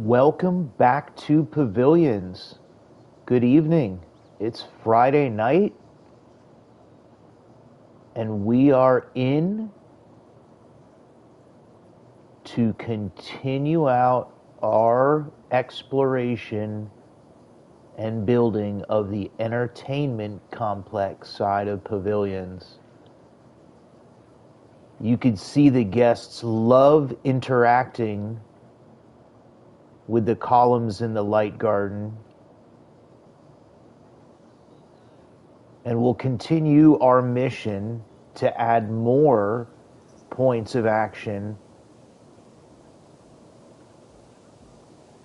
Welcome back to Pavilions. Good evening. It's Friday night, and we are in to continue out our exploration and building of the entertainment complex side of Pavilions. You can see the guests love interacting with the columns in the light garden. And we'll continue our mission to add more points of action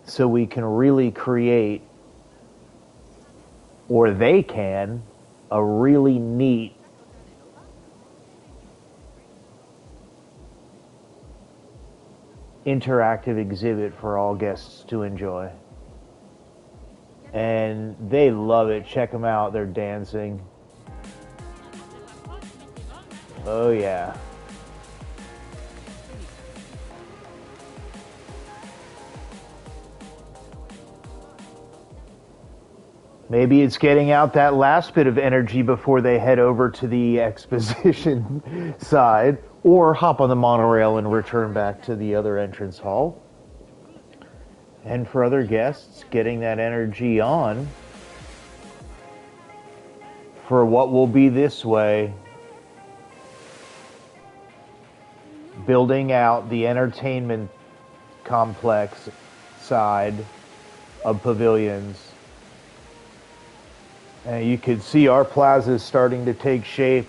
so we can really create, or they can, a really neat interactive exhibit for all guests to enjoy. And they love it. Check them out. They're dancing. Oh, yeah. Maybe it's getting out that last bit of energy before they head over to the exposition side, or hop on the monorail and return back to the other entrance hall. And for other guests, getting that energy on for what will be this way, building out the entertainment complex side of Pavilions. And you can see our plaza is starting to take shape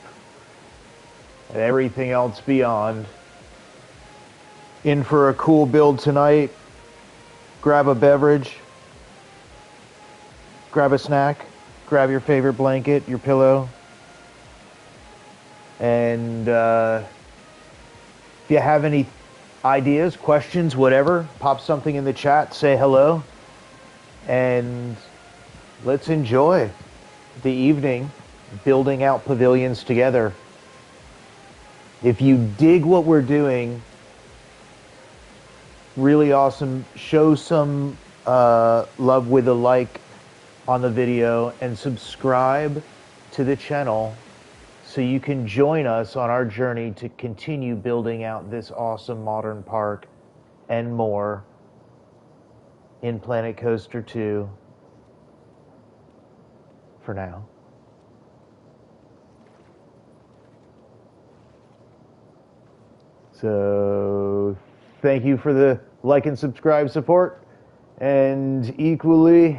and everything else beyond. In for a cool build tonight. Grab a beverage, grab a snack, grab your favorite blanket, your pillow, and if you have any ideas, questions, whatever, pop something in the chat, say hello, and let's enjoy the evening building out Pavilions together. If you dig what we're doing, really awesome. Show some love with a like on the video and subscribe to the channel so you can join us on our journey to continue building out this awesome modern park and more in Planet Coaster 2 for now. So thank you for the like and subscribe support. And equally,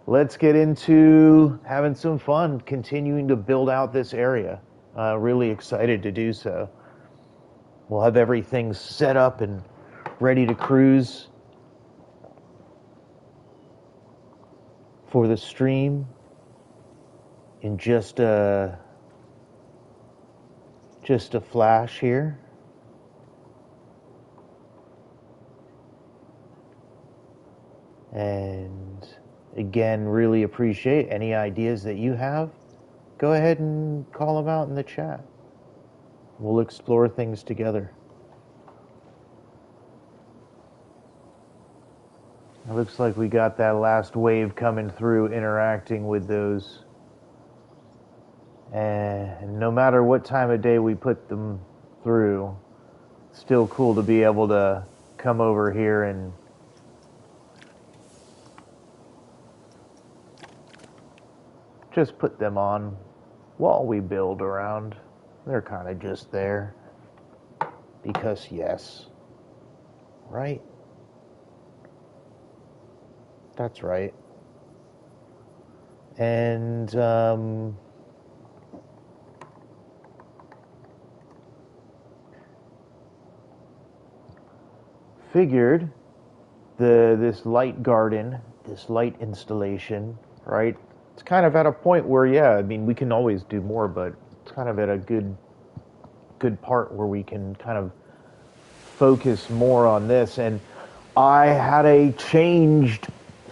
let's get into having some fun, continuing to build out this area. Really excited to do so. We'll have everything set up and ready to cruise for the stream in just a flash here. And again, really appreciate any ideas that you have. Go ahead and call them out in the chat. We'll explore things together. It looks like we got that last wave coming through, interacting with those. And no matter what time of day we put them through, it's still cool to be able to come over here and just put them on while we build around. They're kind of just there because yes, right? That's right. And figured this light garden, this light installation, right? It's kind of at a point where, yeah, I mean, we can always do more, but it's kind of at a good part where we can kind of focus more on this. And I had a changed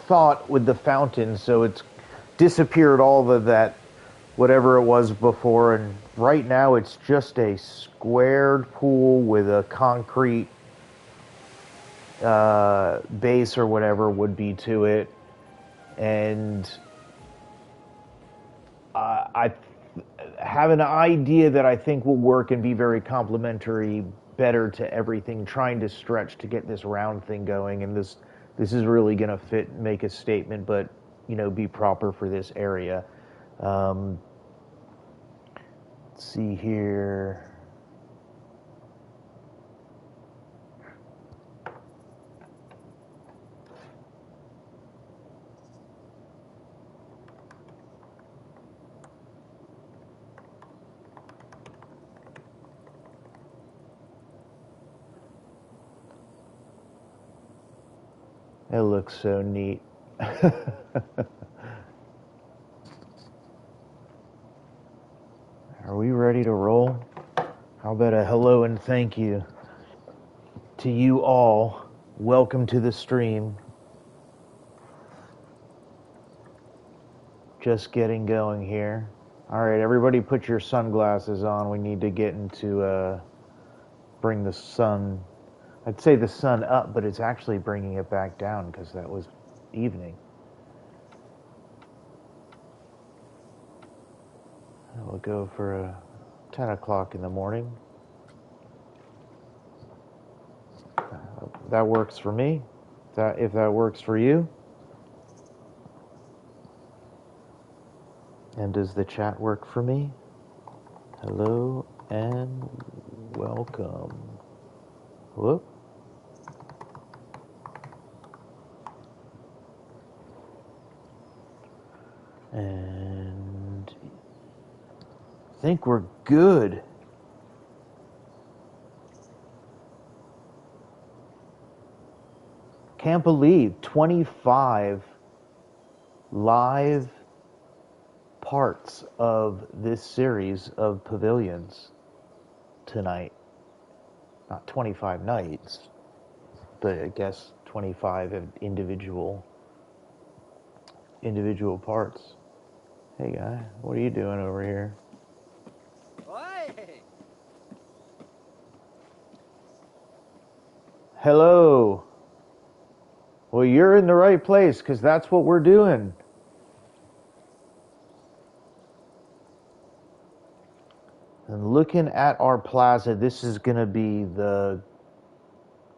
thought with the fountain, so it's disappeared all of that, whatever it was before, and right now it's just a squared pool with a concrete base or whatever would be to it, and I have an idea that I think will work and be very complementary, better to everything. Trying to stretch to get this round thing going, and this is really going to fit, make a statement, but be proper for this area. Um, let's see here. It looks so neat. Are we ready to roll? How about a hello and thank you to you all. Welcome to the stream. Just getting going here. All right, everybody put your sunglasses on. We need to get into, bring the sun, I'd say the sun up, but it's actually bringing it back down because that was evening. We'll go for 10 o'clock in the morning. That works for me. If that works for you. And does the chat work for me? Hello and welcome. Whoop. And I think we're good. Can't believe 25 live parts of this series of Pavilions tonight. Not 25 nights, but I guess 25 individual parts. Hey guy, what are you doing over here? Hey. Hello. Well, you're in the right place because that's what we're doing. And looking at our plaza, this is going to be the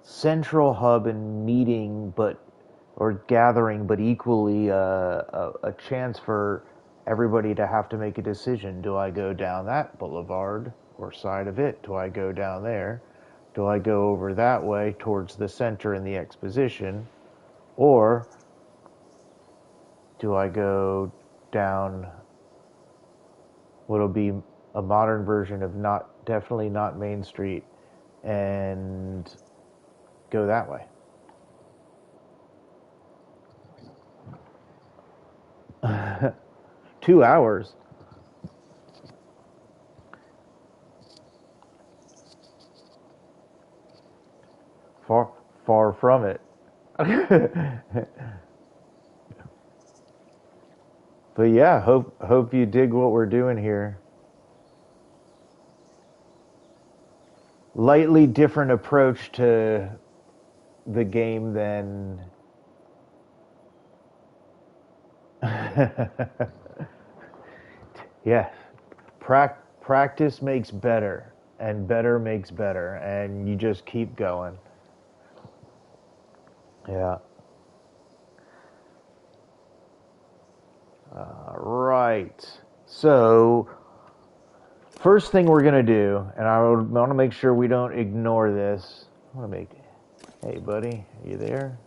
central hub and meeting, or gathering, but equally a chance for everybody to have to make a decision. Do I go down that boulevard or side of it? Do I go down there? Do I go over that way towards the center in the exposition? Or do I go down what'll be a modern version of definitely not Main Street and go that way? 2 hours. Far from it. But yeah, hope you dig what we're doing here. Lightly different approach to the game than yes. Practice makes better, and better makes better, and you just keep going. Yeah. Right. So, first thing we're gonna do, and I want to make sure we don't ignore this. I want to make. Hey, buddy, are you there?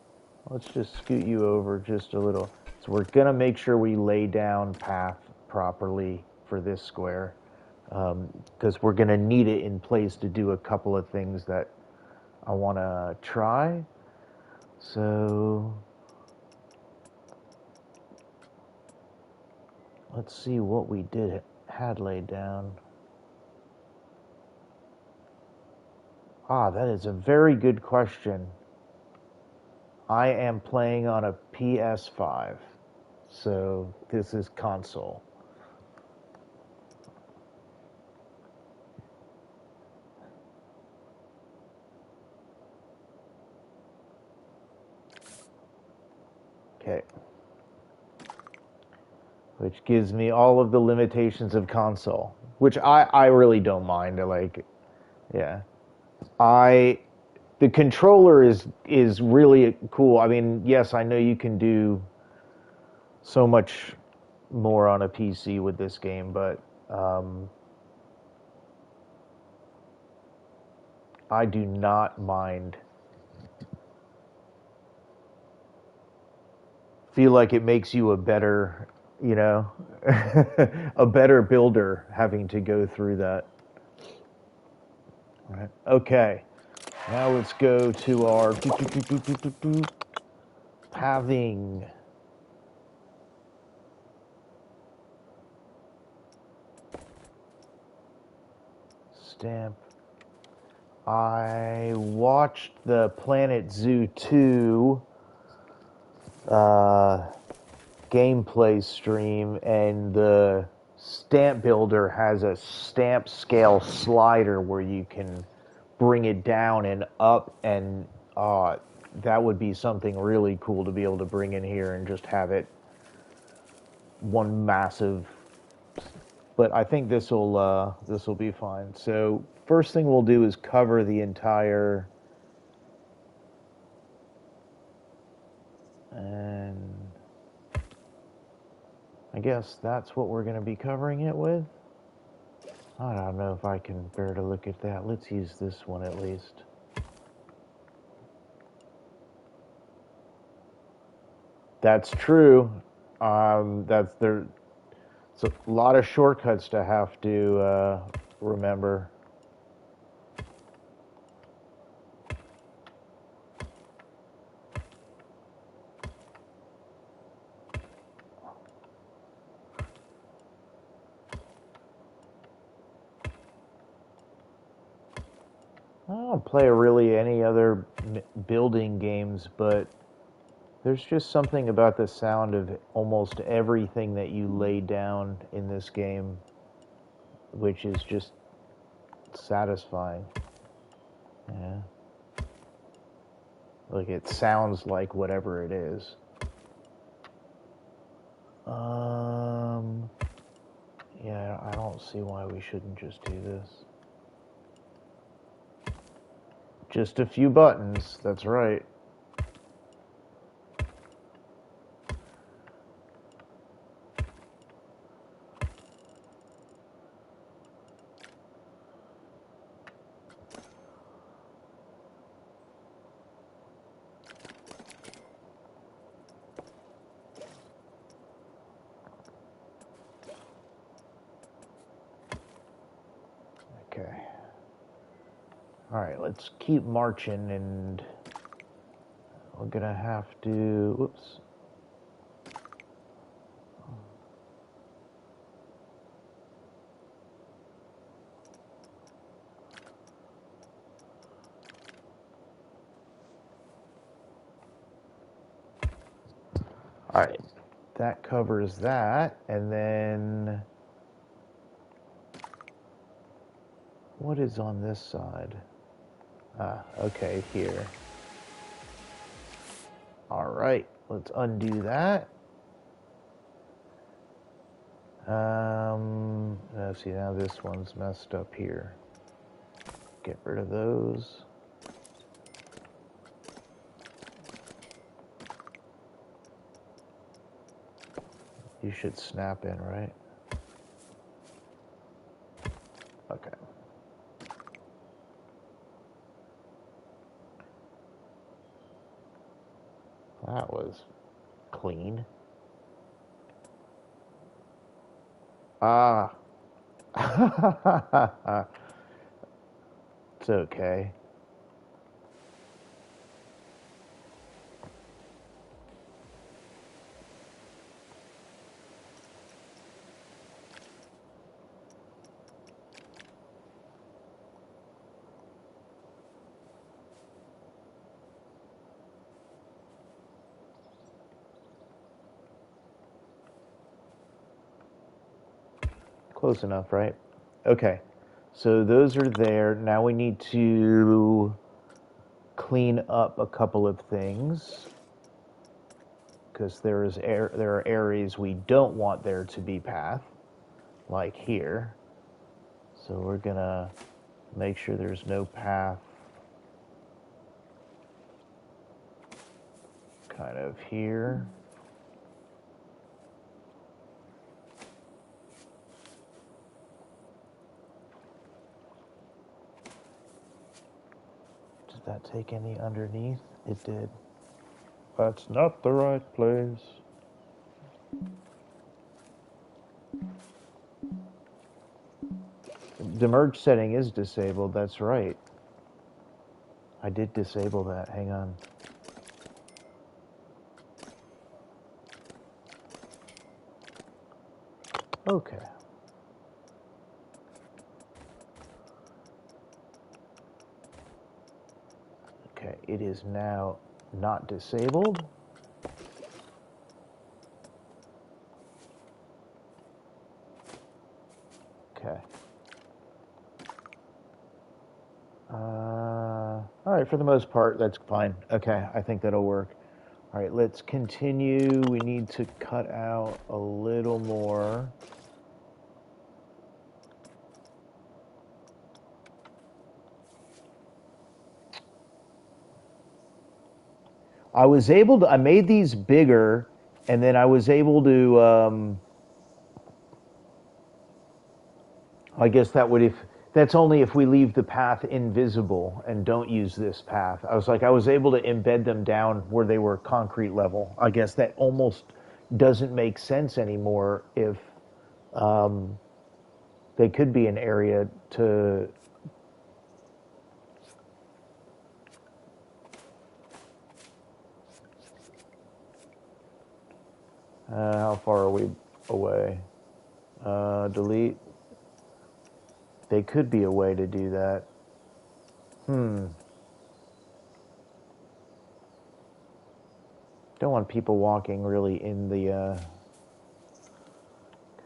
Let's just scoot you over just a little. So we're gonna make sure we lay down path properly for this square, because we're gonna need it in place to do a couple of things that I want to try. So let's see what we had laid down. That is a very good question. I am playing on a PS5, so this is console. Okay. Which gives me all of the limitations of console, which I really don't mind. Like, yeah. I the controller is really cool. I mean, yes, I know you can do so much more on a PC with this game, but I do not mind. Feel like it makes you a better, you know, a better builder having to go through that. All right. Okay. Now let's go to our pathing. Stamp. I watched the Planet Zoo 2 gameplay stream, and the stamp builder has a stamp scale slider where you can bring it down and up, and that would be something really cool to be able to bring in here and just have it one massive. But I think this will be fine. So first thing we'll do is cover the entire, and I guess that's what we're going to be covering it with. I don't know if I can bear to look at that. Let's use this one at least. That's true. That's there. It's a lot of shortcuts to have to remember. I don't play really any other building games, but there's just something about the sound of almost everything that you lay down in this game, which is just satisfying. Yeah. Like, it sounds like whatever it is. Yeah, I don't see why we shouldn't just do this. Just a few buttons, that's right. Okay. All right, let's keep marching, and we're gonna have to, whoops. All right, that covers that, and then what is on this side? Okay, here. All right, let's undo that. See, now this one's messed up here. Get rid of those. You should snap in, right? Okay. That was clean. Ah. It's okay. Close enough, right? Okay. So those are there. Now we need to clean up a couple of things. because there are areas we don't want there to be path, like here. So we're gonna make sure there's no path kind of here. Did that take any underneath? It did. That's not the right place. The merge setting is disabled, that's right. I did disable that, hang on. Okay. Okay, it is now not disabled. Okay. All right, for the most part, that's fine. Okay, I think that'll work. All right, let's continue. We need to cut out a little more. I made these bigger, and then I was able to, I guess that's only if we leave the path invisible and don't use this path. I was able to embed them down where they were concrete level. I guess that almost doesn't make sense anymore if they could be an area to. How far are we away? Delete. They could be a way to do that. Don't want people walking really in the.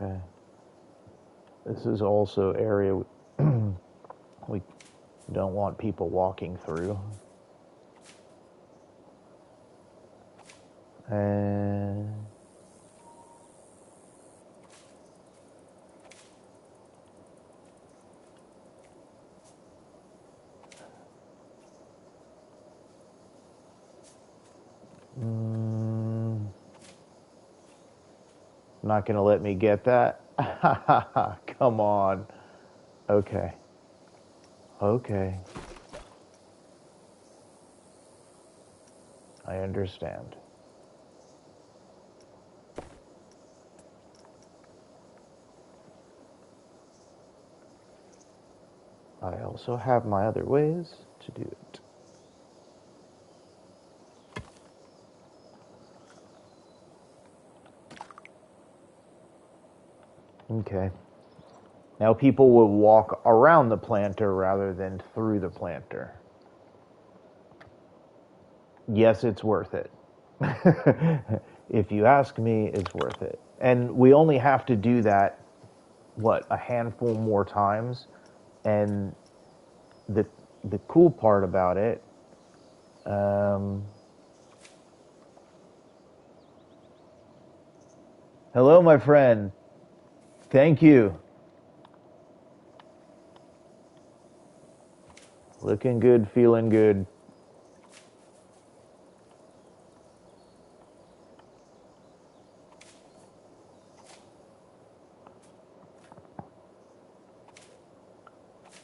Okay. This is also area we don't want people walking through. And. Not going to let me get that? Come on. Okay. Okay. I understand. I also have my other ways to do it. Okay. Now people will walk around the planter rather than through the planter. Yes, it's worth it. If you ask me, it's worth it. And we only have to do that, a handful more times. And the cool part about it, hello, my friend. Thank you. Looking good, feeling good.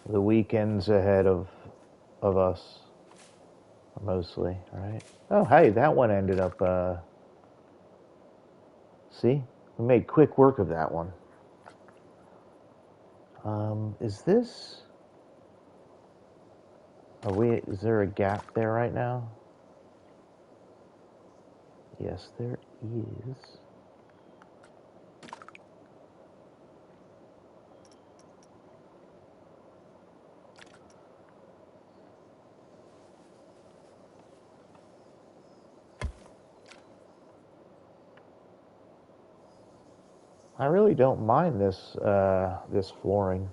The weekend's ahead of us, mostly, right? Oh, hey, that one ended up, see? We made quick work of that one. Is this... is there a gap there right now? Yes, there is. I really don't mind this this flooring.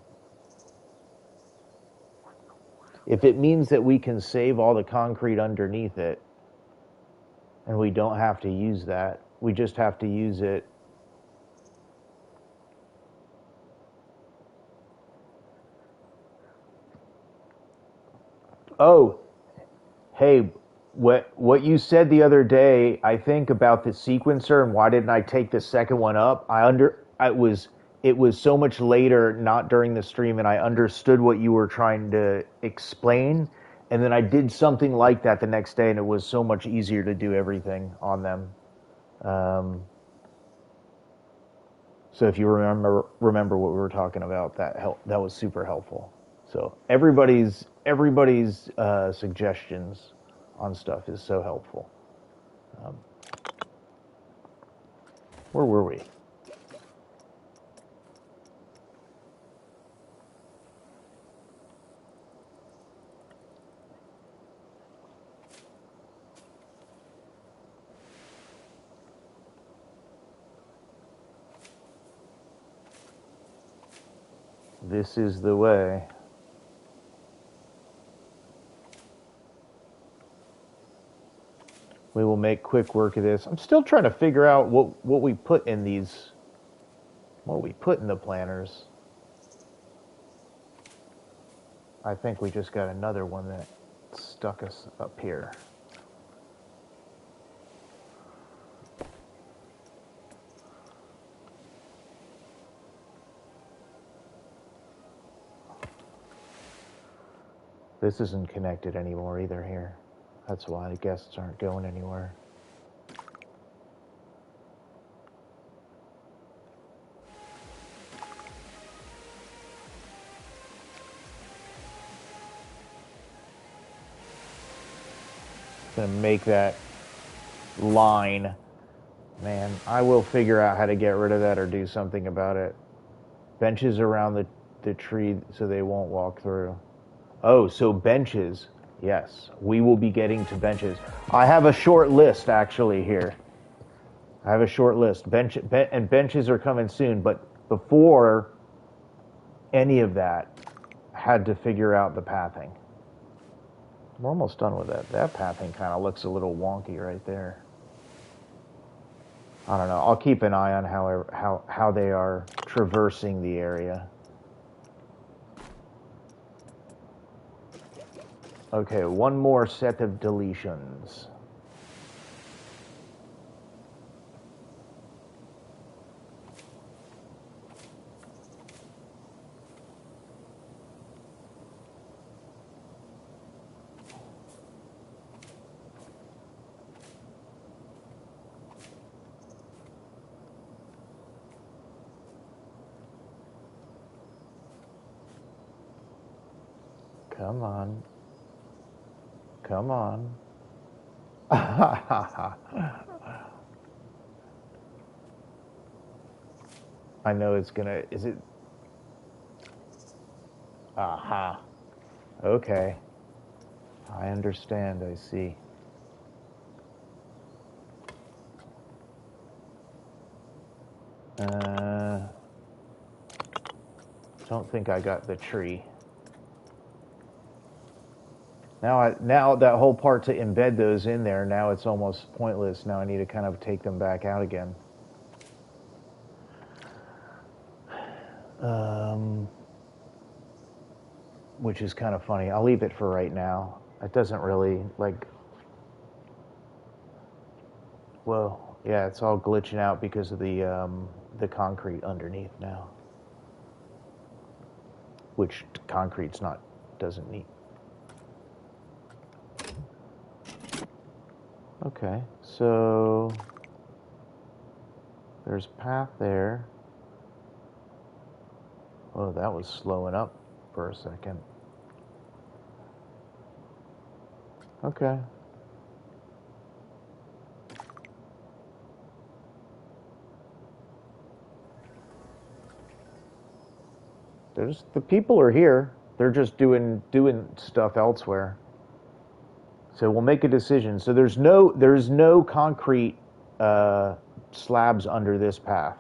If it means that we can save all the concrete underneath it. And we don't have to use that. We just have to use it. Oh, hey, what you said the other day, I think about the sequencer and why didn't I take the second one up? It was so much later, not during the stream, and I understood what you were trying to explain, and then I did something like that the next day, and it was so much easier to do everything on them. Um, so if you remember what we were talking about, that was super helpful. So everybody's suggestions on stuff is so helpful. Um, where were we? This is the way. We will make quick work of this. I'm still trying to figure out what we put in these, what we put in the planners. I think we just got another one that stuck us up here. This isn't connected anymore either here. That's why the guests aren't going anywhere. Gonna make that line. Man, I will figure out how to get rid of that or do something about it. Benches around the tree so they won't walk through. Oh, so benches. Yes, we will be getting to benches. I have a short list actually here. I have a short list. And benches are coming soon, but before any of that, I had to figure out the pathing. We're almost done with that. That pathing kind of looks a little wonky right there. I don't know. I'll keep an eye on how they are traversing the area. Okay, one more set of deletions. Come on. Come on. I know it's gonna. Is it? Aha. Okay. I understand. I see. Don't think I got the tree. Now that whole part to embed those in there, now it's almost pointless. Now I need to kind of take them back out again. Which is kind of funny. I'll leave it for right now. It doesn't really, like... Well, yeah, it's all glitching out because of the concrete underneath now. Which concrete's not, doesn't need... Okay, so... There's path there. Oh, that was slowing up for a second. Okay. The people are here. They're just doing stuff elsewhere. So we'll make a decision. So there's no concrete slabs under this path.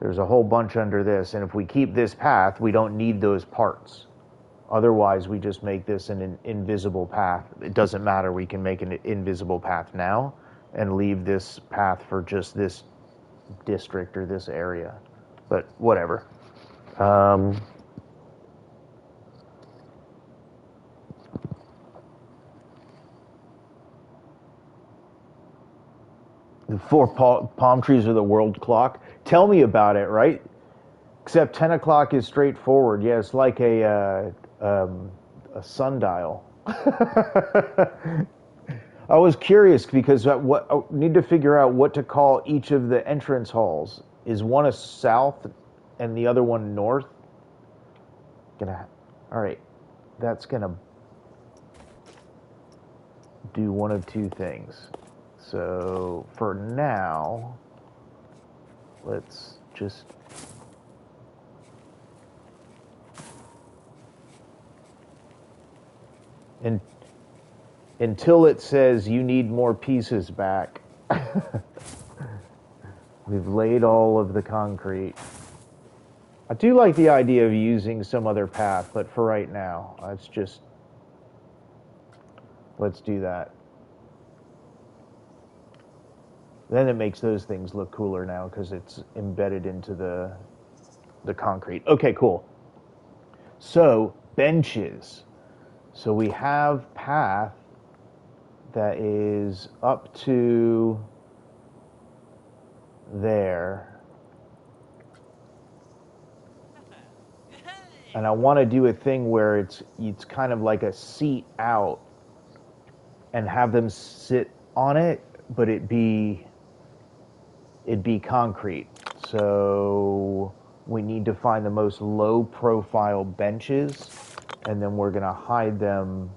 There's a whole bunch under this, and if we keep this path, we don't need those parts. Otherwise, we just make this an invisible path. It doesn't matter. We can make an invisible path now and leave this path for just this district or this area. But whatever. The four palm trees are the world clock. Tell me about it, right? Except 10 o'clock is straightforward. Yeah, it's like a sundial. I was curious because I need to figure out what to call each of the entrance halls. Is one a south and the other one north? All right, that's gonna do one of two things. So for now, let's just until it says you need more pieces back. We've laid all of the concrete. I do like the idea of using some other path, but for right now, let's do that. Then it makes those things look cooler now because it's embedded into the concrete. Okay, cool. So, benches. So we have path that is up to there. And I want to do a thing where it's kind of like a seat out and have them sit on it, but it'd be concrete. So we need to find the most low profile benches, and then we're going to hide them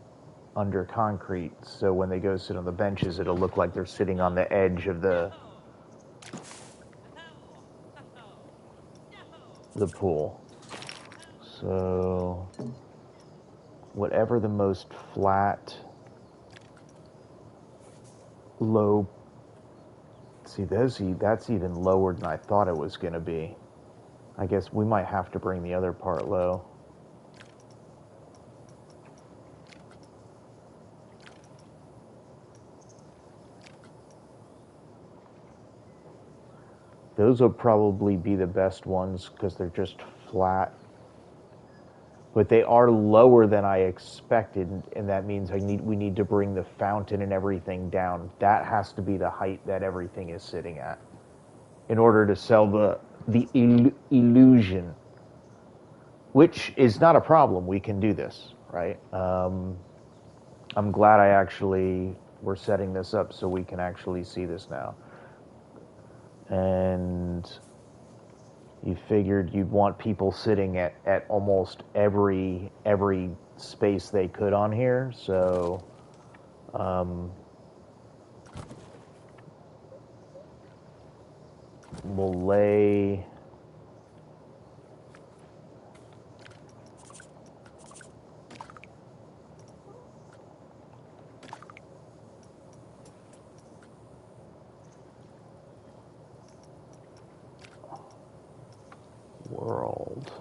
under concrete. So when they go sit on the benches, it'll look like they're sitting on the edge of the pool. So whatever the most flat, low. See, that's even lower than I thought it was going to be. I guess we might have to bring the other part low. Those will probably be the best ones because they're just flat. But they are lower than I expected, and that means we need to bring the fountain and everything down. That has to be the height that everything is sitting at in order to sell the illusion, which is not a problem. We can do this, right? I'm glad we're setting this up so we can actually see this now. And you figured you'd want people sitting at almost every space they could on here, so we'll lay world.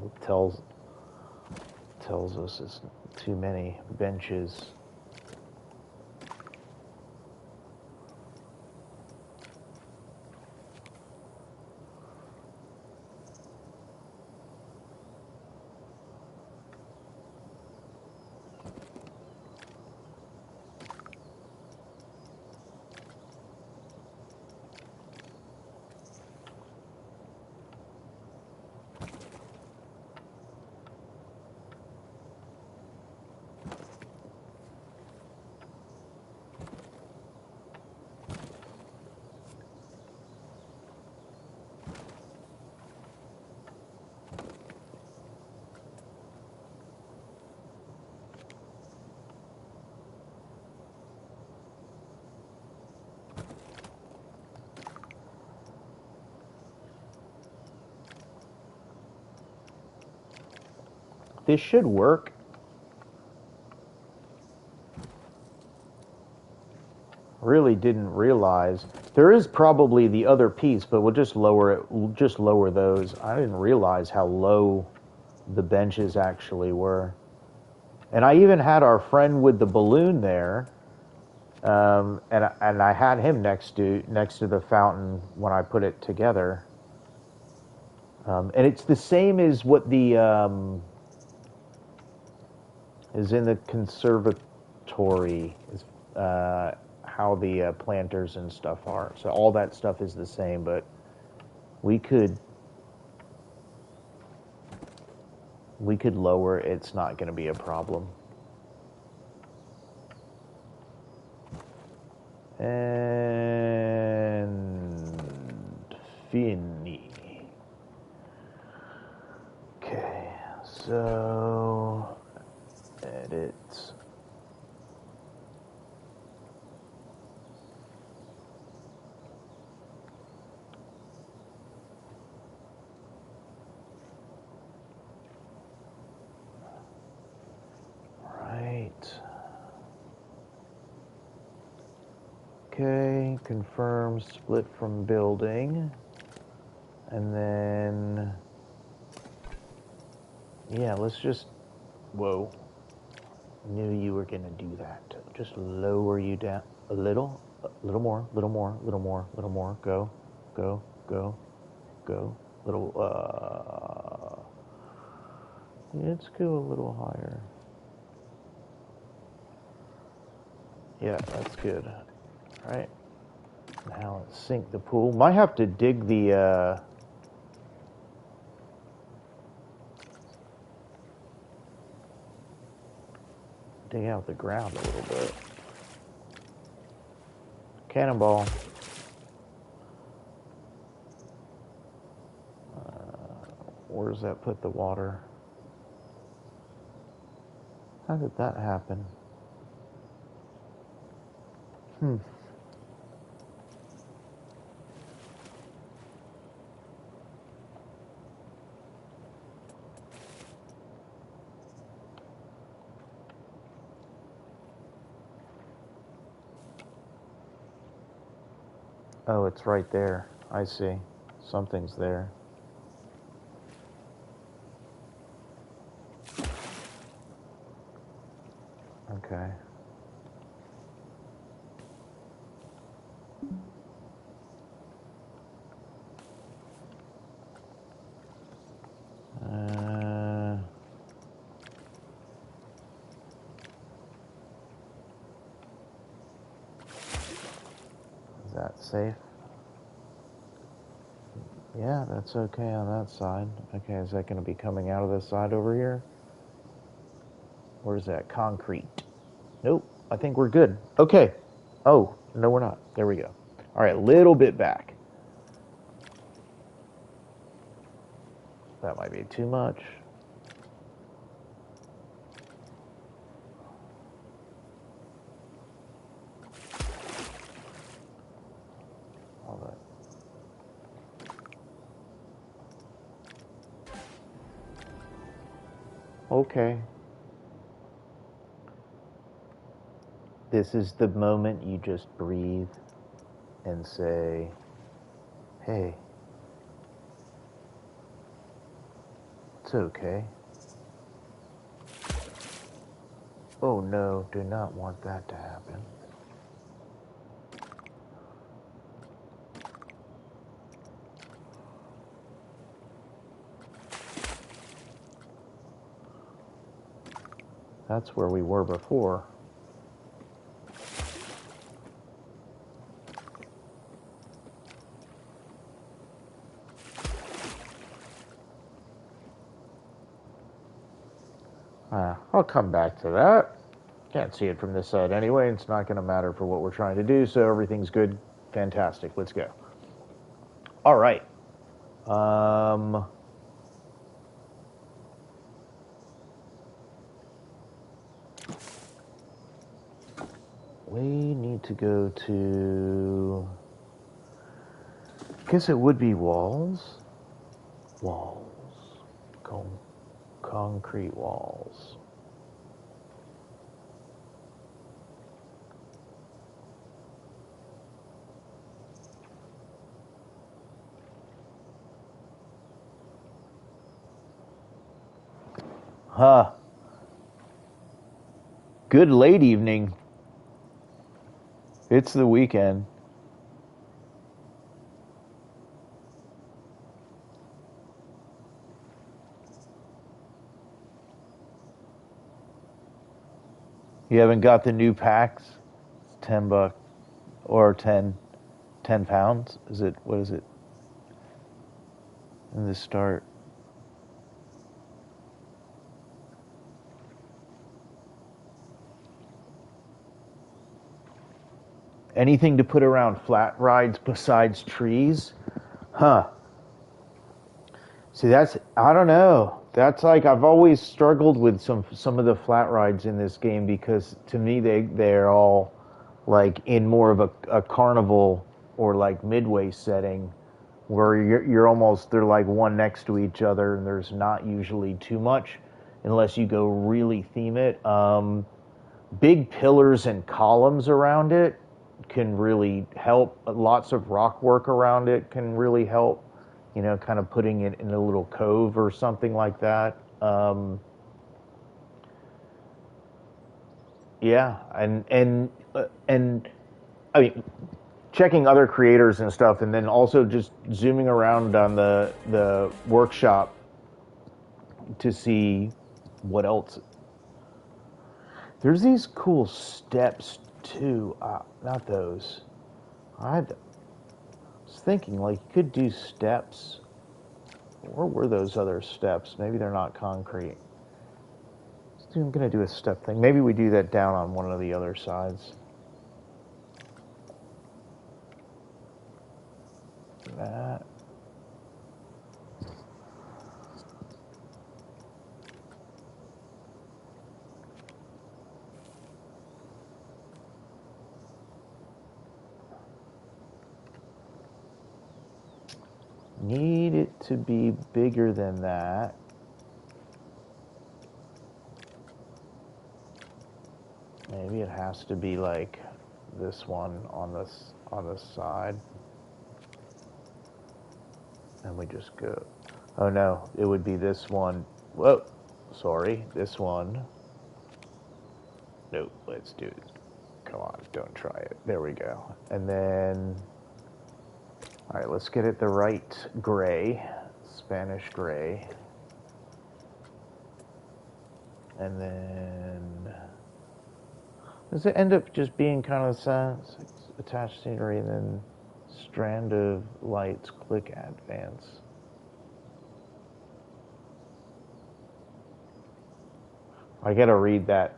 It tells us it's too many benches. This should work. really didn't realize there is probably the other piece, but we'll just lower it. We'll just lower those. I didn't realize how low the benches actually were. And I even had our friend with the balloon there, and I had him next to the fountain when I put it together. And it's the same as what the is in the conservatory, is how the planters and stuff are. So all that stuff is the same, but we could lower it. It's not going to be a problem. And fini. Okay, so edit. Okay, confirm split from building. And then, yeah, let's just, whoa. Knew you were gonna do that. Just lower you down a little more, little more, little more, little more. Go, go, go, go. Little, let's go a little higher. Yeah, that's good. All right. Now let's sink the pool. Might have to dig the, dig out the ground a little bit. Cannonball. Where does that put the water? How did that happen? Oh, it's right there. I see. Something's there. Okay. Is that safe? Yeah, that's okay on that side. Okay, is that going to be coming out of this side over here? Where's that concrete? Nope, I think we're good. Okay. Oh, no, we're not. There we go. All right, a little bit back. That might be too much. All that. Okay. This is the moment you just breathe and say, hey, it's okay. Oh no, do not want that to happen. That's where we were before. I'll come back to that. Can't see it from this side anyway. It's not going to matter for what we're trying to do, so everything's good. Fantastic. Let's go. All right. We need to go to... I guess it would be walls. Walls. Concrete walls. Huh. Good late evening. It's the weekend. You haven't got the new packs? It's $10 or 10 pounds? Is it, what is it? In the start. Anything to put around flat rides besides trees? Huh. See, that's, I don't know. That's like, I've always struggled with some of the flat rides in this game because to me they're all like in more of a carnival or like midway setting where you're almost, they're like one next to each other and there's not usually too much unless you go really theme it. Big pillars and columns around it can really help. Lots of rock work around it can really help. You know, kind of putting it in a little cove or something like that. Yeah, and I mean, checking other creators and stuff, and then also just zooming around on the workshop to see what else. There's these cool steps too. Not those. I was thinking like you could do steps. Where were those other steps? Maybe they're not concrete. I'm gonna do a step thing. Maybe we do that down on one of the other sides. That. Need it to be bigger than that. Maybe it has to be like this one on this side. And we just go. Oh no, it would be this one. Whoa, sorry, this one. Nope, let's do it. Come on, don't try it. There we go. And then, all right, let's get it the right gray, Spanish gray. And then, does it end up just being kind of attached scenery and then strand of lights, click advance? I gotta read that.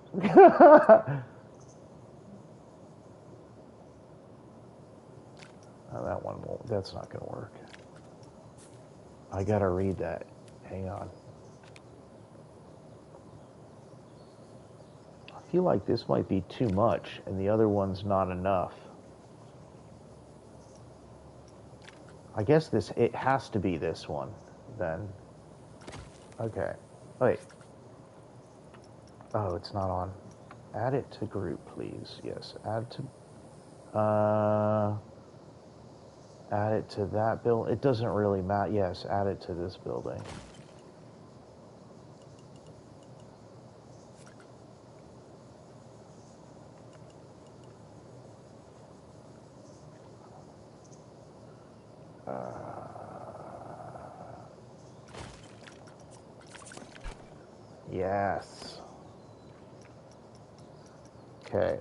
Oh, that one won't, that's not gonna work. I gotta read that. Hang on. I feel like this might be too much and the other one's not enough. I guess it has to be this one then. Okay. Wait. Oh, it's not on. Add it to group, please. Yes, add it to that building. It doesn't really matter. Yes, add it to this building. Yes. Okay.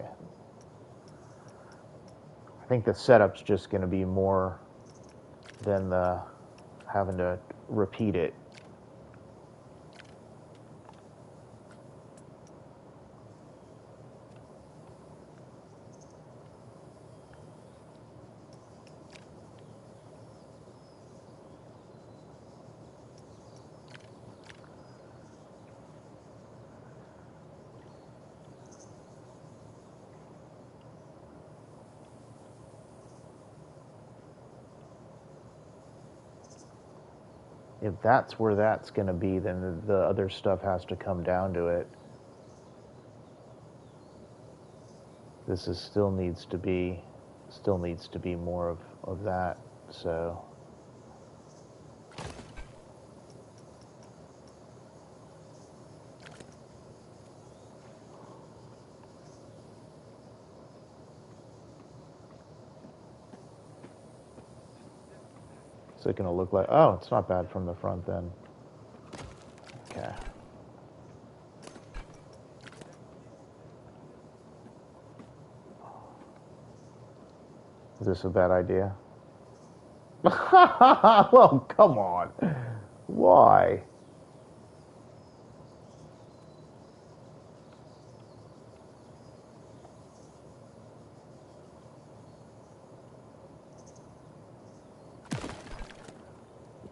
I think the setup's just going to be more than the having to repeat it. If that's where that's going to be, then the other stuff has to come down to it. This is still needs to be more of that. So What's it gonna look like? Oh, it's not bad from the front then. Okay. Is this a bad idea? Well, come on. Why?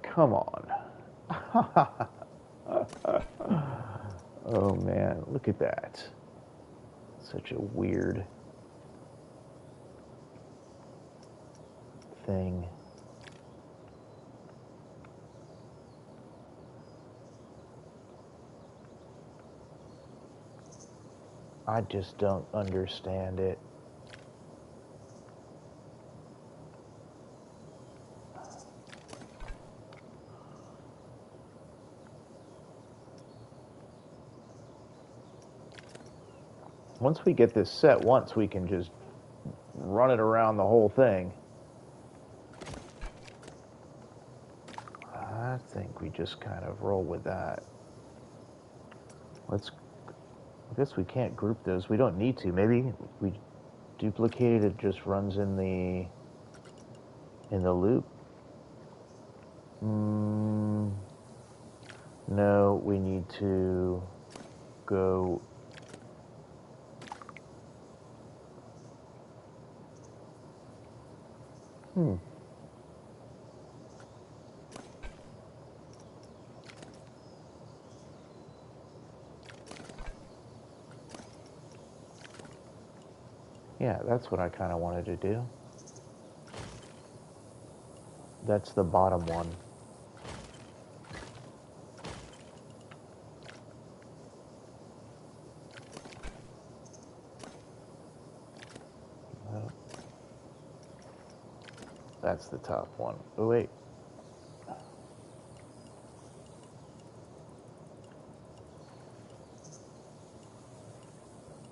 Come on. Oh man, look at that. Such a weird thing. I just don't understand it. Once we get this set once, we can just run it around the whole thing. I think we just kind of roll with that. I guess we can't group those. We don't need to. Maybe we duplicate it, it just runs in the loop. No, we need to go. Yeah, that's what I kind of wanted to do. That's the bottom one. That's the top one. Oh, wait.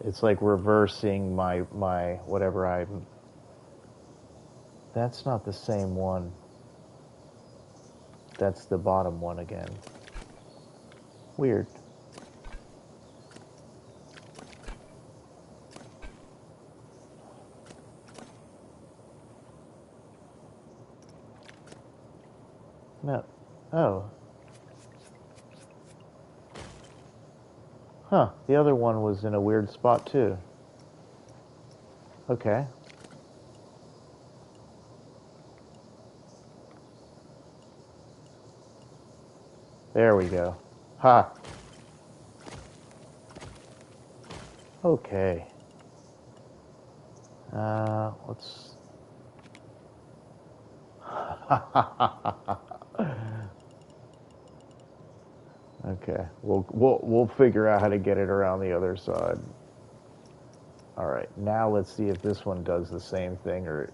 It's like reversing my whatever I'm... That's not the same one. That's the bottom one again. Weird. No. Oh. Huh. The other one was in a weird spot too. Okay. There we go. Ha. Okay. Let's... Okay, we'll figure out how to get it around the other side. All right, now let's see if this one does the same thing or.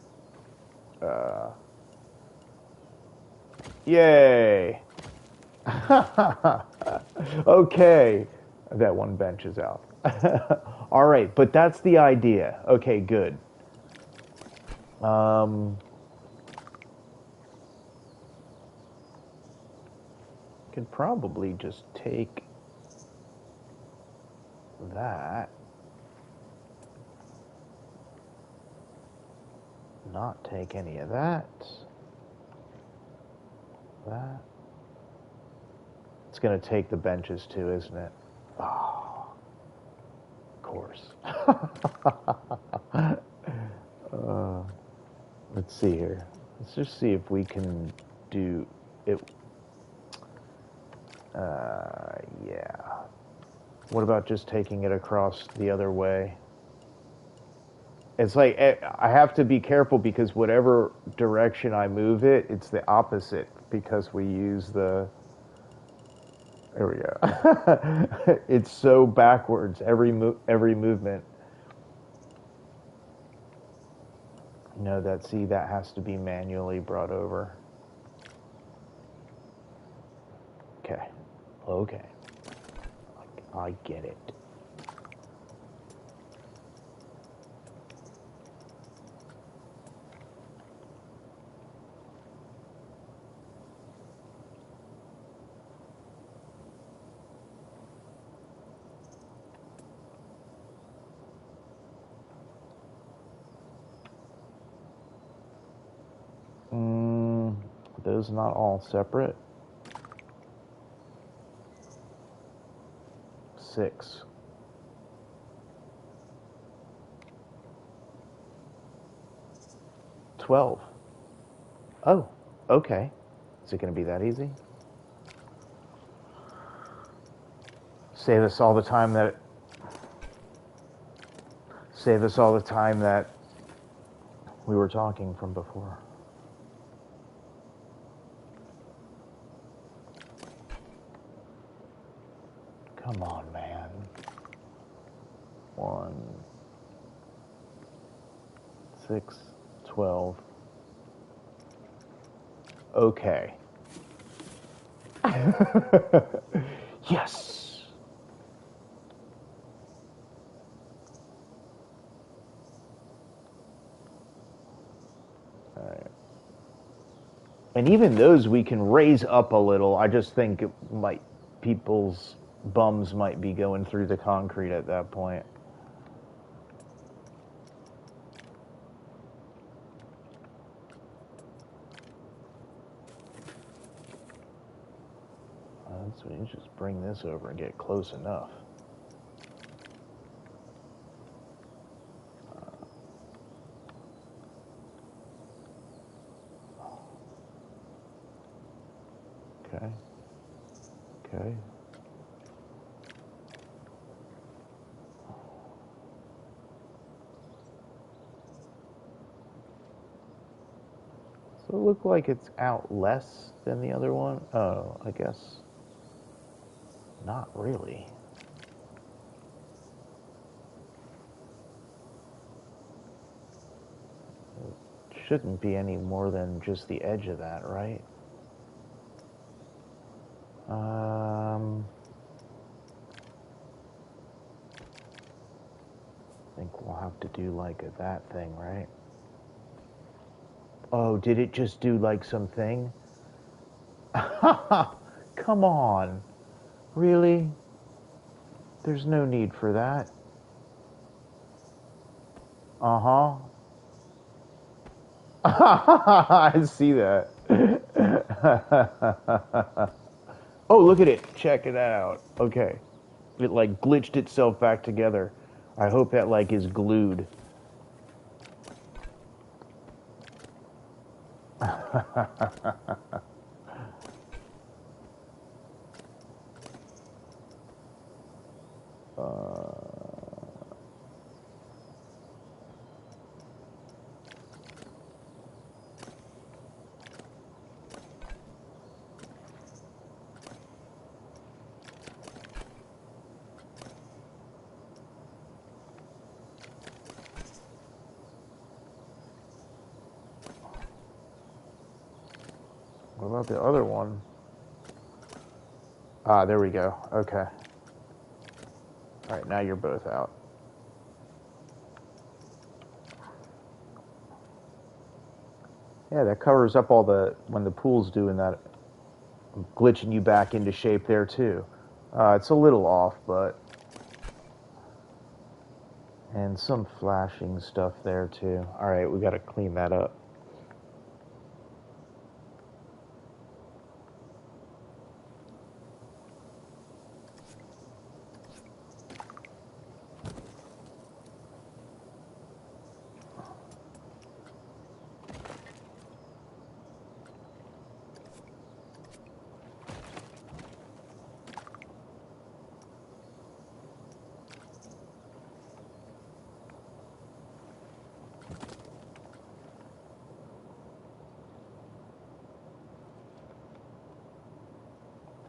Yay! Okay, that one bench is out. All right, but that's the idea. Okay, good. Could probably just take that, not take any of that. That. It's going to take the benches too, isn't it? Oh, of course. Let's see here. Let's just see if we can do it. Yeah. What about just taking it across the other way? It's like I have to be careful because whatever direction I move it, it's the opposite because we use the... There we go. It's so backwards every movement. No, that has to be manually brought over. Okay. Okay. I get it. those not all separate? 6. $12. Oh, okay. Is it going to be that easy? Save us all the time that we were talking from before. Come on, man. 1, 6, 12. Okay. Yes. All right. And even those we can raise up a little. I just think it might, people's bums might be going through the concrete at that point. So you just bring this over and get close enough. Okay. Okay. So it looks like it's out less than the other one. Oh, I guess not really. It shouldn't be any more than just the edge of that, right? I think we'll have to do like that thing, right? Oh, did it just do like something? Come on. Really? There's no need for that. Uh-huh. I see that. Oh, look at it. Check it out. Okay. It like glitched itself back together. I hope that like is glued. What about the other one? Ah, there we go. Okay. All right, now you're both out. Yeah, that covers up all the, when the pool's doing that, glitching you back into shape there too. It's a little off, but, and some flashing stuff there too. All right, we got to clean that up.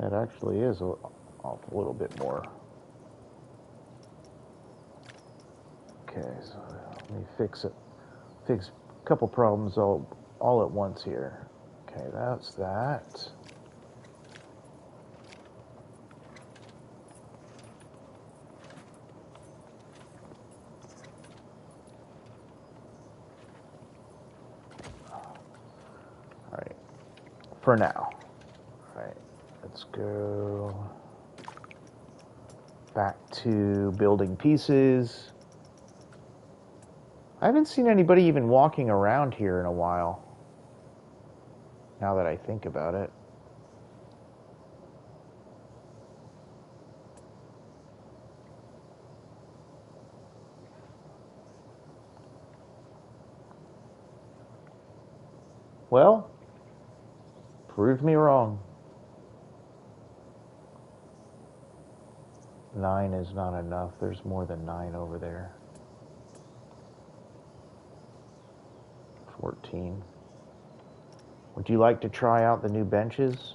That actually is off a little bit more. Okay, so let me fix a couple problems all at once here. Okay, that's that. All right, for now. All right, let's go back to building pieces. I haven't seen anybody even walking around here in a while. now that I think about it. Well, prove me wrong. 9 is not enough. There's more than 9 over there. 14. Would you like to try out the new benches?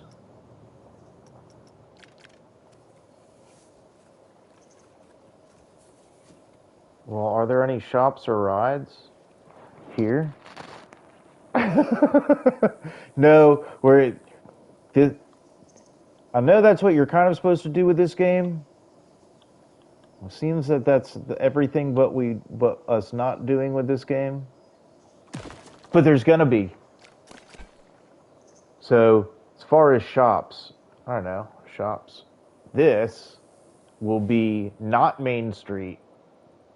Well, are there any shops or rides here? No, I know that's what you're kind of supposed to do with this game. It seems that that's everything but us not doing with this game. But there's gonna be. So as far as shops, I don't know, shops. This will be not Main Street,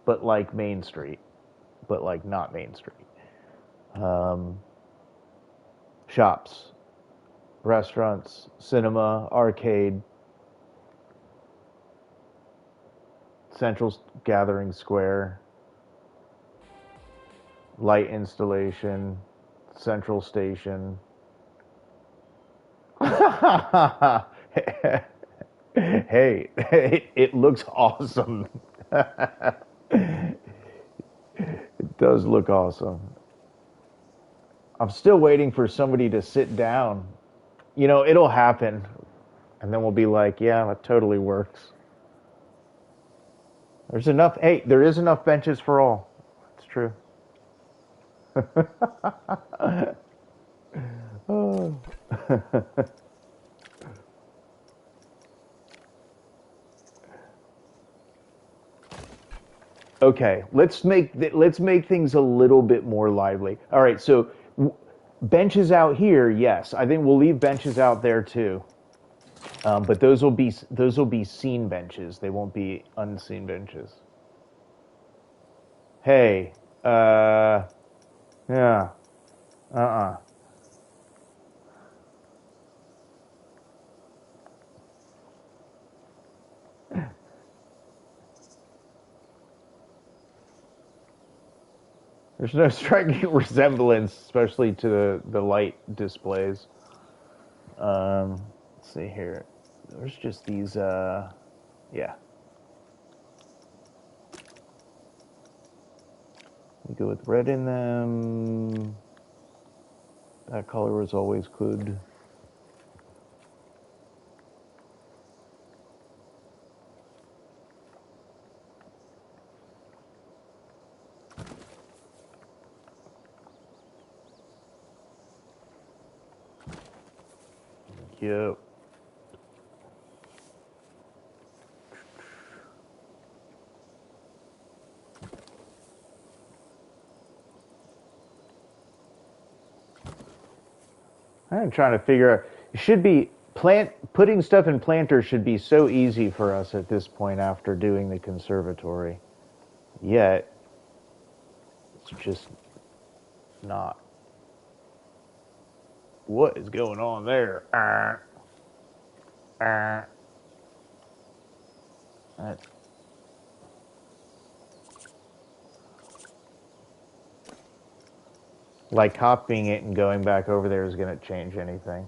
but like Main Street, but like not Main Street. Shops, restaurants, cinema, arcade, Central Gathering Square, light installation, Central Station. Hey, it looks awesome. It does look awesome. I'm still waiting for somebody to sit down. You know, it'll happen. And then we'll be like, yeah, that totally works. There's enough. Hey, there is enough benches for all. It's true. Oh. Okay, let's make things a little bit more lively. All right, so benches out here, yes, I think we'll leave benches out there too. But those will be seen benches. They won't be unseen benches. Hey, yeah, uh-uh. There's no striking resemblance, especially to the light displays. Let's see here. There's just these, yeah. We go with red in them. That color was always good. Yep. I'm trying to figure out. It should be putting stuff in planters should be so easy for us at this point after doing the conservatory. Yet it's just not. What is going on there? That, like copying it and going back over there is going to change anything.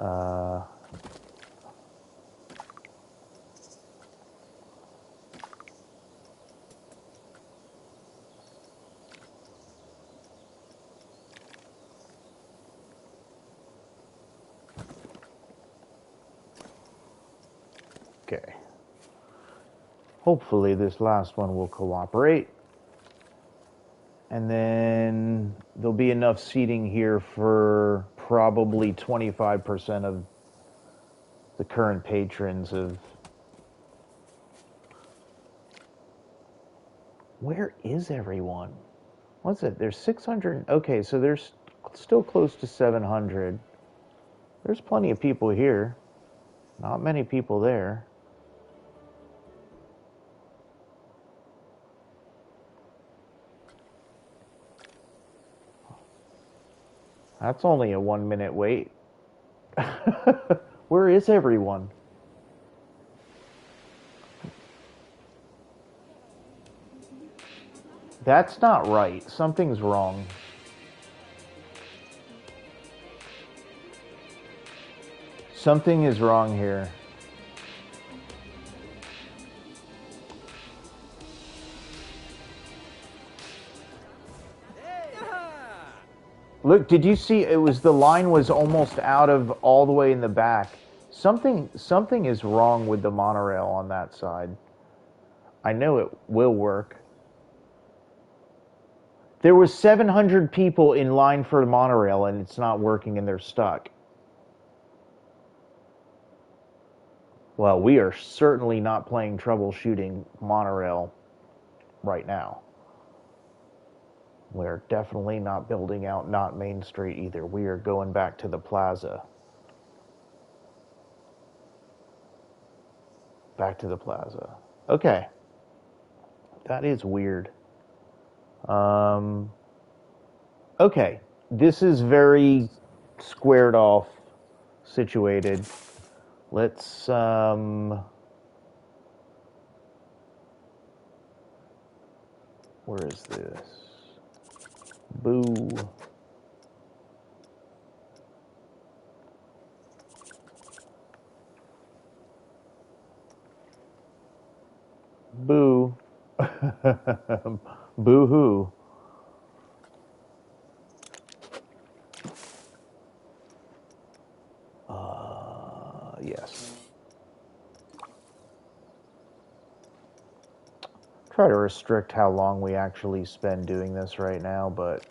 Uh, okay. Hopefully this last one will cooperate. And then there'll be enough seating here for probably 25% of the current patrons of... Where is everyone? What's it? There's 600. Okay, so there's still close to 700. There's plenty of people here. Not many people there. That's only a 1 minute wait. Where is everyone? That's not right. Something's wrong. Something is wrong here. Look, did you see it was the line was almost out of all the way in the back. Something is wrong with the monorail on that side. I know it will work. There was 700 people in line for the monorail and it's not working and they're stuck. Well, we are certainly not playing troubleshooting monorail right now. We're definitely not building out not Main Street either. We are going back to the plaza. Back to the plaza. Okay. That is weird. Okay. This is very squared off situated. Let's where is this? Boo. Boo. Boo hoo. Yes. Try to restrict how long we actually spend doing this right now, but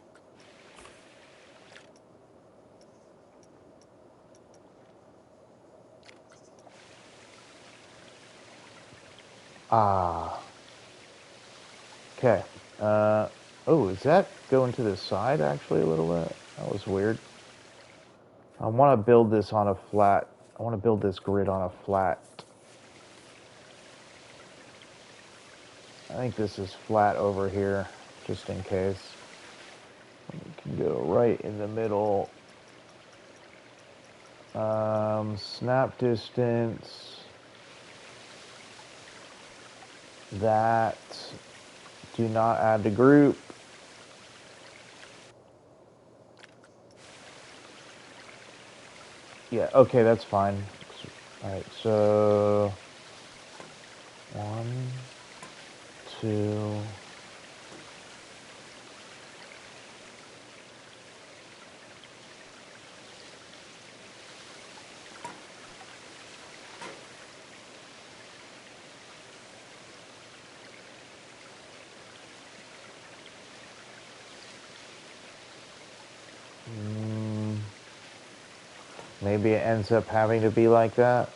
okay. Oh, is that going to the side actually a little bit? That was weird. I want to build this on a flat. I want to build this grid on a flat. I think this is flat over here, just in case. We can go right in the middle. Snap distance. That. Do not add to group. Yeah, okay, that's fine. Alright, so 1, 2. Maybe it ends up having to be like that.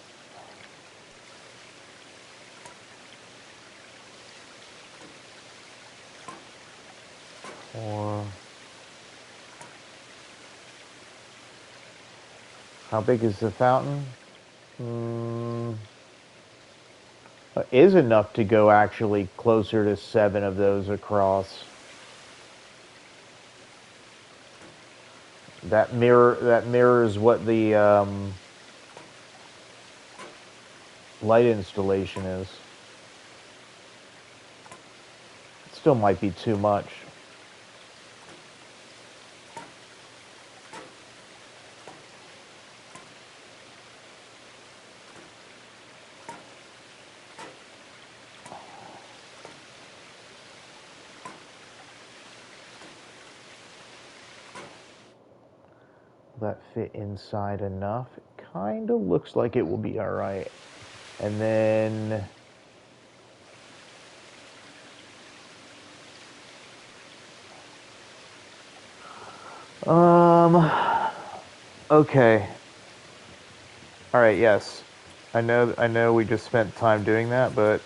Or how big is the fountain? Is enough to go actually closer to 7 of those across. That mirrors what the light installation is. It still might be too much. Will that fit inside enough? It kind of looks like it will be all right. And then okay. All right, yes. I know we just spent time doing that, but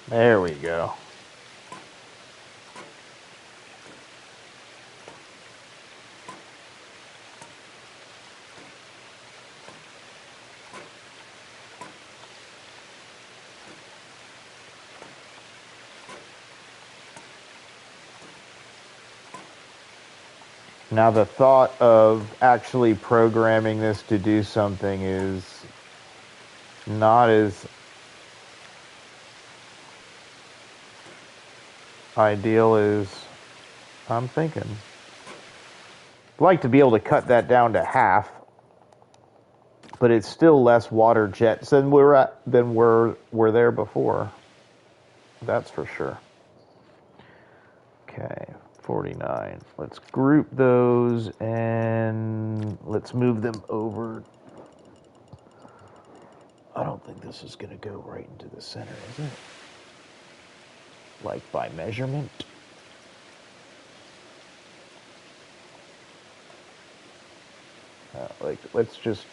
There we go. Now the thought of actually programming this to do something is not as ideal as I'm thinking. I'd like to be able to cut that down to half, but it's still less water jets than we're there before. That's for sure. Okay, 49. Let's group those and let's move them over. I don't think this is going to go right into the center, is it? Like by measurement? Let's just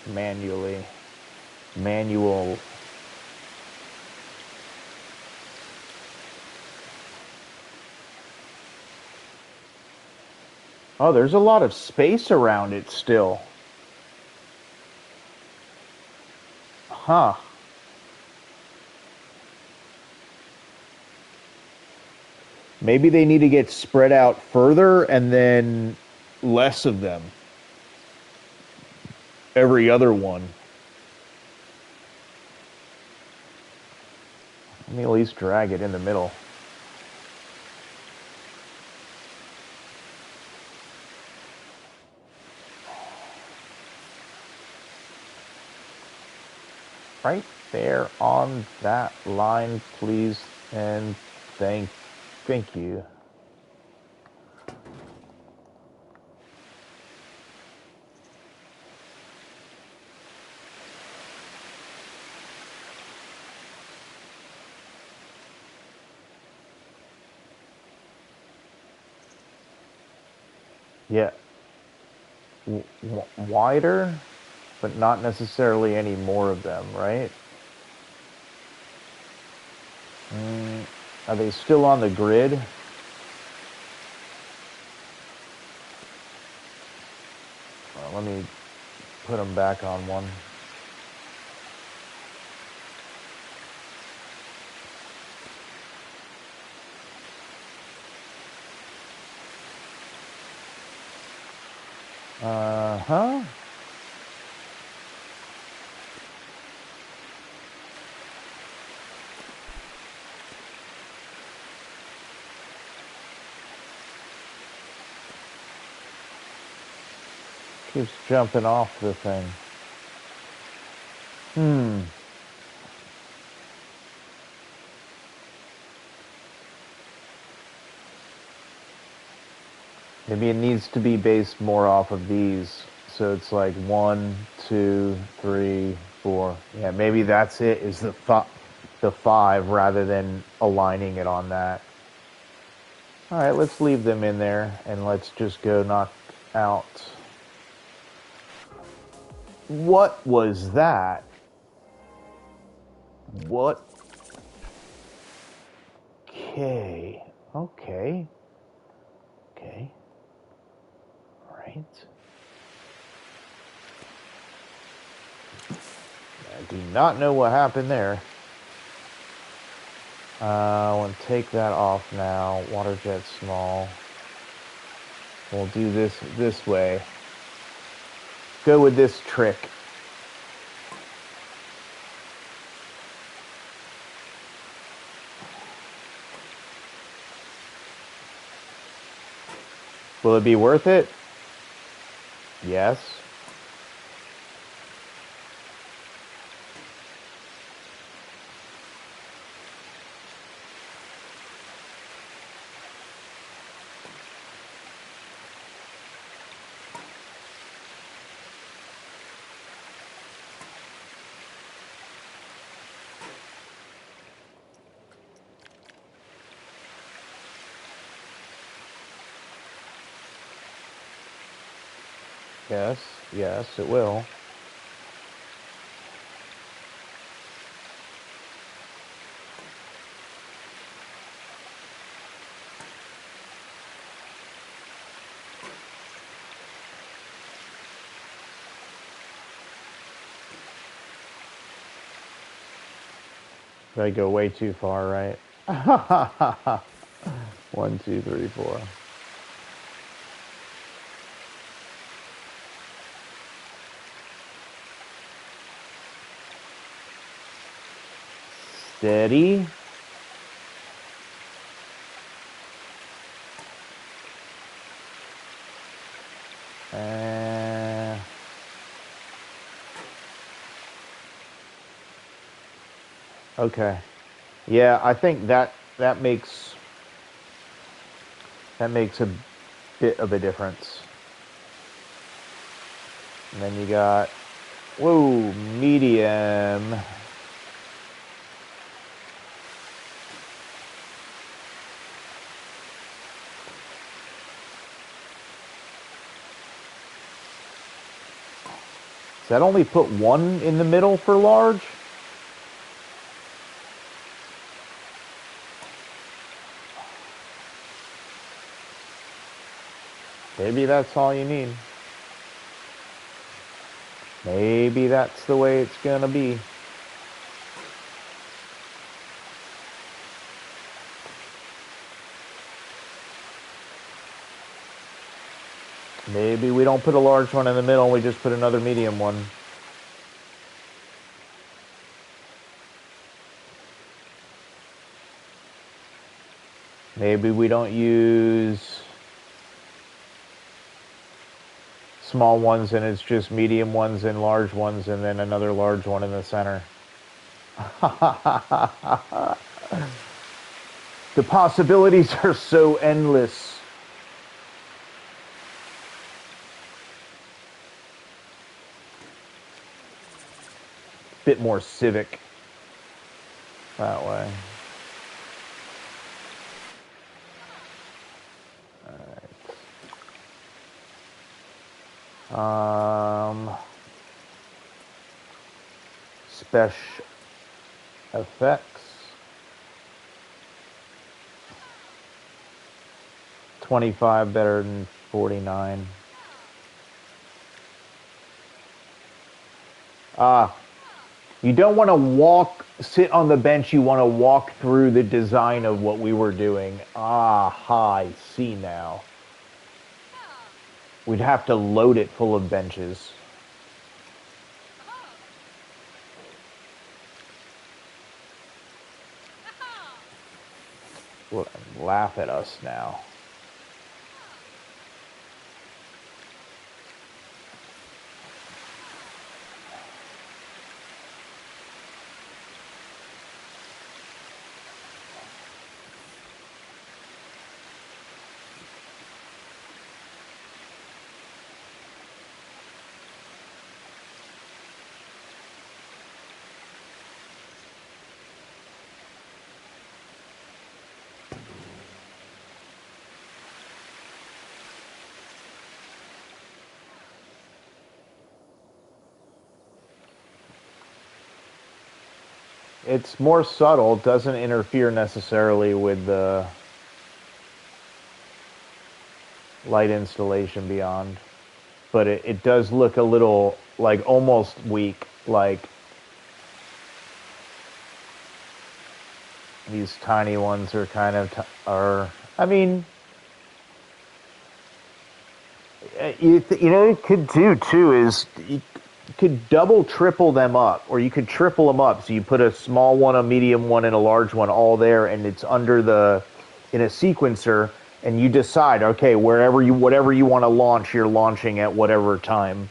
manual. Oh, there's a lot of space around it still. Huh. Maybe they need to get spread out further and then less of them. Every other one. Let me at least drag it in the middle. Right there on that line, please, and thank you. Yeah, wider, but not necessarily any more of them, right? Are they still on the grid? Let me put them back on one. Uh-huh. Keeps jumping off the thing. Maybe it needs to be based more off of these. So it's like 1, 2, 3, 4. Yeah, maybe that's it, is the 5 rather than aligning it on that. All right, let's leave them in there and let's just go knock out. What was that? What? Okay. Okay. Okay. All right. I do not know what happened there. I want to take that off now. Water jet small. We'll do this way. Go with this trick. Will it be worth it? Yes. Yes. Yes, it will. I go way too far, right? 1, 2, 3, 4. Steady. Okay. Yeah, I think that makes a bit of a difference. And then you got, whoa, medium. Does that only put one in the middle for large? Maybe that's all you need. Maybe that's the way it's gonna be. Maybe we don't put a large one in the middle, we just put another medium one. Maybe we don't use small ones and it's just medium ones and large ones and then another large one in the center. The possibilities are so endless. Bit more civic that way. All right. Special effects. 25 better than 49. You don't want to sit on the bench. You want to walk through the design of what we were doing. I see now. We'd have to load it full of benches. Laugh at us now. It's more subtle, doesn't interfere necessarily with the light installation beyond, but it does look a little like almost weak, like these tiny ones are kind of I mean, you know, what you could do too is you could double, triple them up, or you could triple them up. So you put a small one, a medium one, and a large one all there, and it's in a sequencer, and you decide, okay, whatever you want to launch, you're launching at whatever time.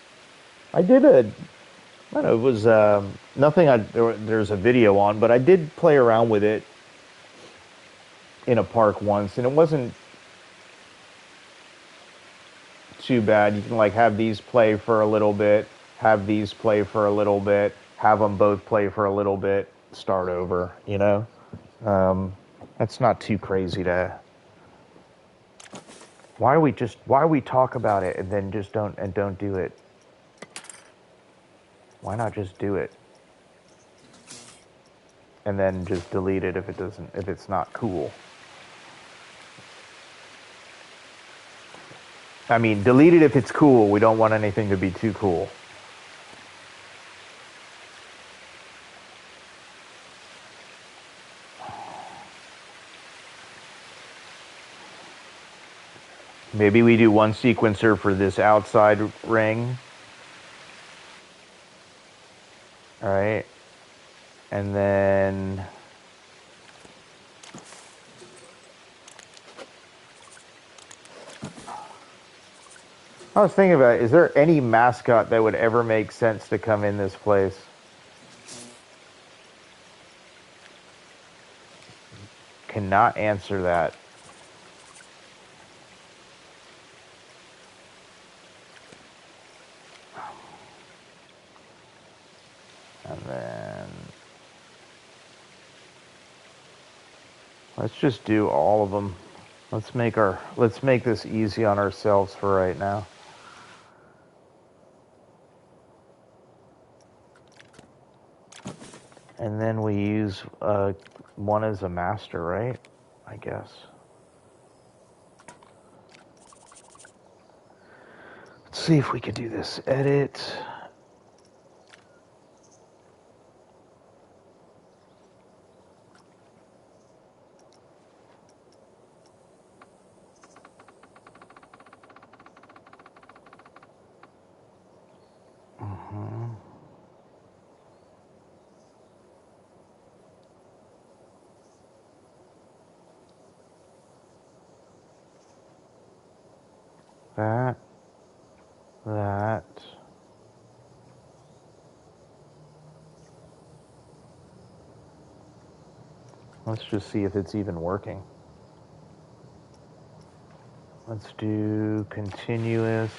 I don't know, it was nothing there's a video on, but I did play around with it in a park once, and it wasn't too bad. You can like have these play for a little bit, have these play for a little bit, have them both play for a little bit, start over, you know? That's not too crazy to... Why we talk about it and then just don't do it? Why not just do it? And then just delete it if it's not cool. I mean, delete it if it's cool. We don't want anything to be too cool. Maybe we do one sequencer for this outside ring. All right. And then I was thinking about, is there any mascot that would ever make sense to come in this place? Cannot answer that. And then let's just do all of them. Let's make this easy on ourselves for right now. And then we use one as a master, right? I guess. Let's see if we could do this. Edit. That. Let's just see if it's even working. Let's do continuous.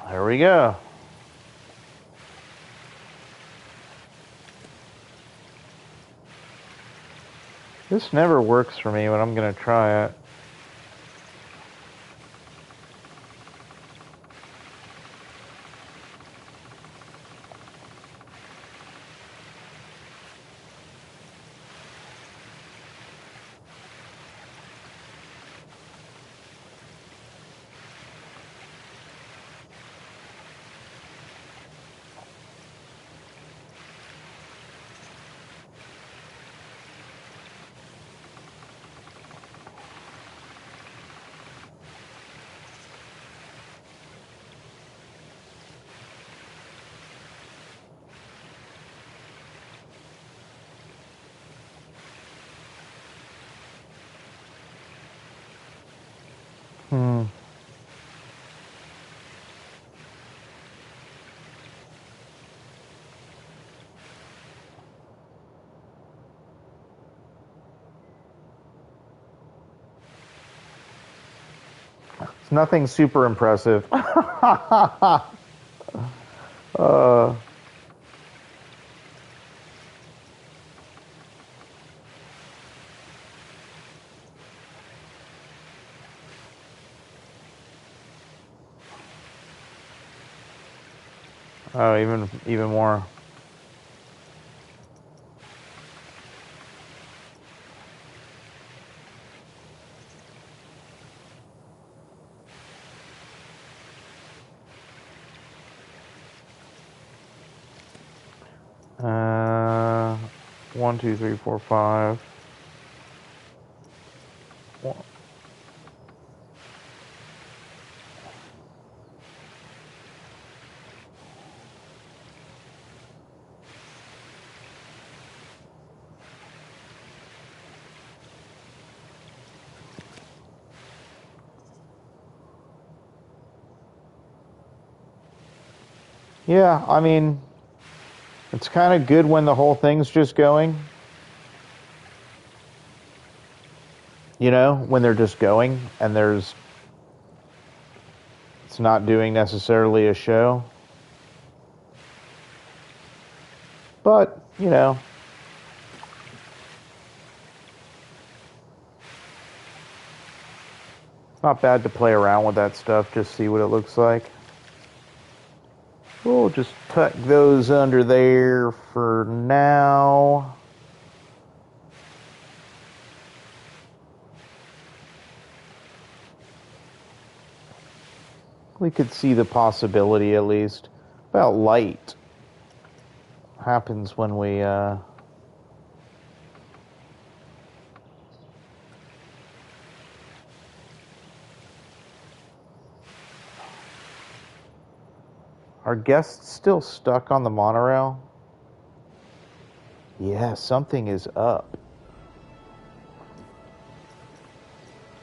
There we go. This never works for me, but I'm going to try it. It's nothing super impressive. Oh, even more. Uh, 1, 2, 3, 4, 5. Yeah, I mean, it's kind of good when the whole thing's just going. You know, when they're just going and it's not doing necessarily a show. But, you know, it's not bad to play around with that stuff, just see what it looks like. We'll just tuck those under there for now. we could see the possibility at least. About light happens when we are guests still stuck on the monorail? Yeah, something is up.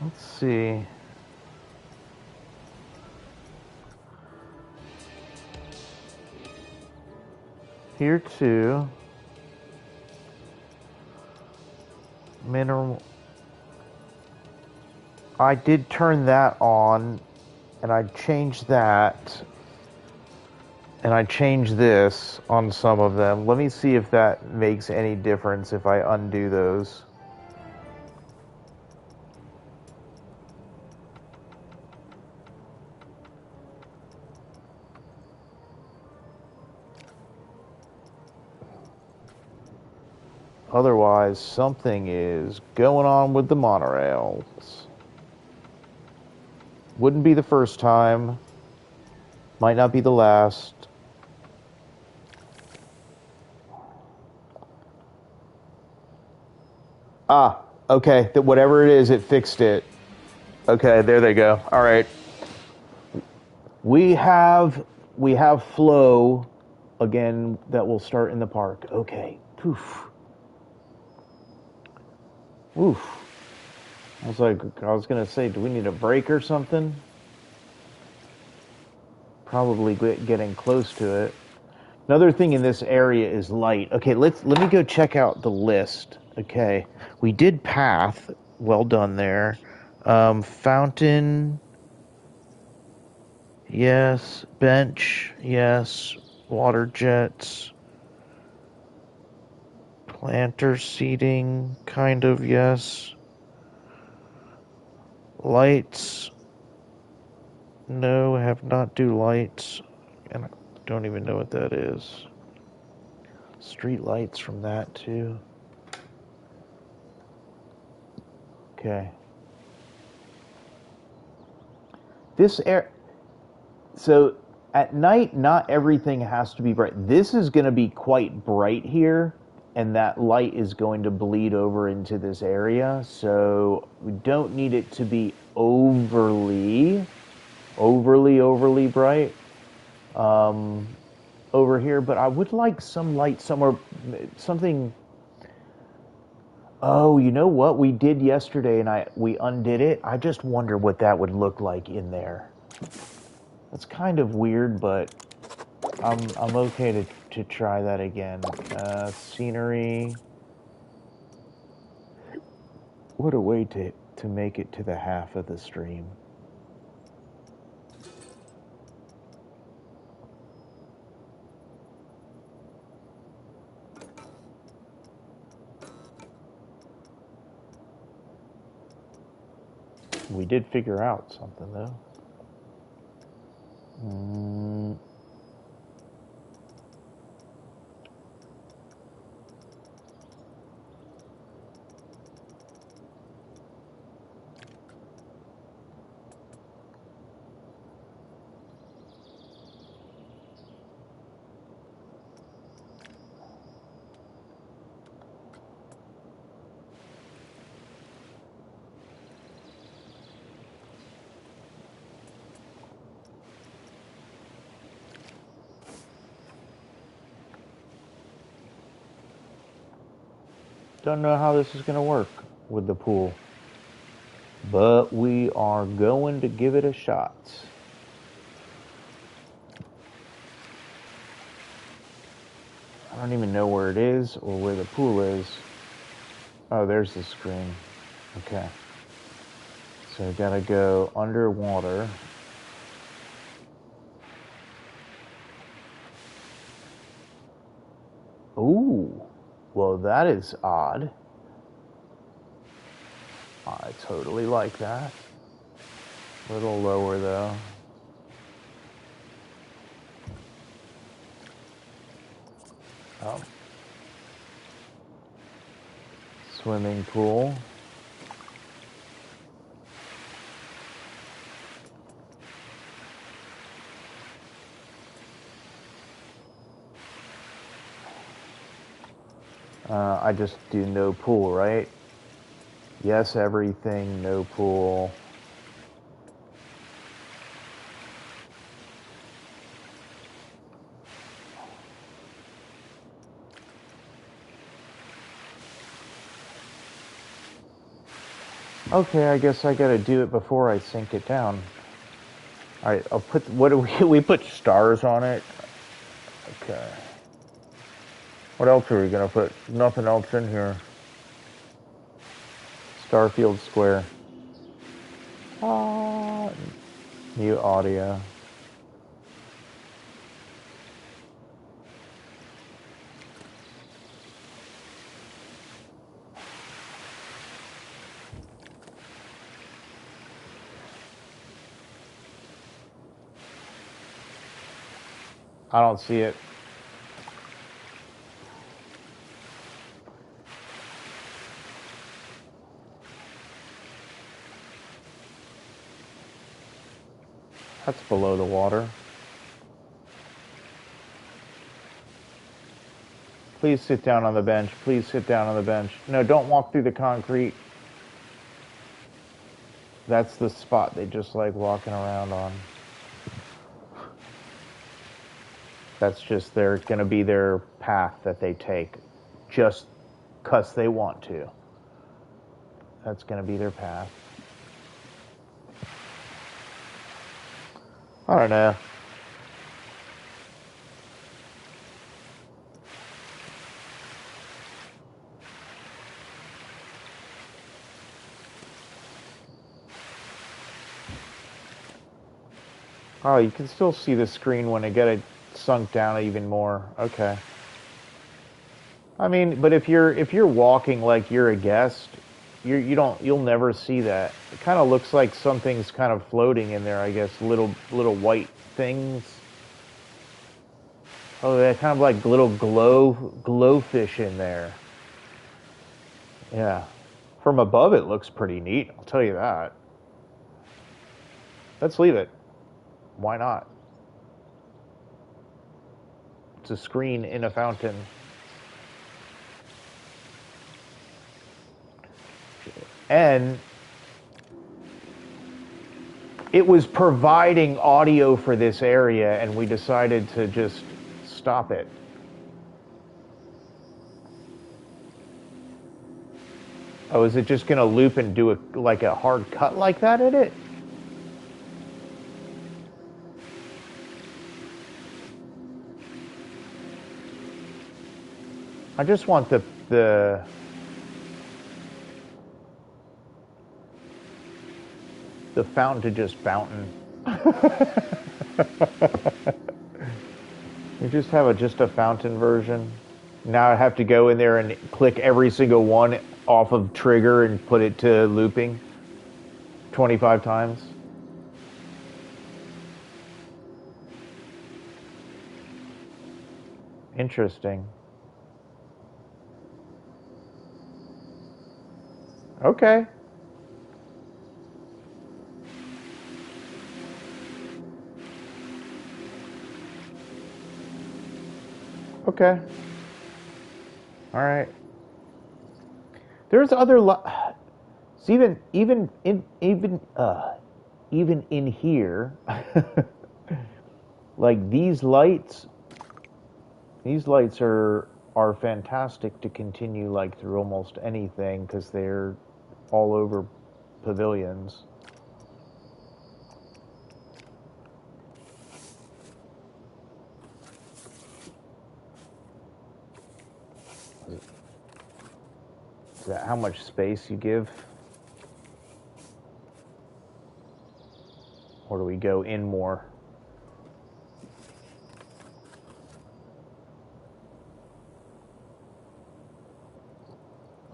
Let's see. Here too. Mineral. I did turn that on, and I changed that, and I changed this on some of them. Let me see if that makes any difference if I undo those. Otherwise, something is going on with the monorails. Wouldn't be the first time. Might not be the last. Ah, okay. Whatever it is, it fixed it. Okay, there they go. All right. We have flow again that will start in the park. Okay. Poof. Oof. I was gonna say, do we need a break or something? Probably getting close to it. Another thing in this area is light. Okay, let me go check out the list. Okay, we did path. Well done there. Fountain. Yes. Bench. Yes. Water jets. Planter seating. Kind of. Yes. Lights. No, have not do lights. And I don't even know what that is. Street lights from that too. Okay. This air. So at night, not everything has to be bright. This is going to be quite bright here, and that light is going to bleed over into this area. So we don't need it to be overly bright over here. But I would like some light somewhere, something. Oh, you know what we did yesterday, and we undid it. I just wonder what that would look like in there. That's kind of weird, but I'm okay to try that again. Scenery. What a way to make it to the half of the stream. We did figure out something though. Don't know how this is going to work with the pool, but we are going to give it a shot. I don't even know where it is or where the pool is. Oh, there's the screen. Okay. So I gotta go underwater. Ooh. Well, that is odd. I totally like that. A little lower though. Oh. Swimming pool. I just do no pool, right? Yes, everything, no pool. Okay, I guess I gotta do it before I sink it down. Alright, I'll put, what do we put stars on it? Okay. What else are we gonna put? Nothing else in here. Starfield Square. Mute audio. I don't see it. That's below the water. Please sit down on the bench. Please sit down on the bench. No, don't walk through the concrete. That's the spot they just like walking around on. That's just gonna be their path that they take. Just because they want to. That's gonna be their path. I don't know. Oh, you can still see the screen when I get it sunk down even more. Okay. I mean, but if you're walking like you're a guest, you'll never see that. It kind of looks like something's kind of floating in there, I guess, little white things. Oh, they're kind of like little glowfish in there. Yeah. From above it looks pretty neat, I'll tell you that. Let's leave it. Why not? It's a screen in a fountain. And it was providing audio for this area, and we decided to just stop it. Oh, is it just going to loop and do like a hard cut like that in it? I just want the fountain to just fountain. You just have just a fountain version. Now I have to go in there and click every single one off of trigger and put it to looping 25 times. Interesting. Okay. Okay. All right. There's other even in here like these lights are fantastic to continue like through almost anything because they're all over pavilions. Is that how much space you give? Or do we go in more?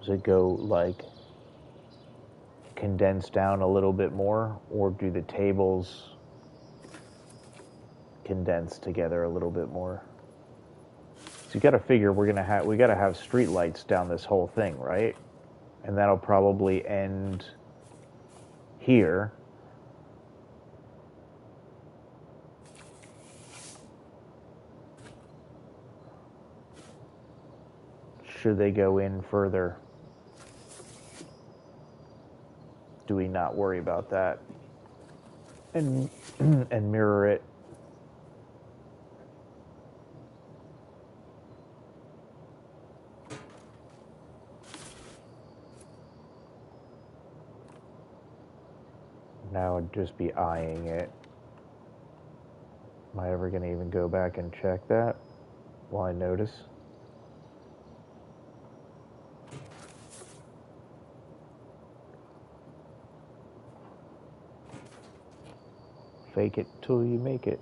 Does it go like condense down a little bit more, or do the tables condense together a little bit more? So you got to figure we got to have street lights down this whole thing, right? And that'll probably end here. should they go in further? Do we not worry about that? And and mirror it. Now I'd just be eyeing it. Am I ever going to even go back and check that while I notice? Fake it till you make it.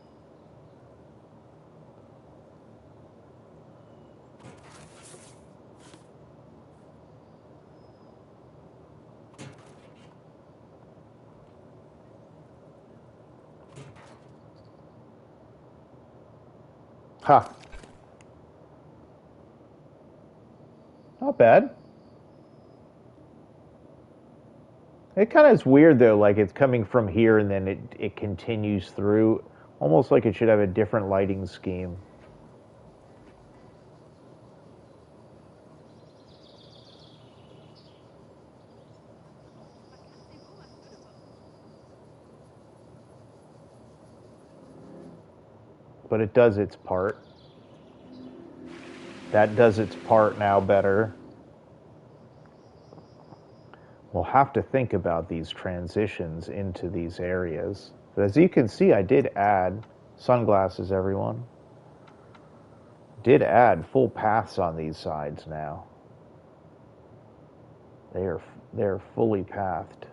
Ha! Not bad. It kind of is weird though, like it's coming from here and then it continues through, almost like it should have a different lighting scheme. But it does its part. That does its part now better. We'll have to think about these transitions into these areas. But as you can see, I did add sunglasses, everyone. Did add full paths on these sides now. They're fully pathed.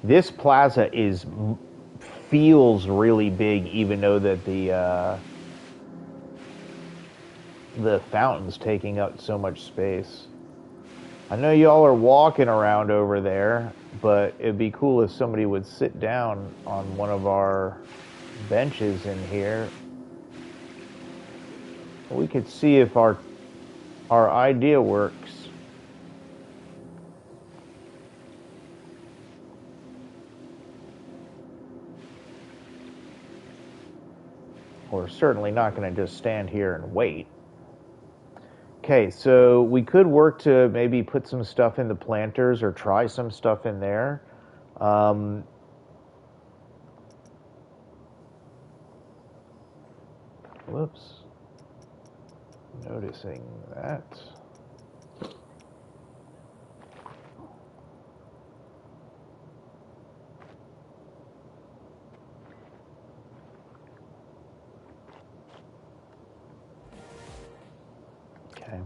This plaza feels really big, even though that the fountain's taking up so much space. I know y'all are walking around over there, but it'd be cool if somebody would sit down on one of our benches in here. We could see if our idea works. We're certainly not going to just stand here and wait. Okay, so we could work to maybe put some stuff in the planters or try some stuff in there. Whoops. Noticing that. Okay.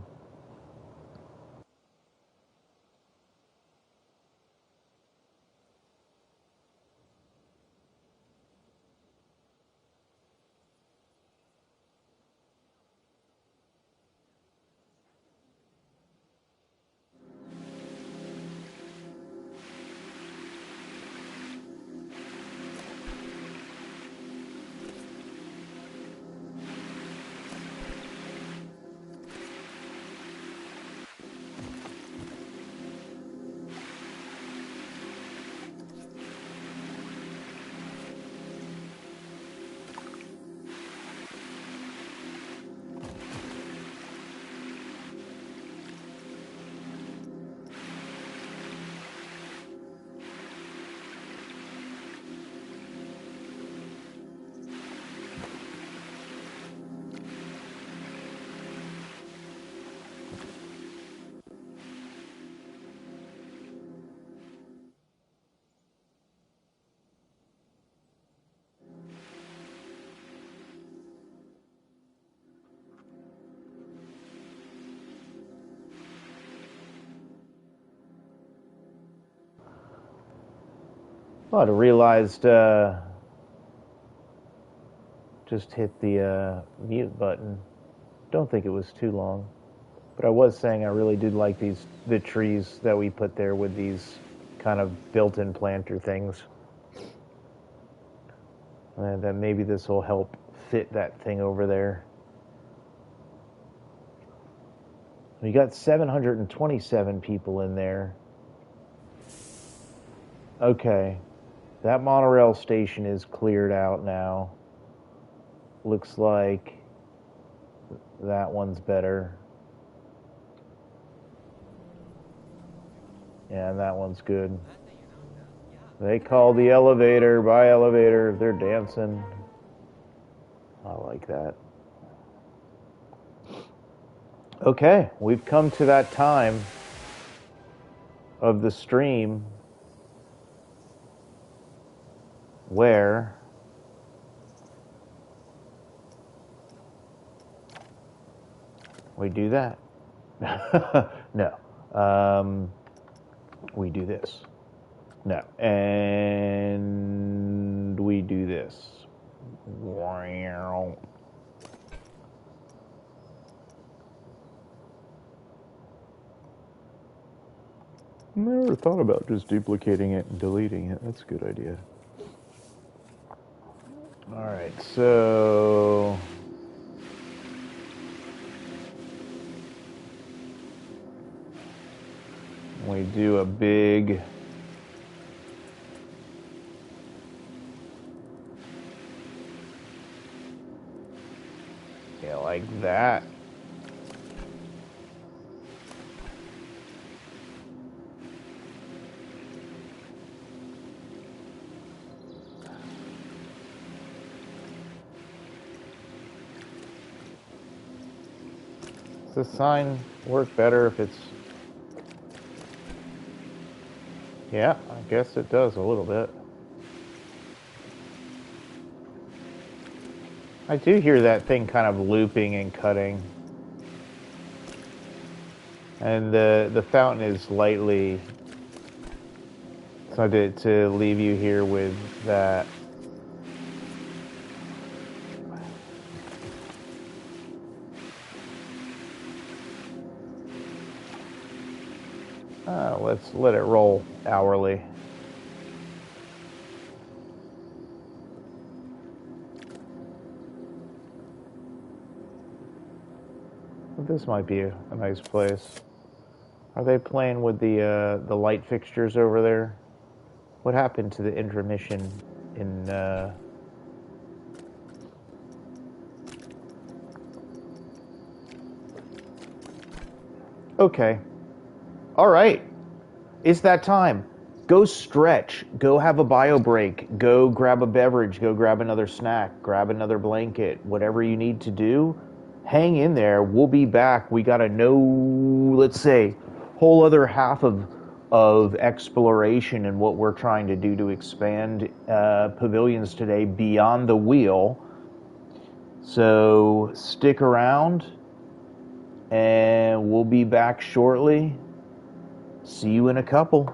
Well, I realized just hit the mute button. Don't think it was too long. But I was saying I really did like the trees that we put there with these kind of built-in planter things. And then maybe this will help fit that thing over there. We got 727 people in there. Okay. That monorail station is cleared out now. Looks like that one's better. Yeah, and that one's good. They call the elevator. Bye, elevator. They're dancing. I like that. Okay, we've come to that time of the stream where we do that. No. We do this. No. And we do this. Never thought about just duplicating it and deleting it. That's a good idea. All right, so we do a big like that. Does the sign work better if it's... Yeah, I guess it does a little bit. I do hear that thing kind of looping and cutting. And the fountain is lightly... So to leave you here with that. Let's let it roll hourly. This might be a nice place. Are they playing with the light fixtures over there? What happened to the intermission in? Okay. All right. It's that time. Go stretch. Go have a bio break. Go grab a beverage. Go grab another snack. Grab another blanket. Whatever you need to do. Hang in there. We'll be back. We got a let's say, whole other half of exploration and what we're trying to do to expand Pavilions today beyond the wheel. So stick around, and we'll be back shortly. See you in a couple.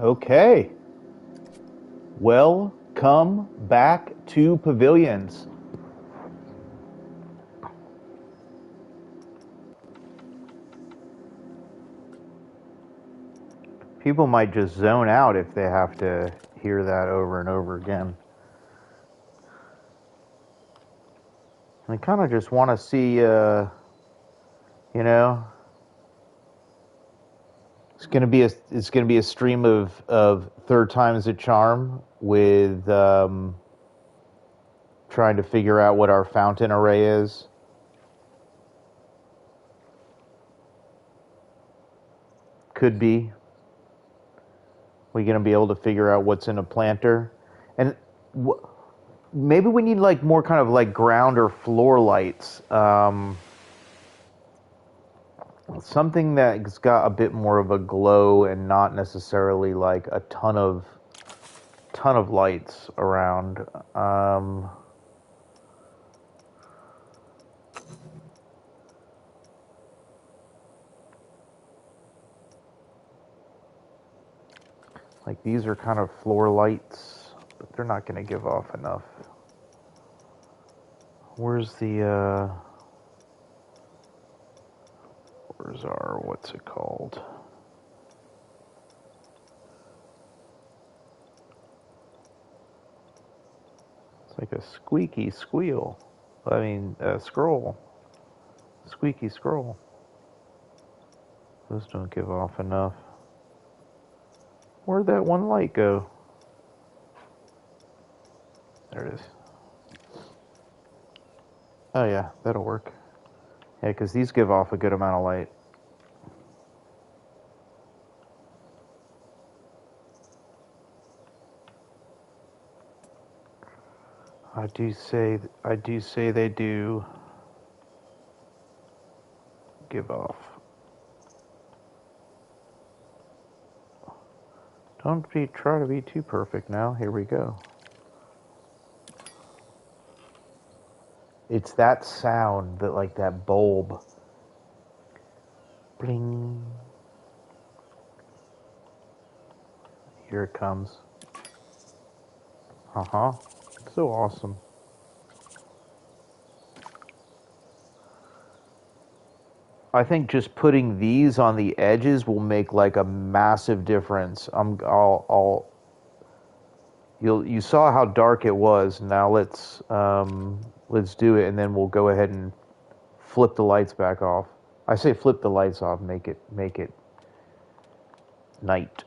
Okay. Welcome back to Pavilions. People might just zone out if they have to hear that over and over again. I kind of just want to see, you know, it's gonna be a stream of third time's a charm with trying to figure out what our fountain array is. Could be. We're gonna be able to figure out what's in a planter, and maybe we need like more kind of like ground or floor lights. Something that's got a bit more of a glow and not necessarily like a ton of lights around. Like these are kind of floor lights, but they're not going to give off enough. Where's our, what's it called? It's like a squeaky squeal. I mean, scroll. Squeaky scroll. Those don't give off enough. Where'd that one light go? There it is. Oh yeah, that'll work. Yeah, because these give off a good amount of light. I do say they do give off. Don't try to be too perfect now. Here we go. It's that sound that like that bulb. Bling. Here it comes. Uh-huh. So awesome. I think just putting these on the edges will make like a massive difference. You saw how dark it was. Now let's do it, and then we'll go ahead and flip the lights back off. I say flip the lights off, make it night.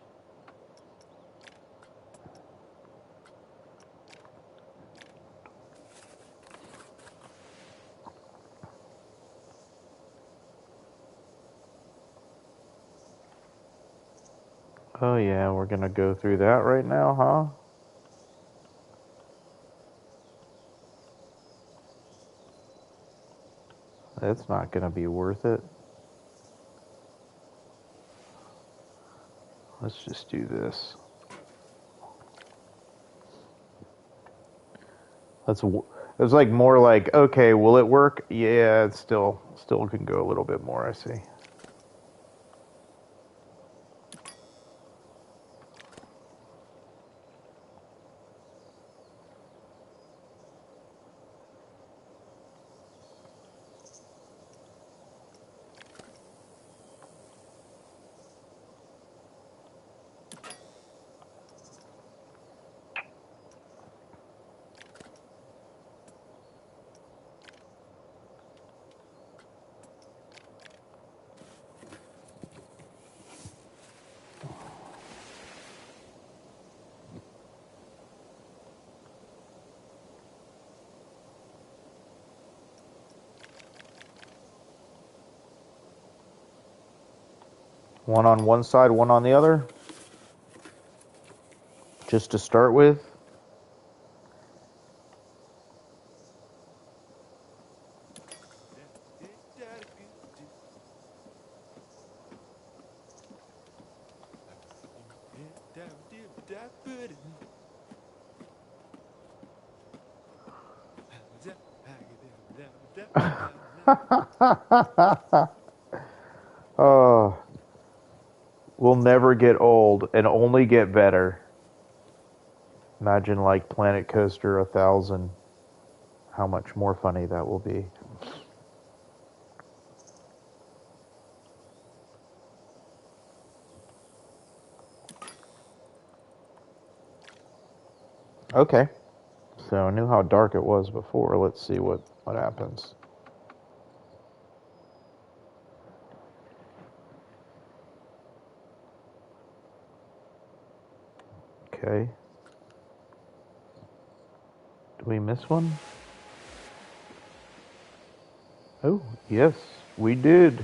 Oh yeah, we're gonna go through that right now, huh? That's not gonna be worth it. Let's just do this. It was like more like, okay, will it work? Yeah, it still can go a little bit more, I see. One on one side, one on the other. just to start with. Oh, we'll never get old and only get better. Imagine like Planet Coaster 1000. How much more funny that will be. Okay. So I knew how dark it was before. Let's see what happens. Okay. Did we miss one? Oh, yes, we did.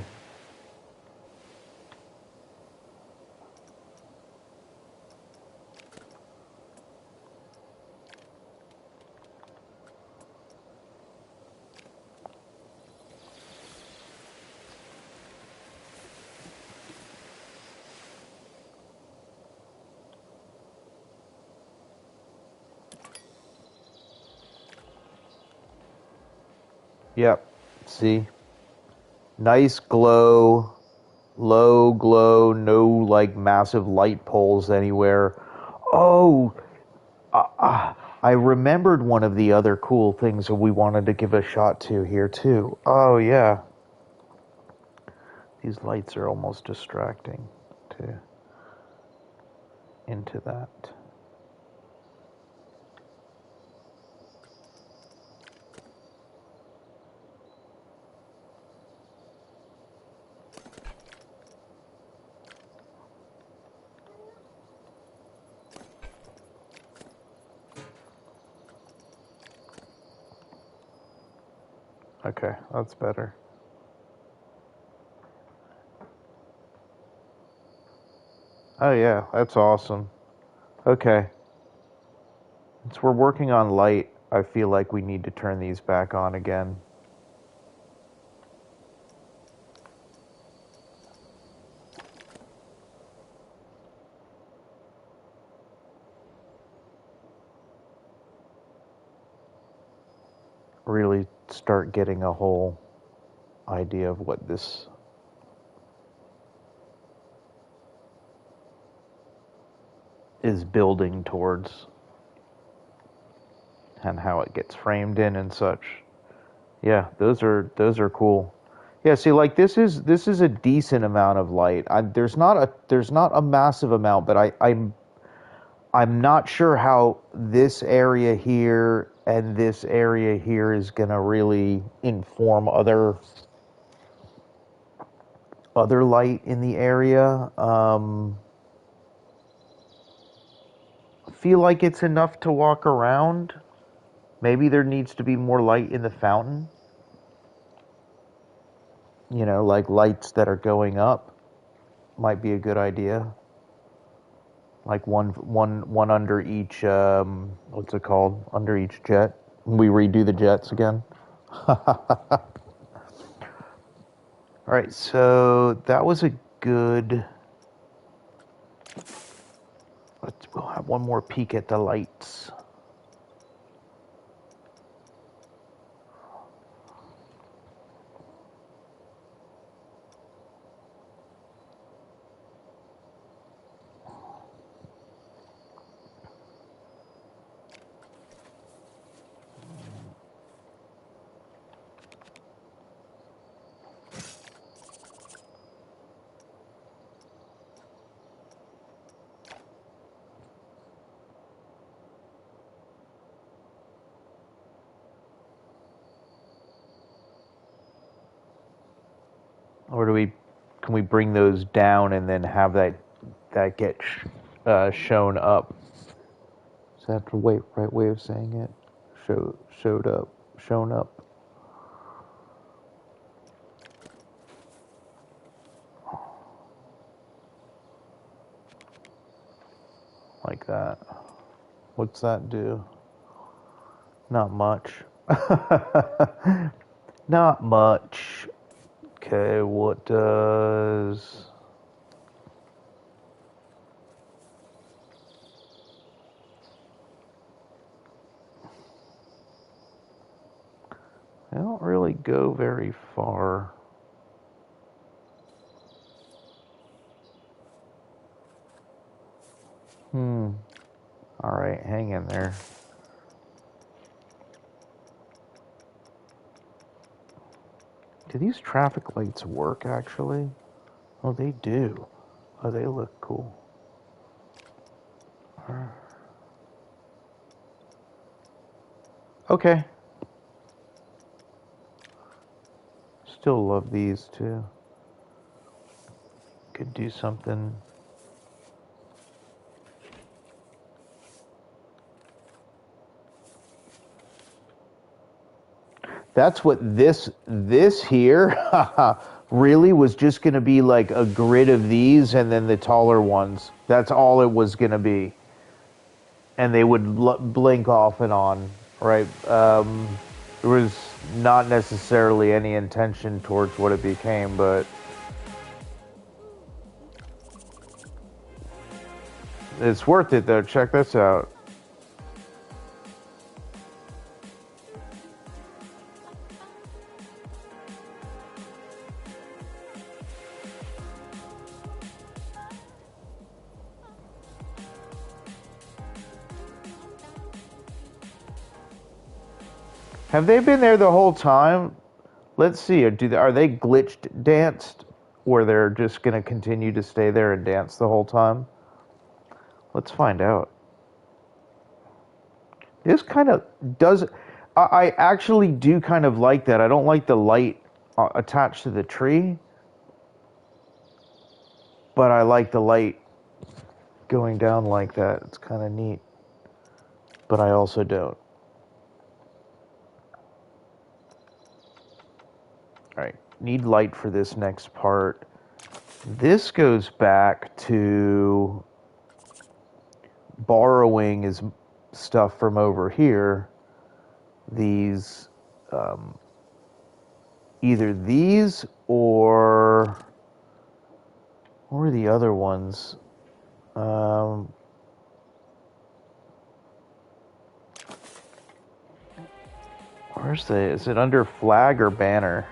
Yep. See? Nice glow, low glow, no like massive light poles anywhere. Oh, I remembered one of the other cool things that we wanted to give a shot to here too. Oh yeah. These lights are almost distracting to into that. Okay, that's better. Oh yeah, that's awesome. Okay. Since we're working on light, I feel like we need to turn these back on again. Really start getting a whole idea of what this is building towards and how it gets framed in and such. Yeah, those are cool. Yeah, see, like this is a decent amount of light. There's not a massive amount, but I'm not sure how this area here and this area here is gonna really inform other light in the area. Feel like it's enough to walk around. Maybe there needs to be more light in the fountain. Like lights that are going up might be a good idea. Like one under each. What's it called? Under each jet. We redo the jets again. All right, so that was a good. We'll have one more peek at the lights. Or can we bring those down and then have that get shown up? Is that the right way of saying it? Showed up, shown up, like that. What's that do? Not much. Not much. Okay, what does... I don't really go very far. All right, hang in there. Do these traffic lights work, actually? Oh, they do. Oh, they look cool. Okay. Still love these, too. Could do something... That's what this here really was just going to be, like a grid of these and then the taller ones. That's all it was going to be. And they would blink off and on, right? There was not necessarily any intention towards what it became, but it's worth it, though. Check this out. Have they been there the whole time? Let's see. Are they glitched danced, or they're just going to continue to stay there and dance the whole time? Let's find out. This kind of does... I actually do kind of like that. I don't like the light attached to the tree, but I like the light going down like that. It's kind of neat. But I also don't. All right, need light for this next part. This goes back to borrowing is stuff from over here. These, either these or the other ones. Is it under flag or banner?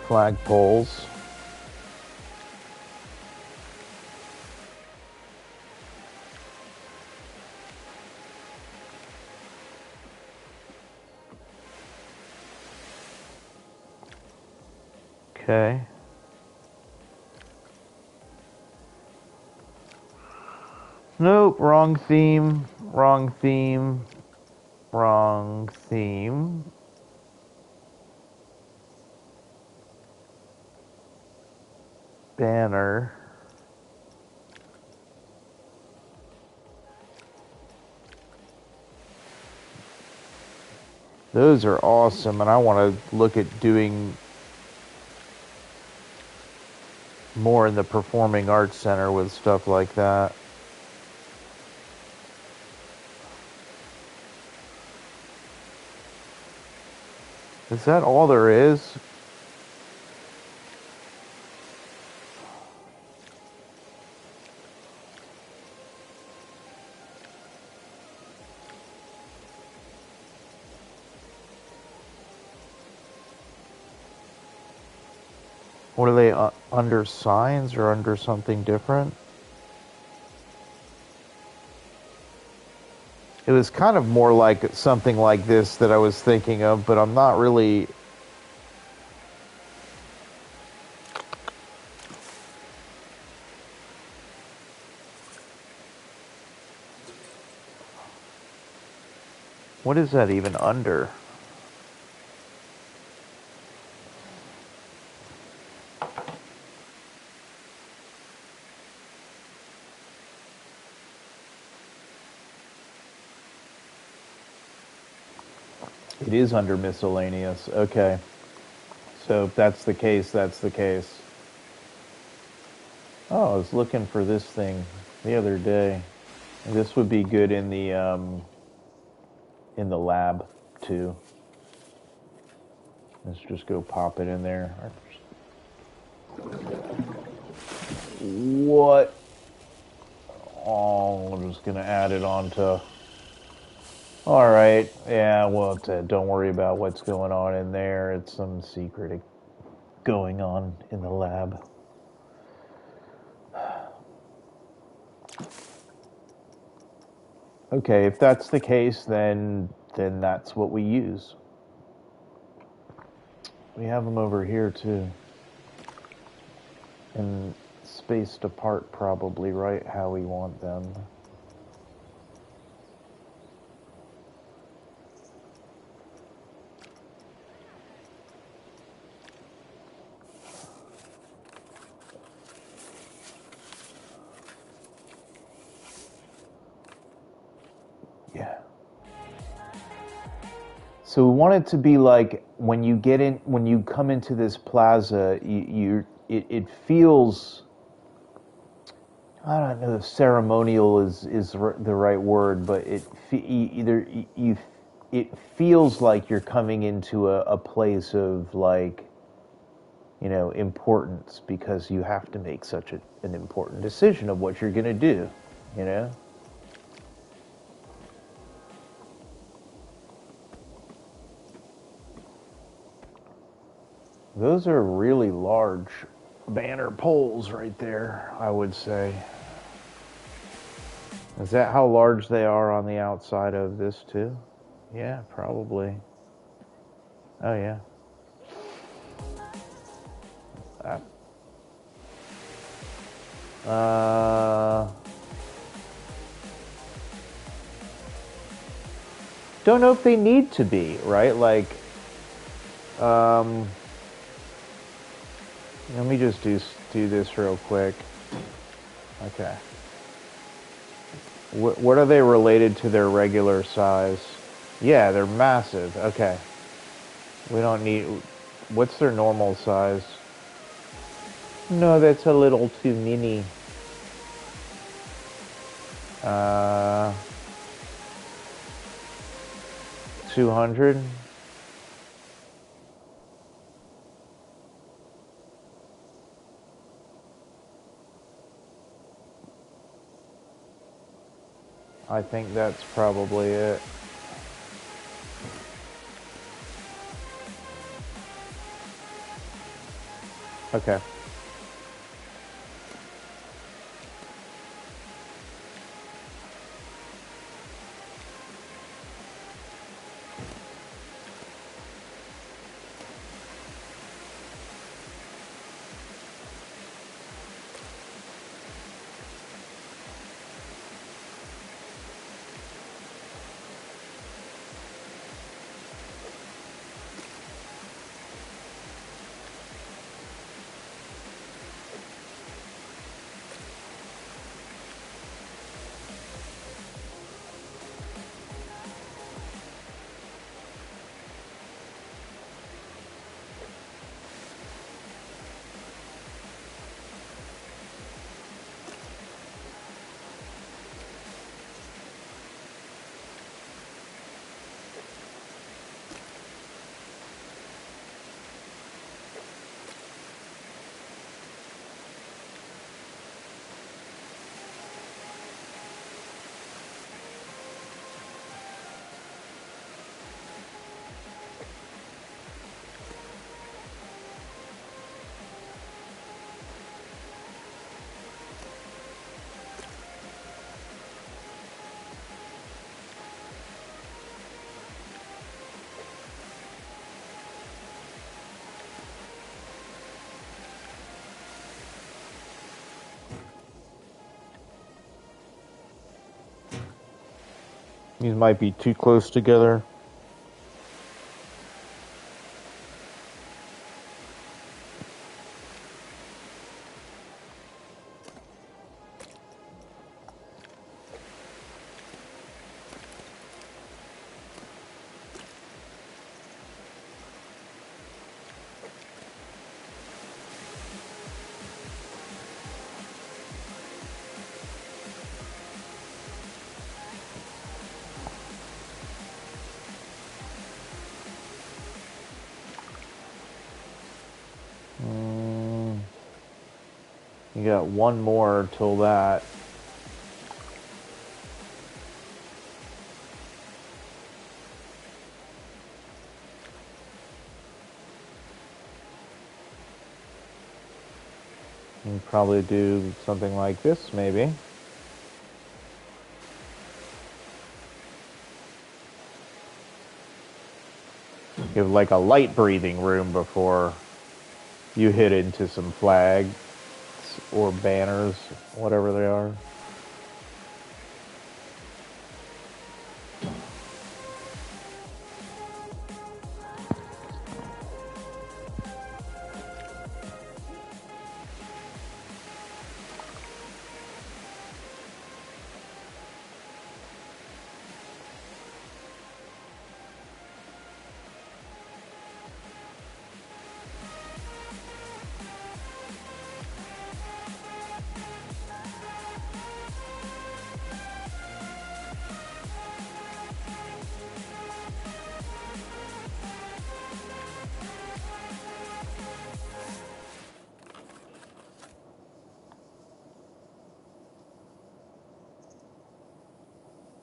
Flag poles. Okay. Nope, wrong theme, wrong theme, wrong theme. Banner. Those are awesome, and I want to look at doing more in the Performing Arts Center with stuff like that. Is that all there is? What are they, under signs or under something different? It was kind of more like something like this that I was thinking of, but I'm not really... What is that even under? It is under miscellaneous. Okay. So if that's the case, that's the case. Oh, I was looking for this thing the other day. This would be good in the lab too. Let's just go pop it in there. What? Oh, I'm just gonna add it on to. All right. Yeah. Well, don't worry about what's going on in there. It's some secret going on in the lab. Okay. If that's the case, then that's what we use. We have them over here too, and spaced apart probably right how we want them. Yeah. So we want it to be like when you get in, when you come into this plaza, it feels. I don't know if ceremonial is the right word, but either you it feels like you're coming into a place of like, importance because you have to make such an important decision of what you're going to do, you know? Those are really large banner poles right there, I would say. Is that how large they are on the outside of this too? Yeah, probably. Oh yeah. Uh, don't know if they need to be, right? Like, um, let me just do this real quick. Okay. What are they related to their regular size? Yeah, they're massive. Okay. We don't need. What's their normal size? No, that's a little too mini. 200. I think that's probably it. Okay. These might be too close together. You got one more till that. You can probably do something like this, maybe. Give like a light breathing room before you hit into some flags or banners, whatever they are.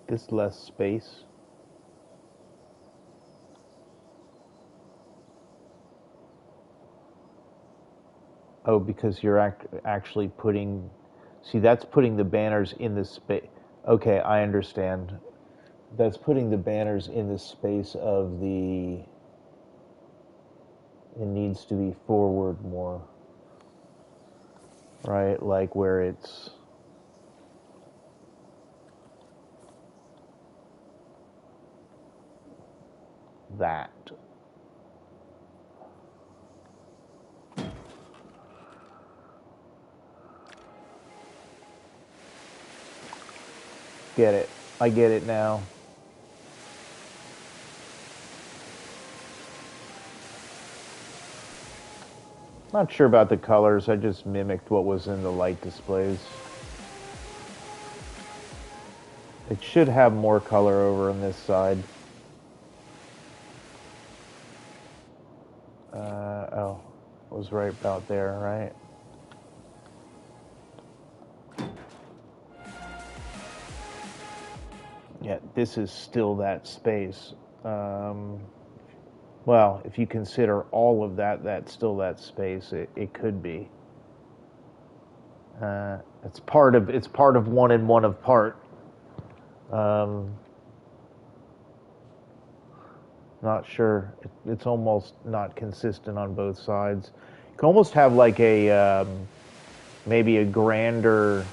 This less space. Oh, because you're actually putting... See, that's putting the banners in the space. Okay, I understand. That's putting the banners in the space of the... It needs to be forward more. Right? Like where it's... that. Get it. I get it now. Not sure about the colors. I just mimicked what was in the light displays. It should have more color over on this side. Oh, it was right about there, right? Yeah, this is still that space. Well, if you consider all of that, that's still that space. It could be. It's part of one and one of part. Not sure. It's almost not consistent on both sides. You can almost have like a maybe a grander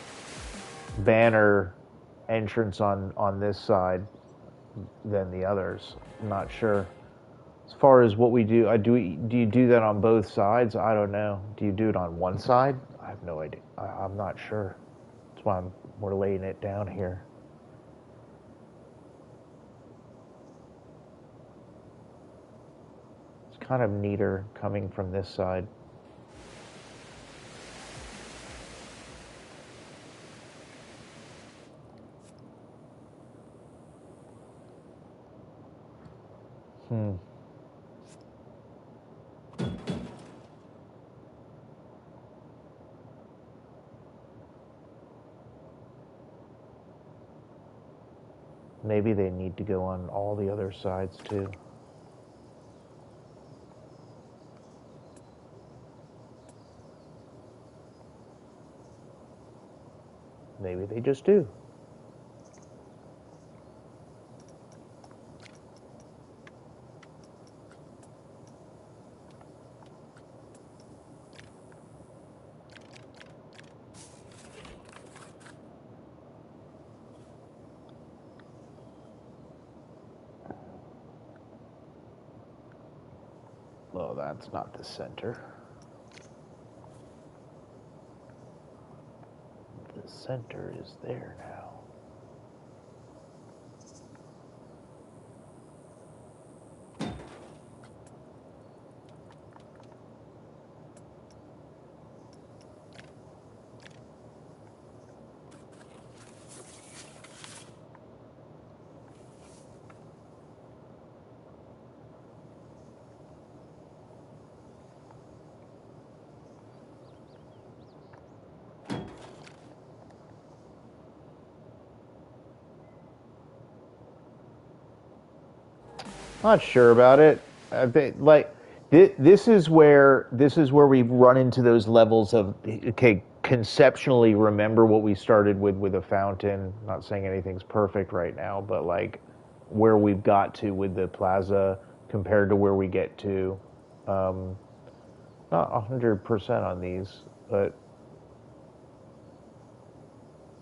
banner entrance on this side than the others. I'm not sure. As far as what we do, do you do that on both sides? I don't know. Do you do it on one side? I have no idea. I'm not sure. That's why we're laying it down here. It's kind of neater coming from this side. Maybe they need to go on all the other sides too. Maybe they just do. Oh, that's not the center. The center is there now. Not sure about it. I think like this is where we run into those levels of okay, conceptually remember what we started with a fountain. Not saying anything's perfect right now, but like where we've got to with the plaza compared to where we get to. Um, Not 100% on these, but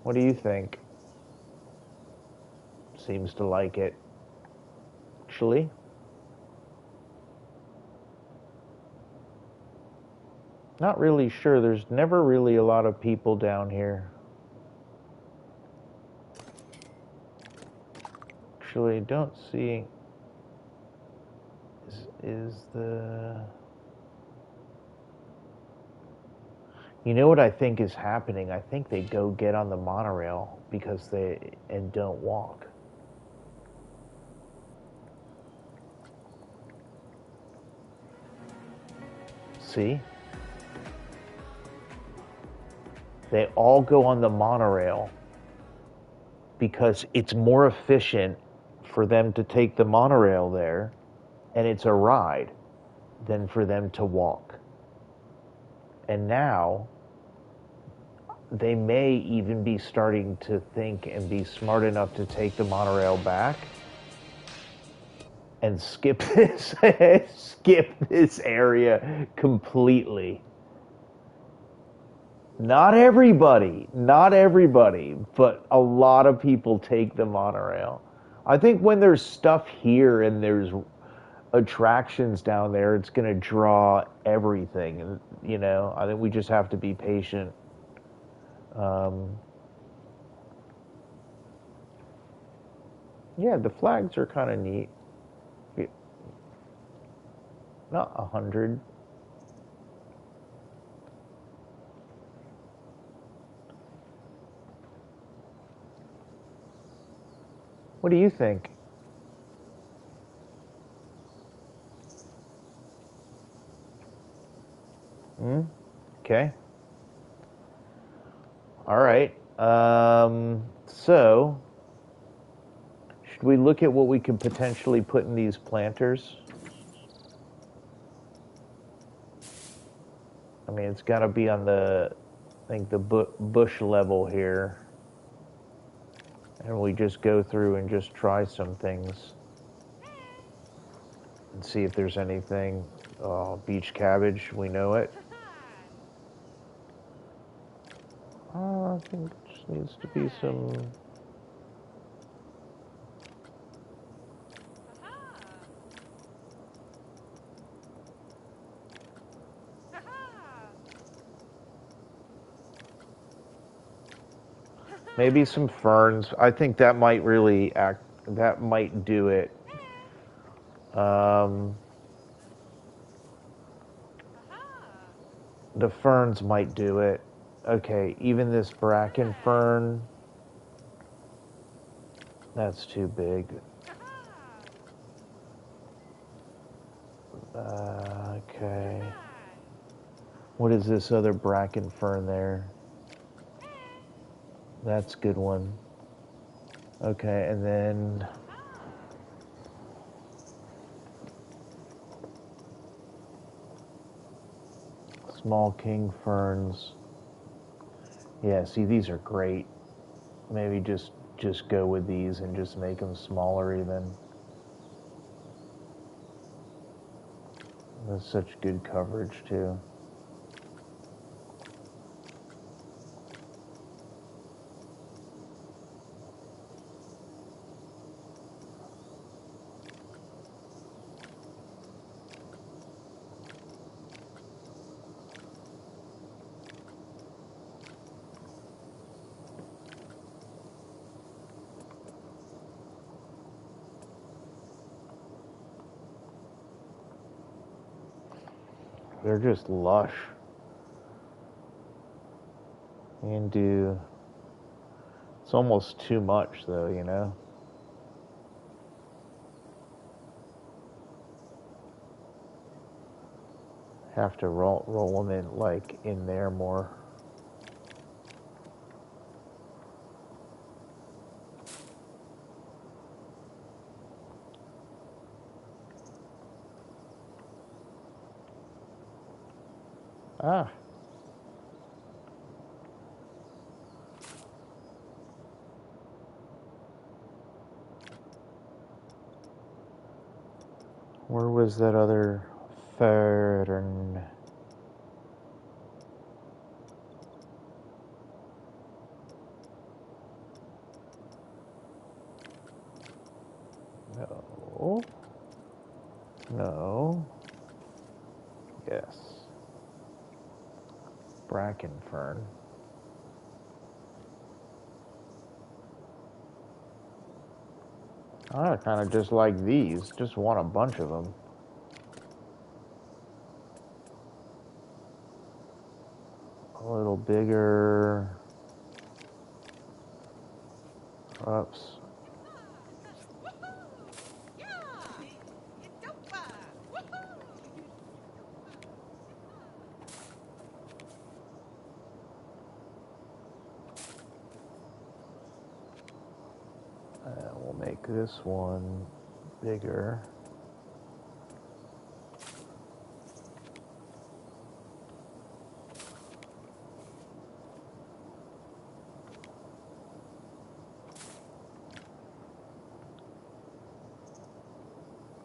what do you think? Seems to like it. Actually, not really sure. There's never really a lot of people down here. Actually, don't see. Is the. You know what I think is happening? I think they go get on the monorail because they and don't walk. See? They all go on the monorail because it's more efficient for them to take the monorail there and it's a ride than for them to walk. And now they may even be starting to think and be smart enough to take the monorail back and skip this skip this area completely. Not everybody, but a lot of people take the monorail. I think when there's stuff here and there's attractions down there, it's going to draw everything. And, you know, I think we just have to be patient. Um, yeah, the flags are kind of neat. Not 100. What do you think? Hmm? Okay. All right. So, should we look at what we could potentially put in these planters? I mean, it's got to be on the, I think, the bush level here. And we just go through and just try some things and see if there's anything. Oh, beach cabbage, we know it. I think it just needs to be some. Maybe some ferns. I think that might really act. That might do it. Um, the ferns might do it. Okay, even this bracken fern. That's too big. Okay. What is this other bracken fern there? That's a good one. Okay, and then small king ferns. Yeah, see, these are great. Maybe just go with these and just make them smaller even. That's such good coverage too. They're just lush. And do. It's almost too much though, you know? Have to roll them in like in there more. Ah. Where was that other fern? No. No. Yes. Bracken fern. I kind of just like these. Just want a bunch of them. A little bigger. Oops. We'll make this one bigger.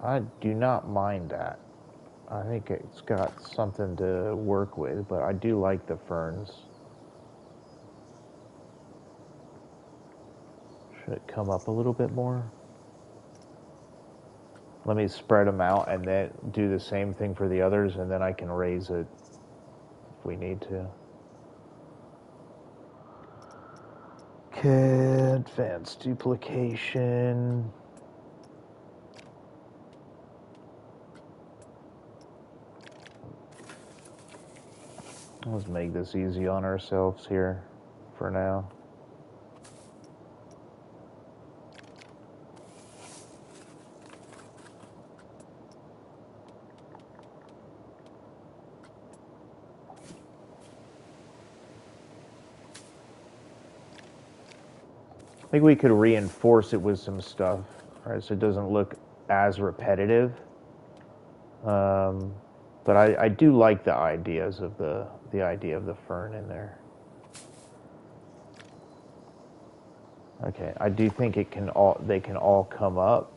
I do not mind that. I think it's got something to work with, but I do like the ferns. Should it come up a little bit more? Let me spread them out and then do the same thing for the others, and then I can raise it if we need to. Okay, advanced duplication. Let's make this easy on ourselves here for now. I think we could reinforce it with some stuff, right? So it doesn't look as repetitive. But I do like the ideas of the idea of the fern in there. Okay, I do think they can all come up.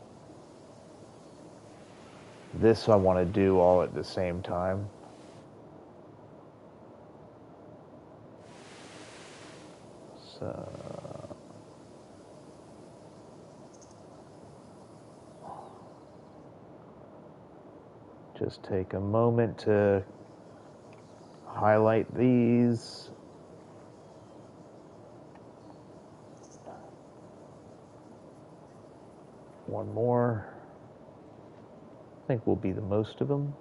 This I want to do all at the same time. So just take a moment to highlight these. One more. I think will be the most of them.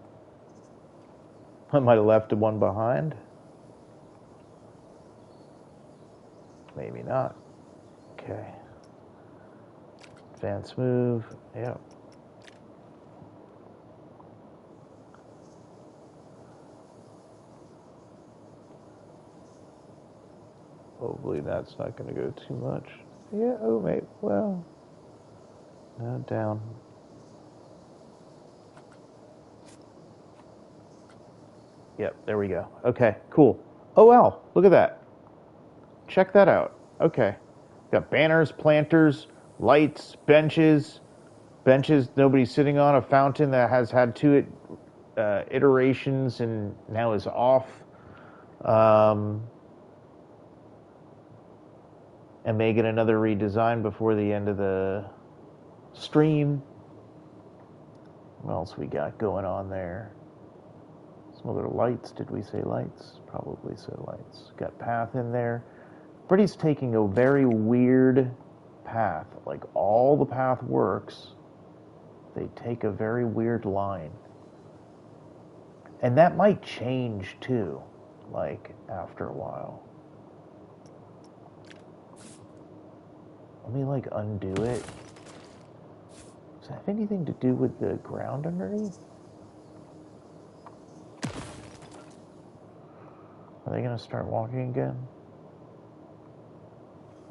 I might have left one behind. Maybe not. Okay. Advance move. Yep. Hopefully that's not going to go too much. Yeah, oh, maybe. Well, no, down. Yep, there we go. Okay, cool. Oh, wow, look at that. Check that out. Okay. Got banners, planters, lights, benches. Benches nobody's sitting on, a fountain that has had two iterations and now is off. And may get another redesign before the end of the stream. What else we got going on there? Some other lights. Did we say lights? Probably said lights. Got path in there. Pretty's taking a very weird path. Like all the path works, they take a very weird line. And that might change too, like after a while. Let me like undo it. Does that have anything to do with the ground underneath? Are they gonna start walking again?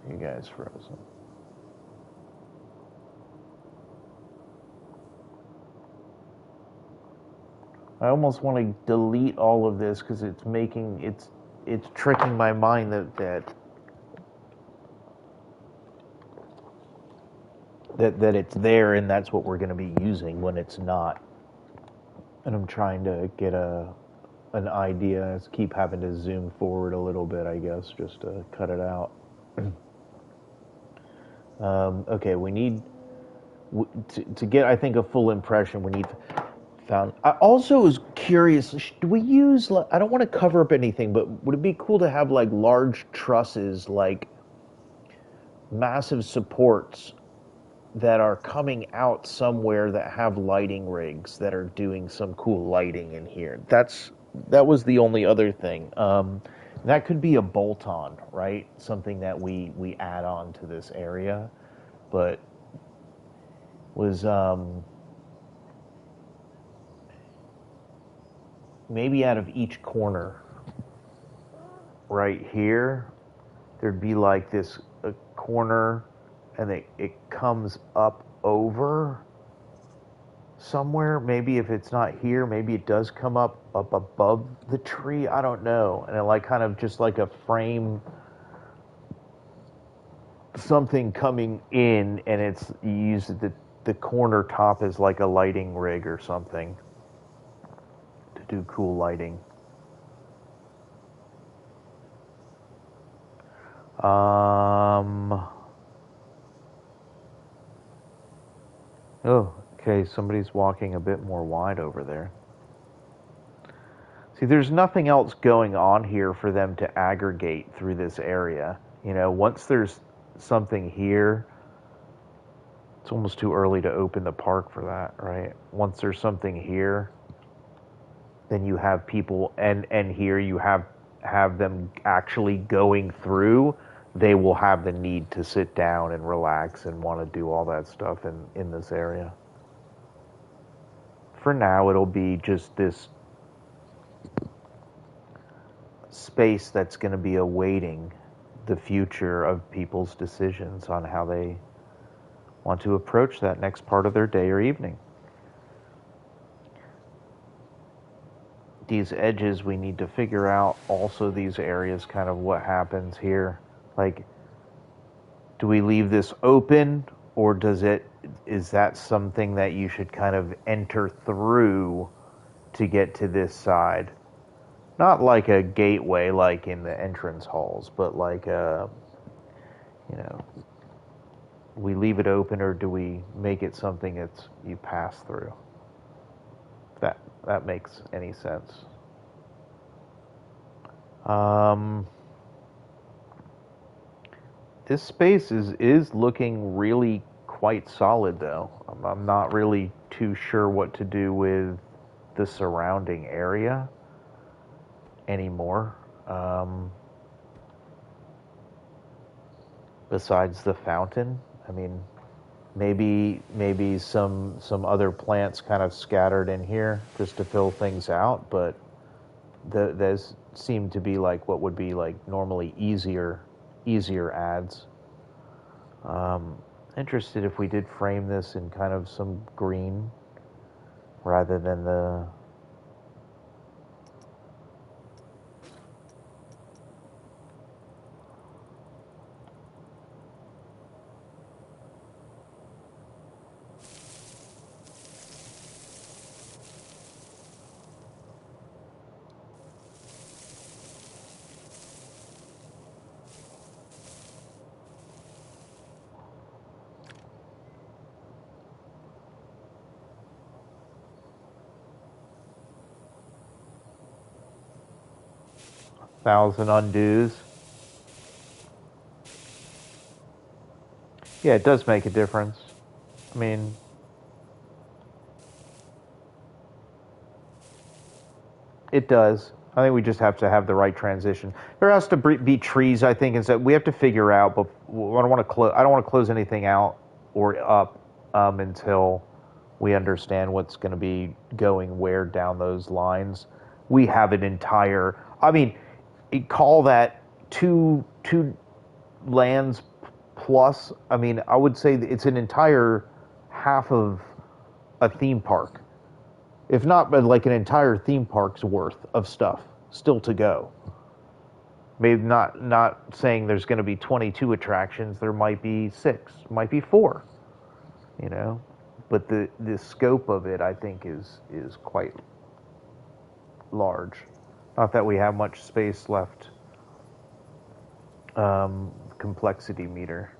You guys frozen. I almost want to delete all of this because it's tricking my mind that it's there and that's what we're going to be using when it's not. And I'm trying to get an idea. I keep having to zoom forward a little bit, I guess, just to cut it out. Okay, we need to get, I think, a full impression. We need found. I also was curious. Do we use? I don't want to cover up anything, but would it be cool to have like large trusses, like massive supports that are coming out somewhere that have lighting rigs that are doing some cool lighting in here? That was the only other thing. That could be a bolt-on, right? Something that we add on to this area, but was maybe out of each corner right here, there'd be like this a corner, and it comes up over somewhere. Maybe if it's not here, maybe it does come up above the tree. I don't know. And it like kind of just like a frame, something coming in, and it's you use the corner top as like a lighting rig or something to do cool lighting. Oh, okay, somebody's walking a bit more wide over there. See, there's nothing else going on here for them to aggregate through this area. You know, once there's something here, it's almost too early to open the park for that, right? Once there's something here, then you have people, and here you have them actually going through. They will have the need to sit down and relax and want to do all that stuff in this area. For now, it'll be just this space that's going to be awaiting the future of people's decisions on how they want to approach that next part of their day or evening. These edges, we need to figure out also these areas, kind of what happens here. Like, do we leave this open, or is that something that you should kind of enter through to get to this side? Not like a gateway like in the entrance halls, but like a, you know, we leave it open, or do we make it something that's you pass through? That makes any sense. This space is looking really quite solid, though. I'm not really too sure what to do with the surrounding area anymore. Besides the fountain, I mean, maybe some other plants kind of scattered in here just to fill things out, but those seem to be like what would be like normally easier ads. Interested if we did frame this in kind of some green rather than the 1,000 undos. Yeah, it does make a difference. I mean, it does. I think we just have to have the right transition. There has to be trees, I think, and so we have to figure out. But I don't want to close. I don't want to close anything out or up until we understand what's going to be going where down those lines. We have an entire. I mean, call that two lands plus. I mean, I would say it's an entire half of a theme park If not, but like an entire theme park's worth of stuff still to go. Maybe not saying there's going to be 22 attractions. There might be 6, might be 4. You know, but the scope of it, I think, is quite large. Not that we have much space left. Complexity meter.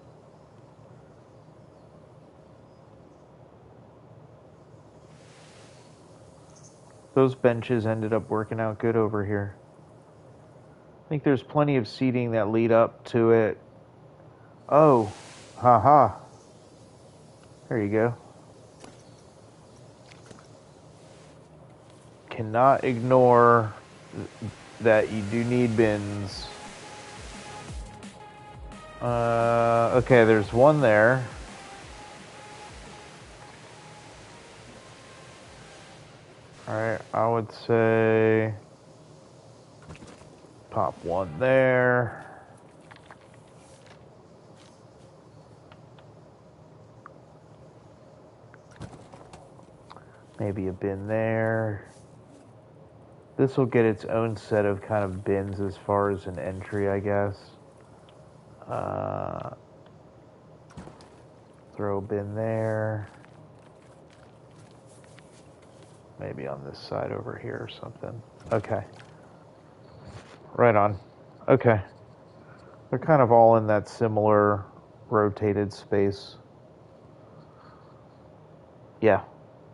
Those benches ended up working out good over here. I think there's plenty of seating that lead up to it. Oh, haha. There you go. Cannot ignore that you do need bins. Okay, there's one there. Alright, I would say pop one there. Maybe a bin there. This will get its own set of kind of bins as far as an entry, I guess. Throw a bin there. Maybe on this side over here or something. Okay. Right on. Okay. They're kind of all in that similar rotated space. Yeah.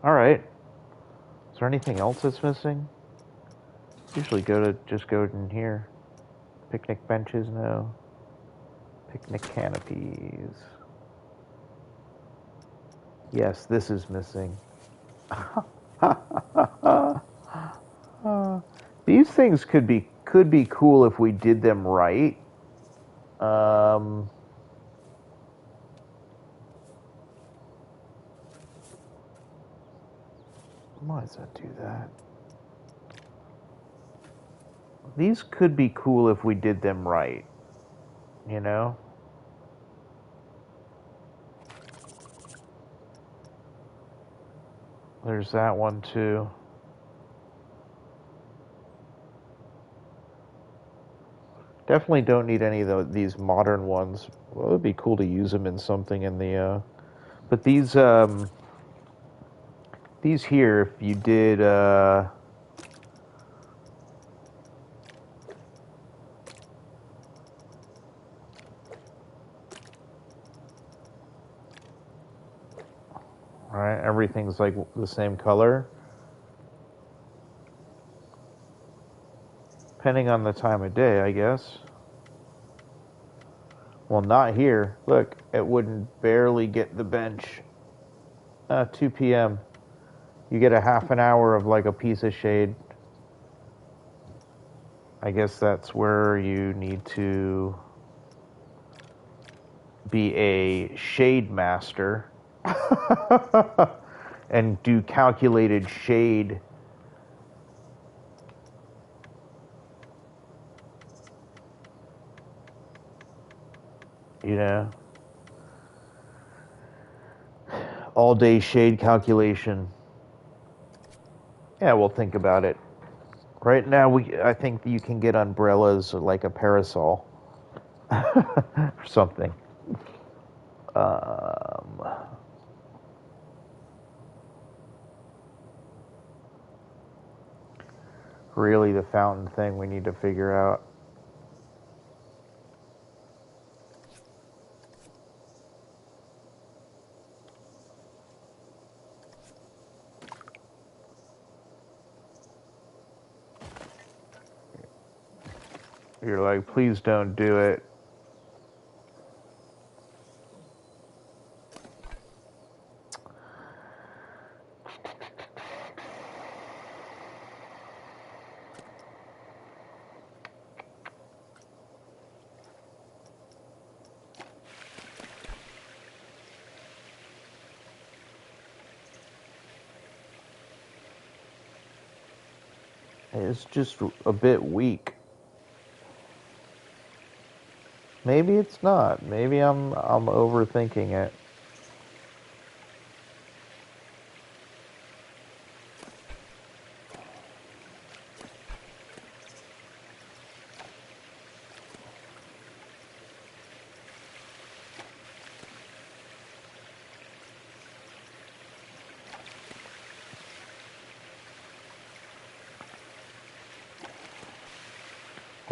All right. Is there anything else that's missing? Usually just go in here. Picnic benches, no. Picnic canopies. Yes, this is missing. These things could be cool if we did them right. Why does that do that? These could be cool if we did them right. You know? There's that one too. Definitely don't need any of these modern ones. Well, it would be cool to use them in something in the. But these here, if you did. Right, everything's like the same color. Depending on the time of day, I guess. Well, not here. Look, it wouldn't barely get the bench. 2 p.m. You get a half an hour of like a piece of shade. I guess that's where you need to be a shade master and do calculated shade. You know, all day shade calculation. Yeah, we'll think about it. Right now, I think you can get umbrellas like a parasol or something. Really, the fountain thing we need to figure out. You're like, please don't do it. It's just a bit weak. Maybe it's not. Maybe I'm overthinking it.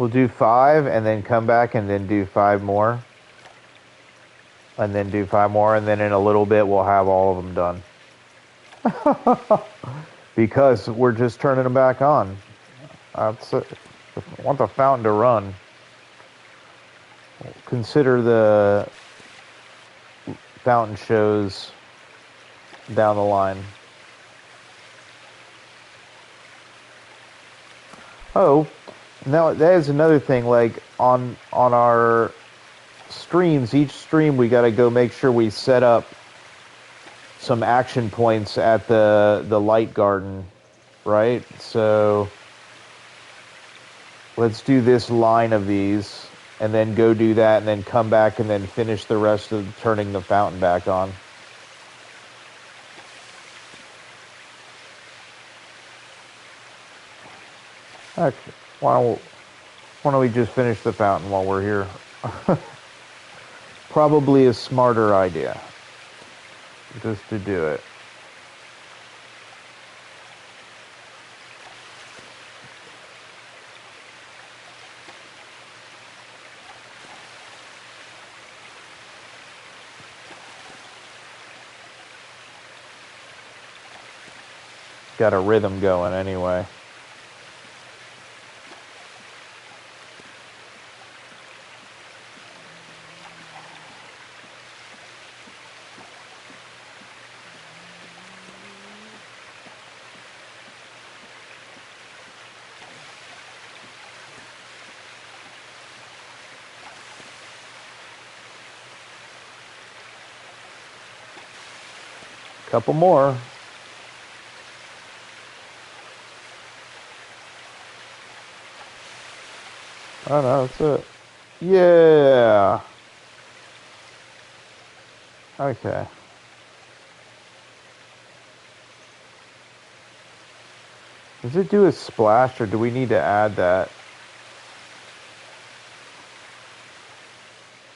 We'll do 5 and then come back and then do 5 more. And then do 5 more, and then in a little bit we'll have all of them done. Because we're just turning them back on. I want the fountain to run. Consider the fountain shows down the line. Oh, now that is another thing. Like on our streams, each stream we got to go make sure we set up some action points at the light garden, right? So let's do this line of these and then go do that and then come back and then finish the rest of turning the fountain back on. Okay, why don't we just finish the fountain while we're here? Probably a smarter idea, just to do it. Got a rhythm going anyway. Couple more. Oh no, that's it. Yeah. Okay. Does it do a splash or do we need to add that?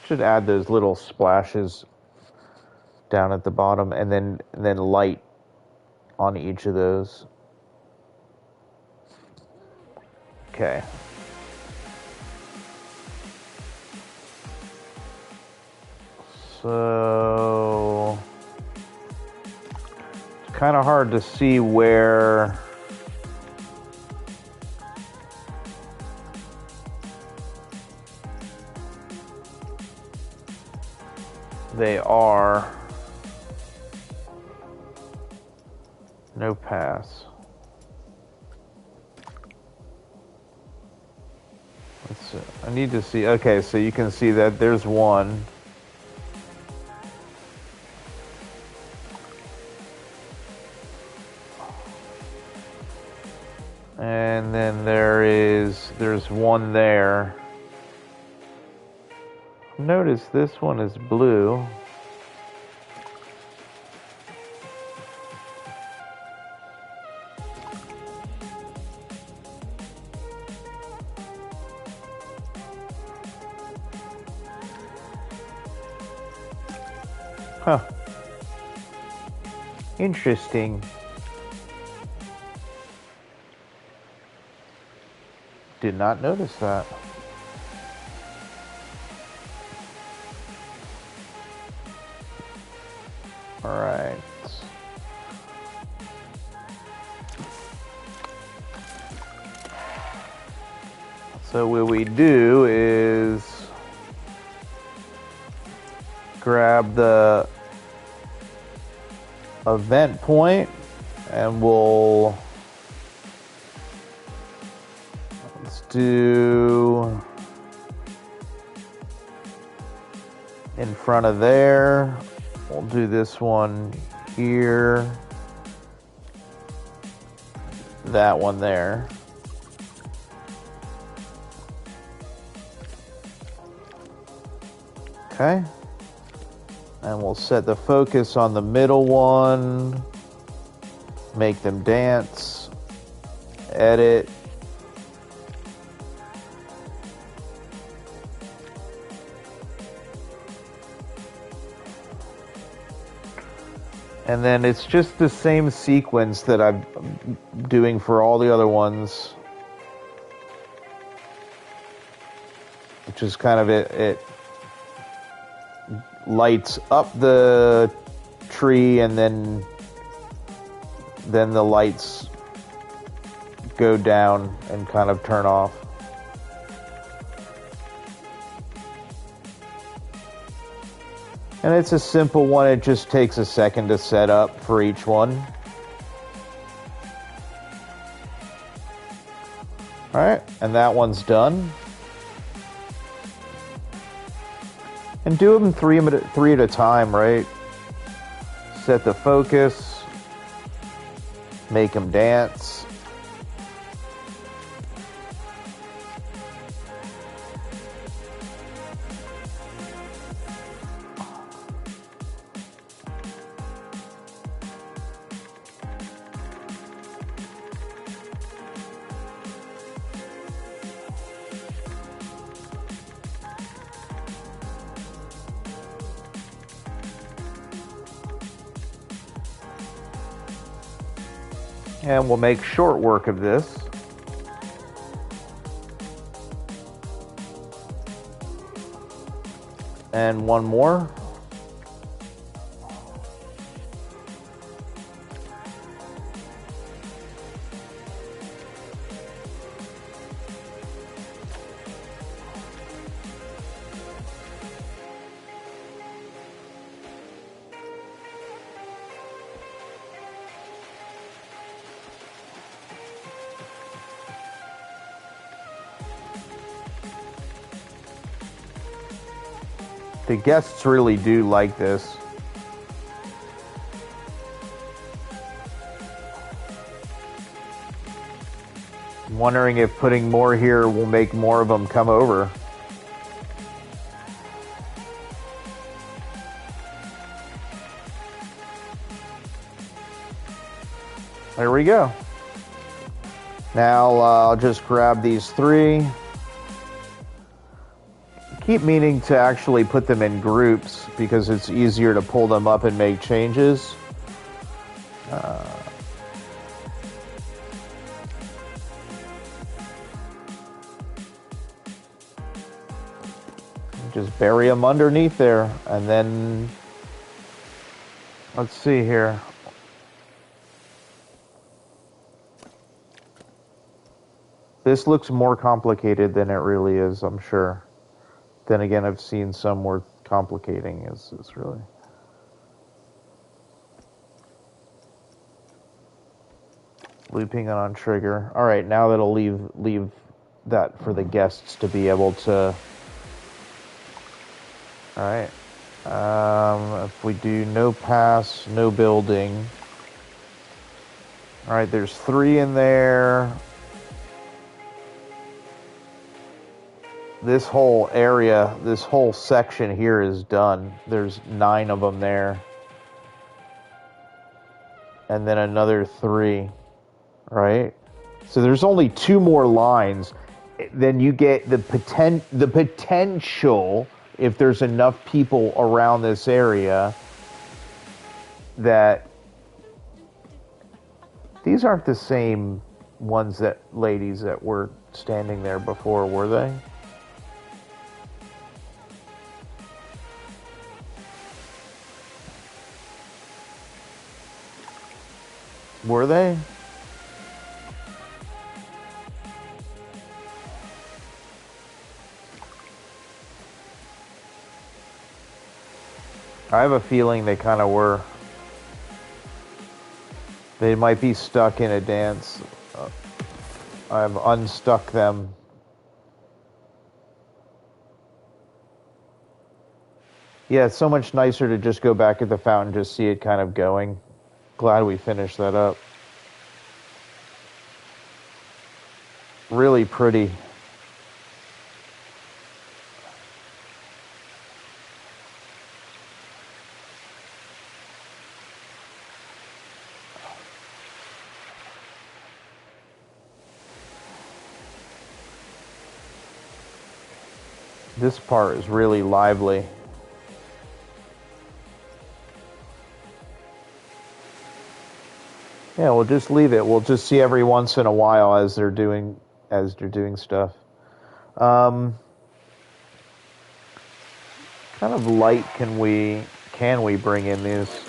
Should add those little splashes down at the bottom and then light on each of those. Okay. So it's kind of hard to see where they are. No pass. Let's see. I need to see. Okay, so you can see that there's one. And then there's one there. Notice this one is blue. Huh. Interesting. Did not notice that. All right. So what we do is grab the event point and let's do in front of there. We'll do this one here, that one there. Okay. And we'll set the focus on the middle one, make them dance, edit. And then it's just the same sequence that I'm doing for all the other ones. just kind of it lights up the tree, and then the lights go down and kind of turn off. And it's a simple one. It just takes a second to set up for each one. All right, and that one's done. And do them three at a time, right? Set the focus. Make them dance. And we'll make short work of this. And one more. The guests really do like this. I'm wondering if putting more here will make more of them come over. There we go. Now I'll just grab these three. Keep meaning to actually put them in groups because it's easier to pull them up and make changes. Just bury them underneath there, and then let's see here. This looks more complicated than it really is, I'm sure. Then again, I've seen some where complicating is really. Looping it on trigger. All right, now that'll leave that for the guests to be able to. All right. If we do no pass, no building. All right, there's 3 in there. This whole area, this whole section here is done. There's 9 of them there. And then another 3, right? So there's only 2 more lines. Then you get the potential, if there's enough people around this area, that these aren't the same ones that ladies that were standing there before, were they? Were they? I have a feeling they kind of were. They might be stuck in a dance. I've unstuck them. Yeah, it's so much nicer to just go back at the fountain, just see it kind of going. Glad we finished that up. Really pretty. This part is really lively. Yeah, we'll just leave it. We'll just see every once in a while as they're doing stuff. Kind of light can we bring in this?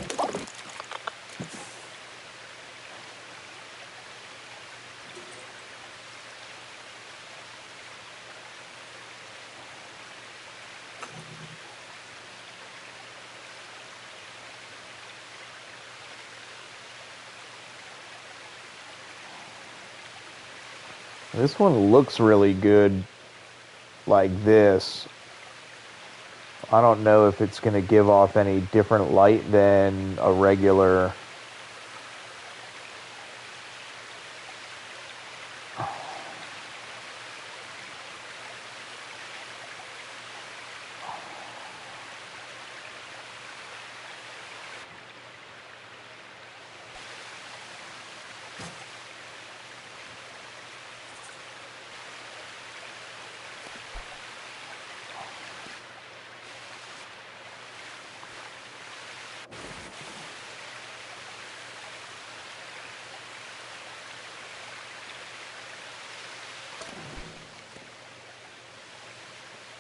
This one looks really good like this. I don't know if it's going to give off any different light than a regular.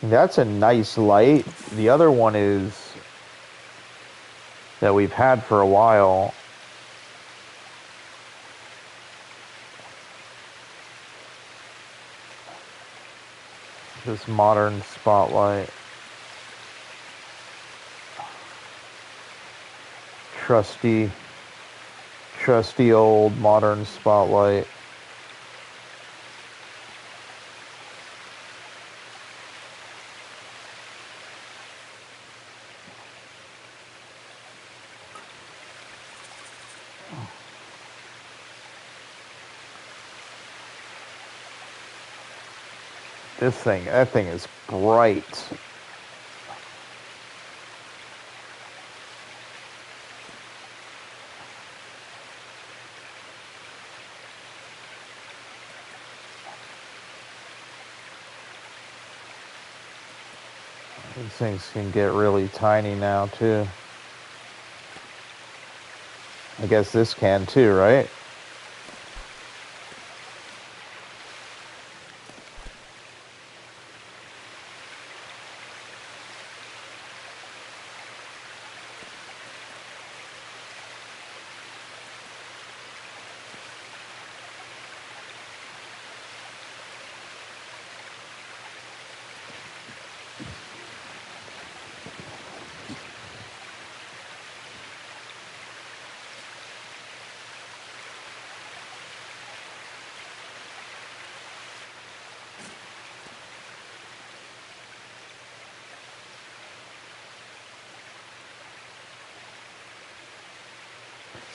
That's a nice light. The other one is that we've had for a while. This modern spotlight. Trusty, trusty old modern spotlight. That thing is bright. These things can get really tiny now, too. I guess this can, too, right?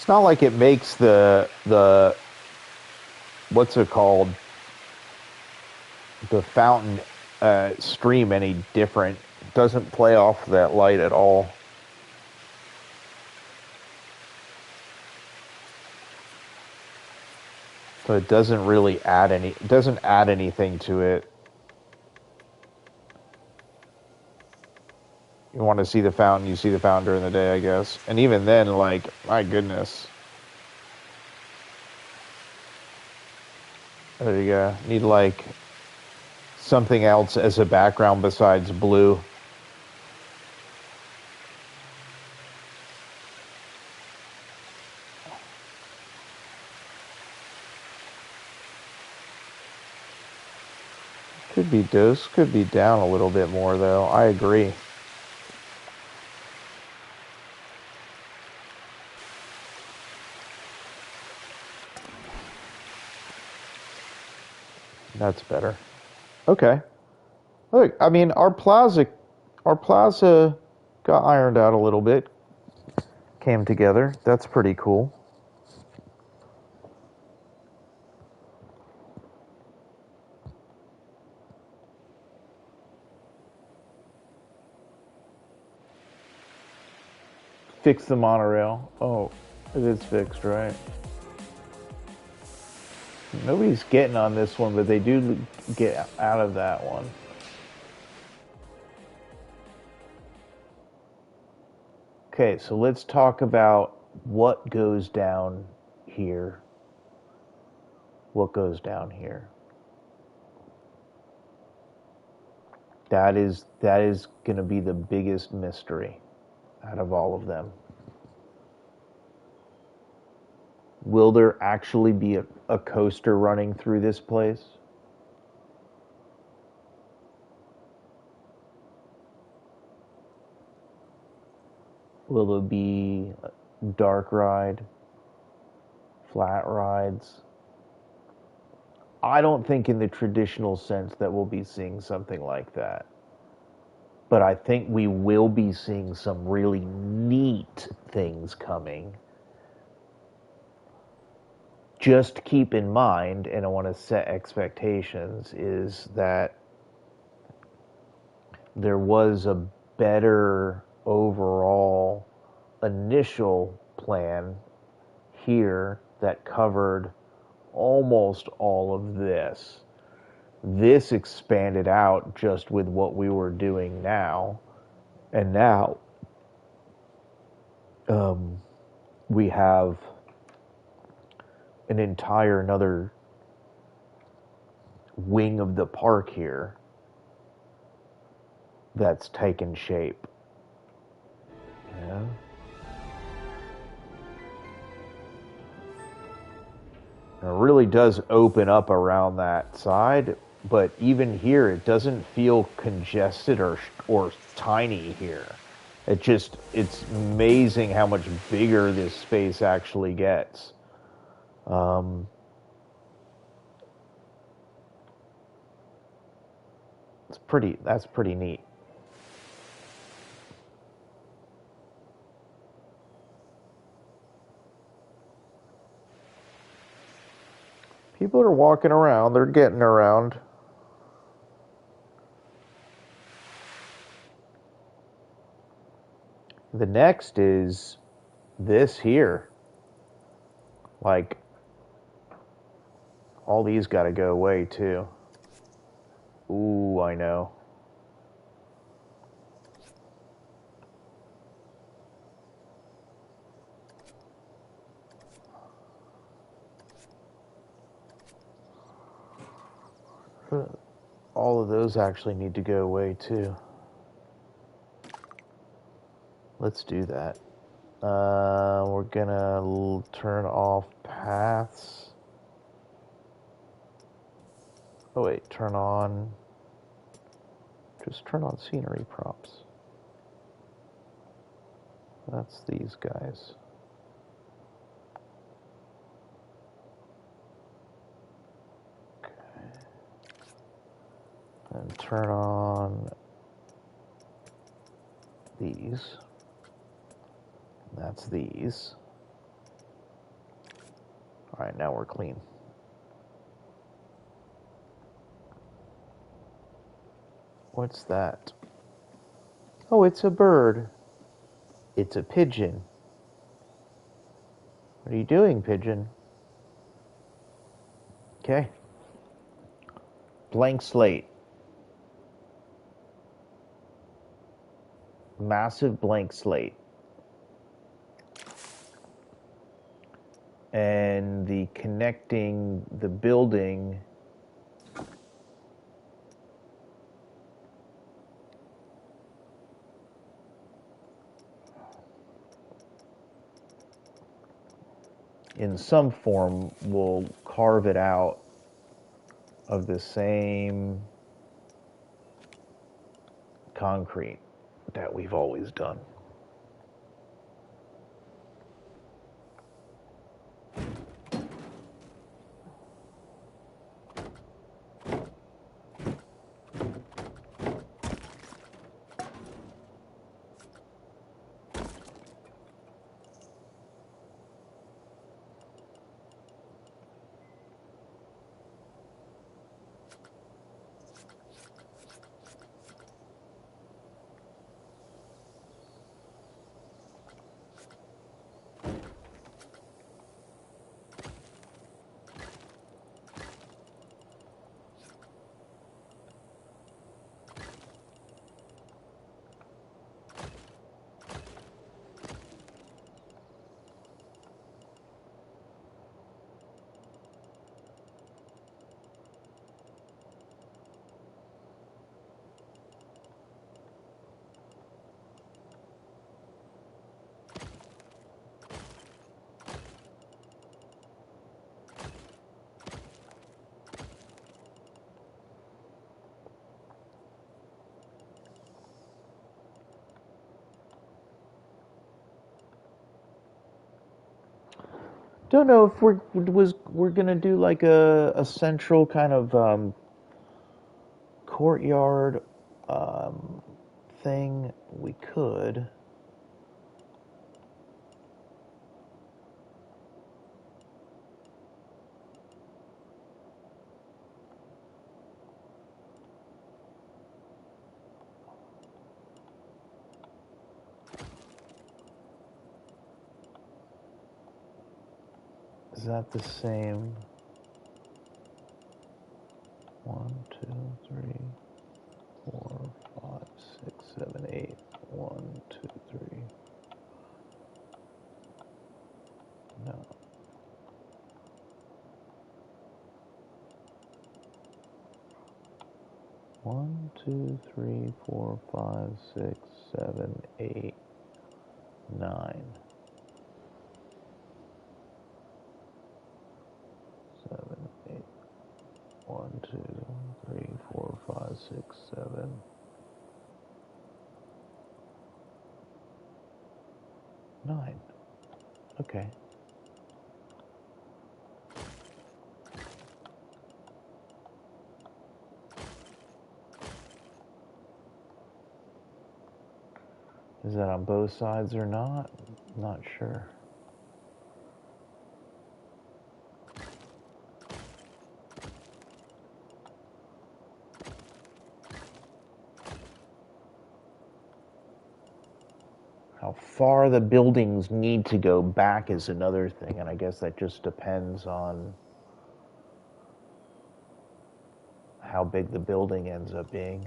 It's not like it makes the what's it called, the fountain stream any different. It doesn't play off that light at all. So it doesn't really it doesn't add anything to it. You want to see the fountain, you see the fountain during the day, I guess. And even then, like, my goodness. There you go. Need like something else as a background besides blue. Could be dose, could be down a little bit more though. I agree. That's better. Okay. Look, I mean, our plaza got ironed out a little bit, came together. That's pretty cool. Fix the monorail. Oh, it is fixed, right? Nobody's getting on this one, but they do get out of that one. Okay, so let's talk about what goes down here. What goes down here? That is going to be the biggest mystery out of all of them. Will there actually be a coaster running through this place? Will there be a dark ride, flat rides? I don't think in the traditional sense that we'll be seeing something like that. But I think we will be seeing some really neat things coming. Just keep in mind, and I want to set expectations, is that there was a better overall initial plan here that covered almost all of this. This expanded out just with what we were doing now. And now we have an entire another wing of the park here that's taken shape. Yeah. It really does open up around that side, but even here, it doesn't feel congested or tiny here. It's amazing how much bigger this space actually gets. That's pretty neat. People are walking around, they're getting around. The next is this here. Like, all these got to go away too. Ooh, I know. All of those actually need to go away too. Let's do that. We're gonna turn off paths. Oh wait, just turn on scenery props. That's these guys. Okay. And turn on these. That's these. All right, now we're clean. What's that? Oh, it's a bird. It's a pigeon. What are you doing, pigeon? Okay. Blank slate. Massive blank slate. And the connecting the building in some form will carve it out of the same concrete that we've always done. Don't know if we're gonna do like a central kind of courtyard um, thing. We could. Is that the same? 1, 2, 3, 4, 5, 6, 7, 8. 1, 2, 3. No. One, two, three, four, 5, 6, 7, 8, 9. 7, 8. 1, 2, 3, 4, 5, 6, 7. 9. Okay. Is that on both sides or not? Not sure. How far the buildings need to go back is another thing, and I guess that just depends on how big the building ends up being.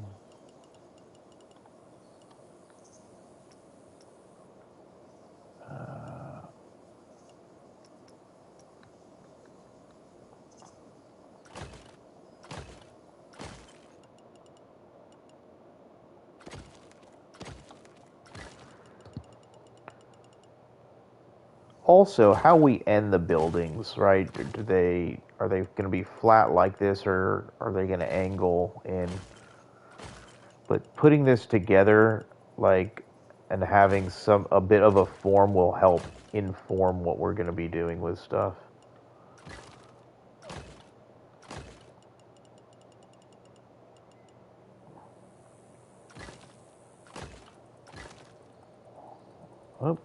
Also, how we end the buildings, right? Are they going to be flat like this, or are they going to angle in? But putting this together, like, and having a bit of a form will help inform what we're going to be doing with stuff. Oh.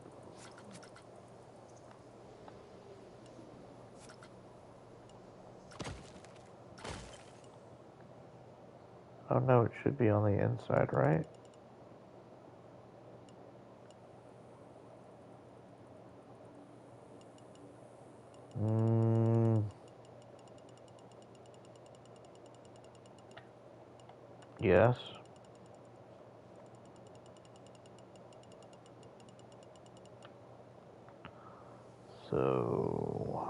Oh no, it should be on the inside, right? Mm, yes. So,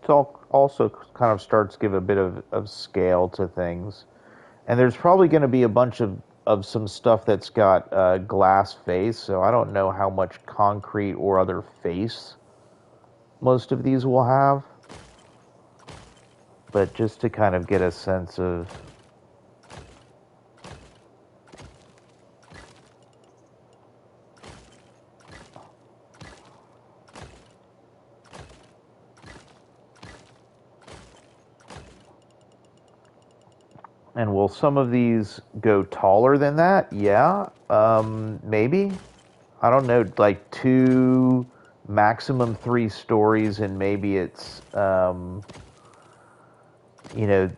it also kind of starts to give a bit of scale to things. And there's probably going to be a bunch of some stuff that's got glass face, so I don't know how much concrete or other face most of these will have. But just to kind of get a sense of. And will some of these go taller than that? Yeah, maybe. I don't know, like 2, maximum 3 stories, and maybe it's, you know,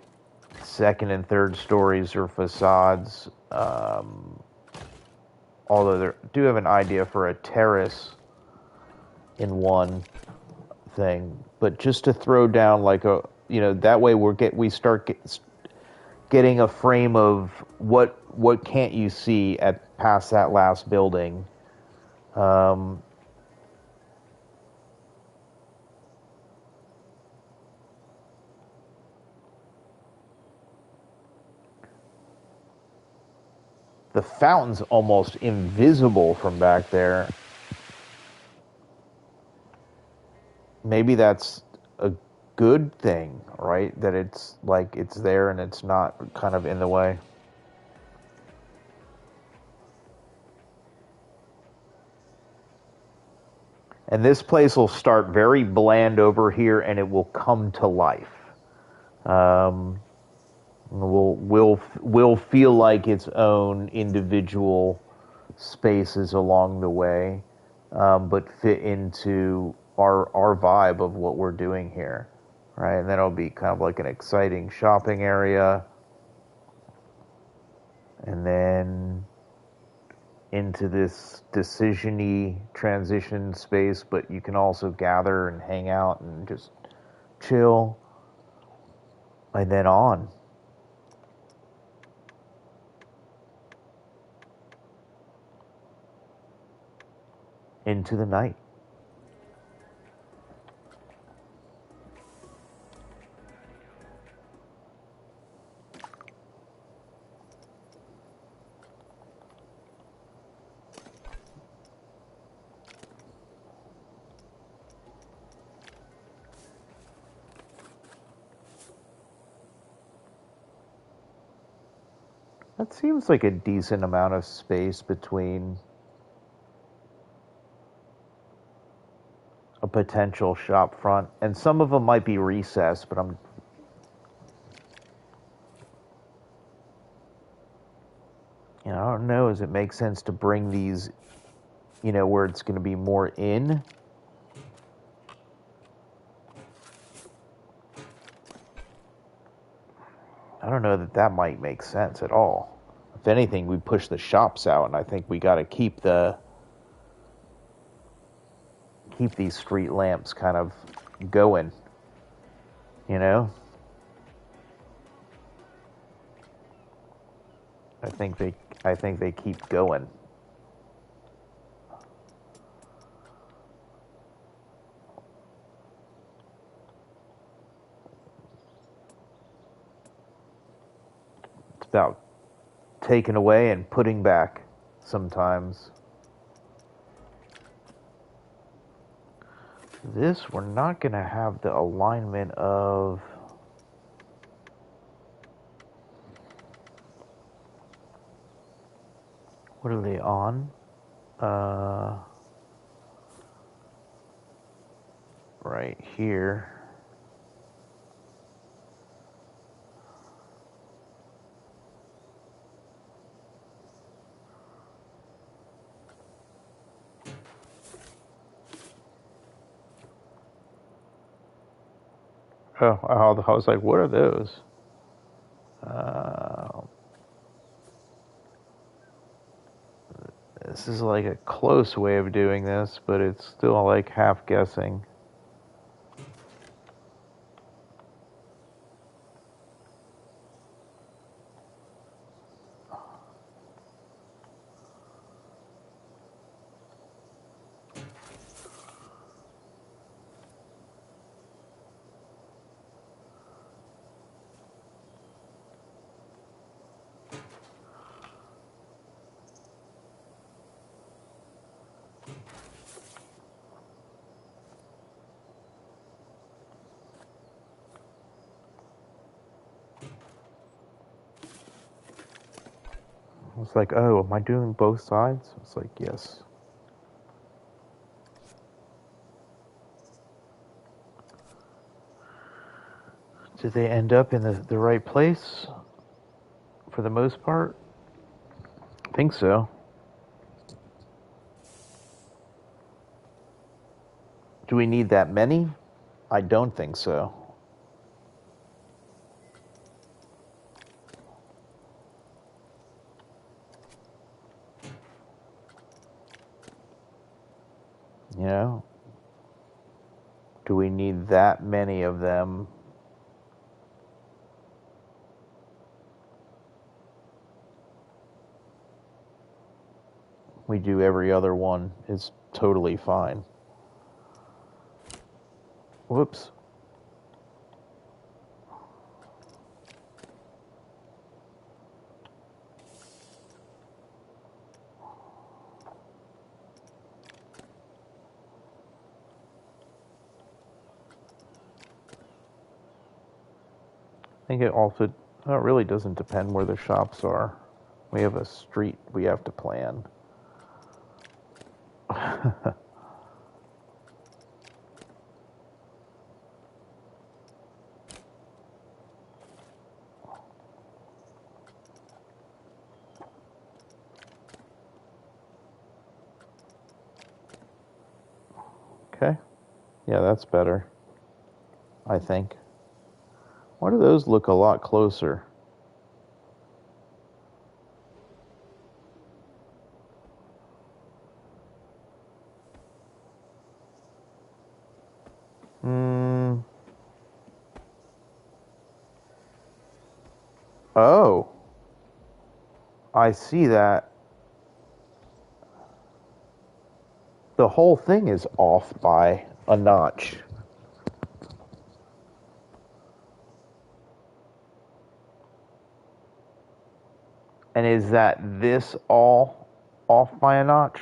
second and third stories or facades. Although they do have an idea for a terrace. in one thing, but just to throw down like a, that way we start getting a frame of what can't you see at past that last building. Um, the fountain's almost invisible from back there. Maybe that's a good thing, right? That it's like it's there and it's not kind of in the way. And this place will start very bland over here, and it will come to life. Um, will feel like its own individual spaces along the way, but fit into our vibe of what we're doing here, right? And then it'll be kind of like an exciting shopping area, and then into this decision-y transition space, but you can also gather and hang out and just chill, and then on. Into the night. That seems like a decent amount of space between a potential shop front, and some of them might be recessed, but I don't know. Does it make sense to bring these, where it's going to be more in? I don't know that might make sense at all. If anything, we push the shops out, and I think we got to keep these street lamps kind of going. I think they keep going. It's about taking away and putting back sometimes. This, we're not going to have the alignment of... What are they on? Right here. Oh, I was like, what are those? This is like a close way of doing this, but it's still like half guessing. It's like, oh, am I doing both sides? It's like, yes. Did they end up in the right place for the most part? I think so. Do we need that many? I don't think so. You know? Do we need that many of them? We do every other one. It's totally fine. Whoops. I think it also, it really doesn't depend where the shops are. We have a street we have to plan. Okay. Yeah, that's better, I think. Why do those look a lot closer? Oh, I see that. The whole thing is off by a notch. And is that this all off by a notch?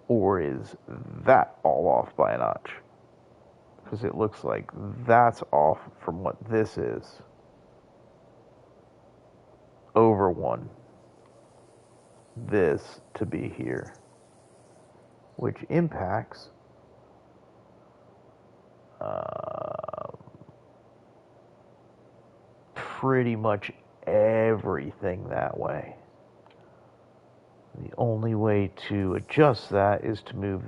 Or is that all off by a notch? Because it looks like that's off from what this is. Over one. This to be here. Which impacts pretty much everything that way. The only way to adjust that is to move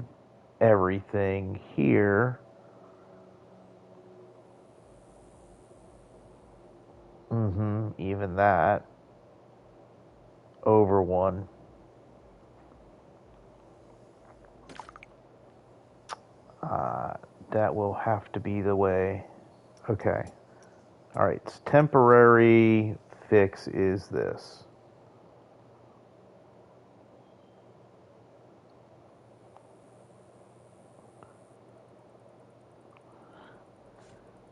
everything here. Even that. Over one. That will have to be the way. Okay. All right. Temporary fix is this.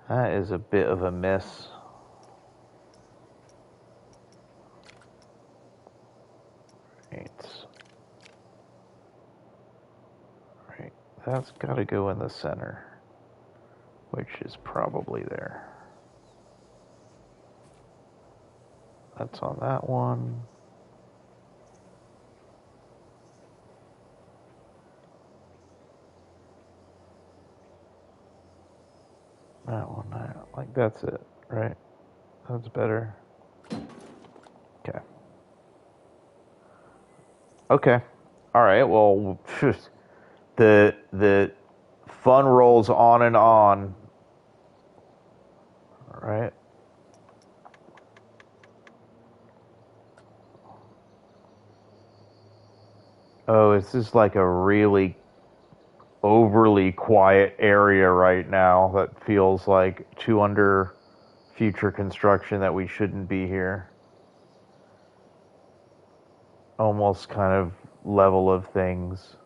That is a bit of a miss. Right. That's got to go in the center, which is probably there. That's on that one. That one, like that's it, right? That's better. Okay. Okay. All right. Well, the fun rolls on and on. All right. Oh, it's just like a really overly quiet area right now that feels like too under future construction that we shouldn't be here. Almost kind of level of things.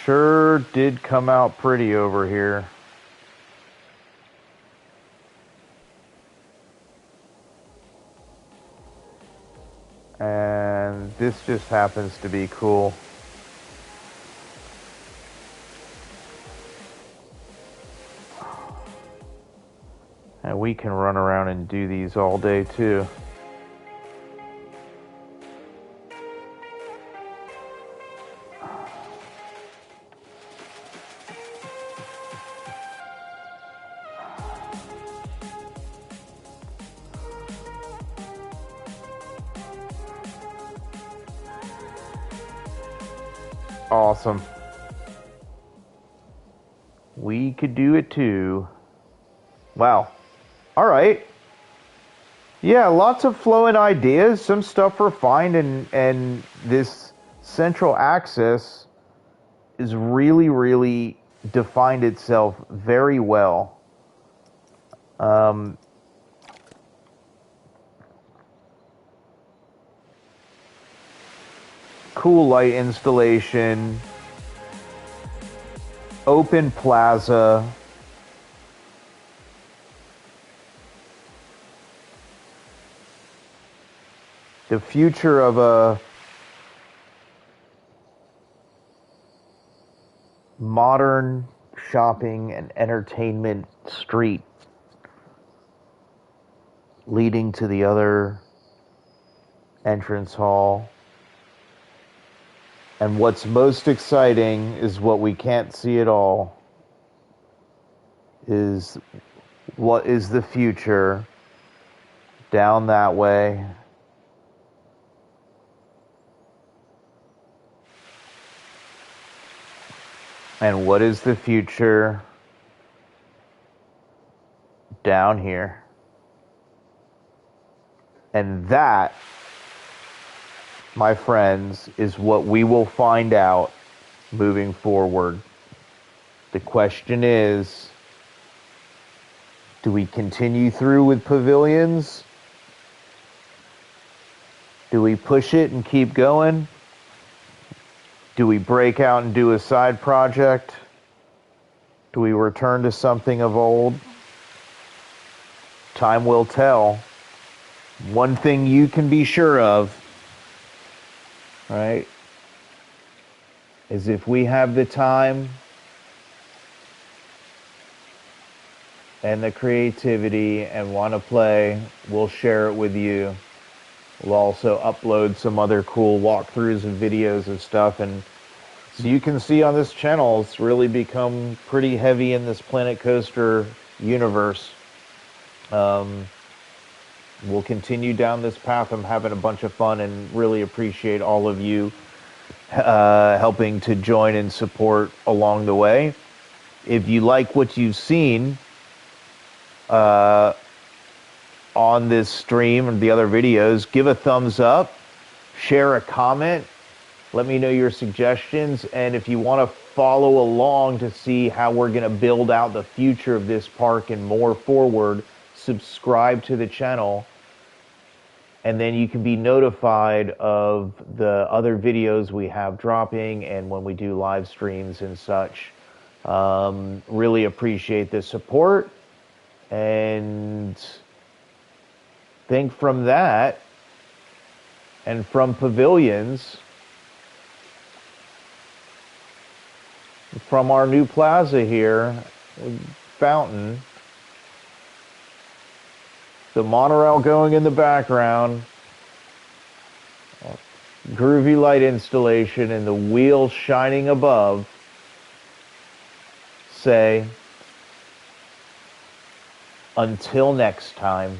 Sure did come out pretty over here. And this just happens to be cool. And we can run around and do these all day too. Awesome. We could do it too. Wow. All right. Yeah, lots of flowing ideas. Some stuff refined, and this central axis is really defined itself very well. Um, cool light installation, open plaza. The future of a modern shopping and entertainment street leading to the other entrance hall. And what's most exciting is what we can't see at all, is what is the future down that way. And what is the future down here? And that, my friends, is what we will find out moving forward. The question is, do we continue through with Pavilions? Do we push it and keep going? Do we break out and do a side project? Do we return to something of old? Time will tell. One thing you can be sure of, right, is if we have the time and the creativity and want to play, we'll share it with you. We'll also upload some other cool walkthroughs and videos and stuff. And so you can see on this channel, it's really become pretty heavy in this Planet Coaster universe. We'll continue down this path. I'm having a bunch of fun and really appreciate all of you helping to join and support along the way. If you like what you've seen on this stream and the other videos, give a thumbs up, share a comment, let me know your suggestions, and if you want to follow along to see how we're going to build out the future of this park and more forward, subscribe to the channel, and then you can be notified of the other videos we have dropping and when we do live streams and such. Really appreciate the support, and think from that and from Pavilions, from our new plaza here, fountain, the monorail going in the background, groovy light installation, and the wheels shining above, say, until next time.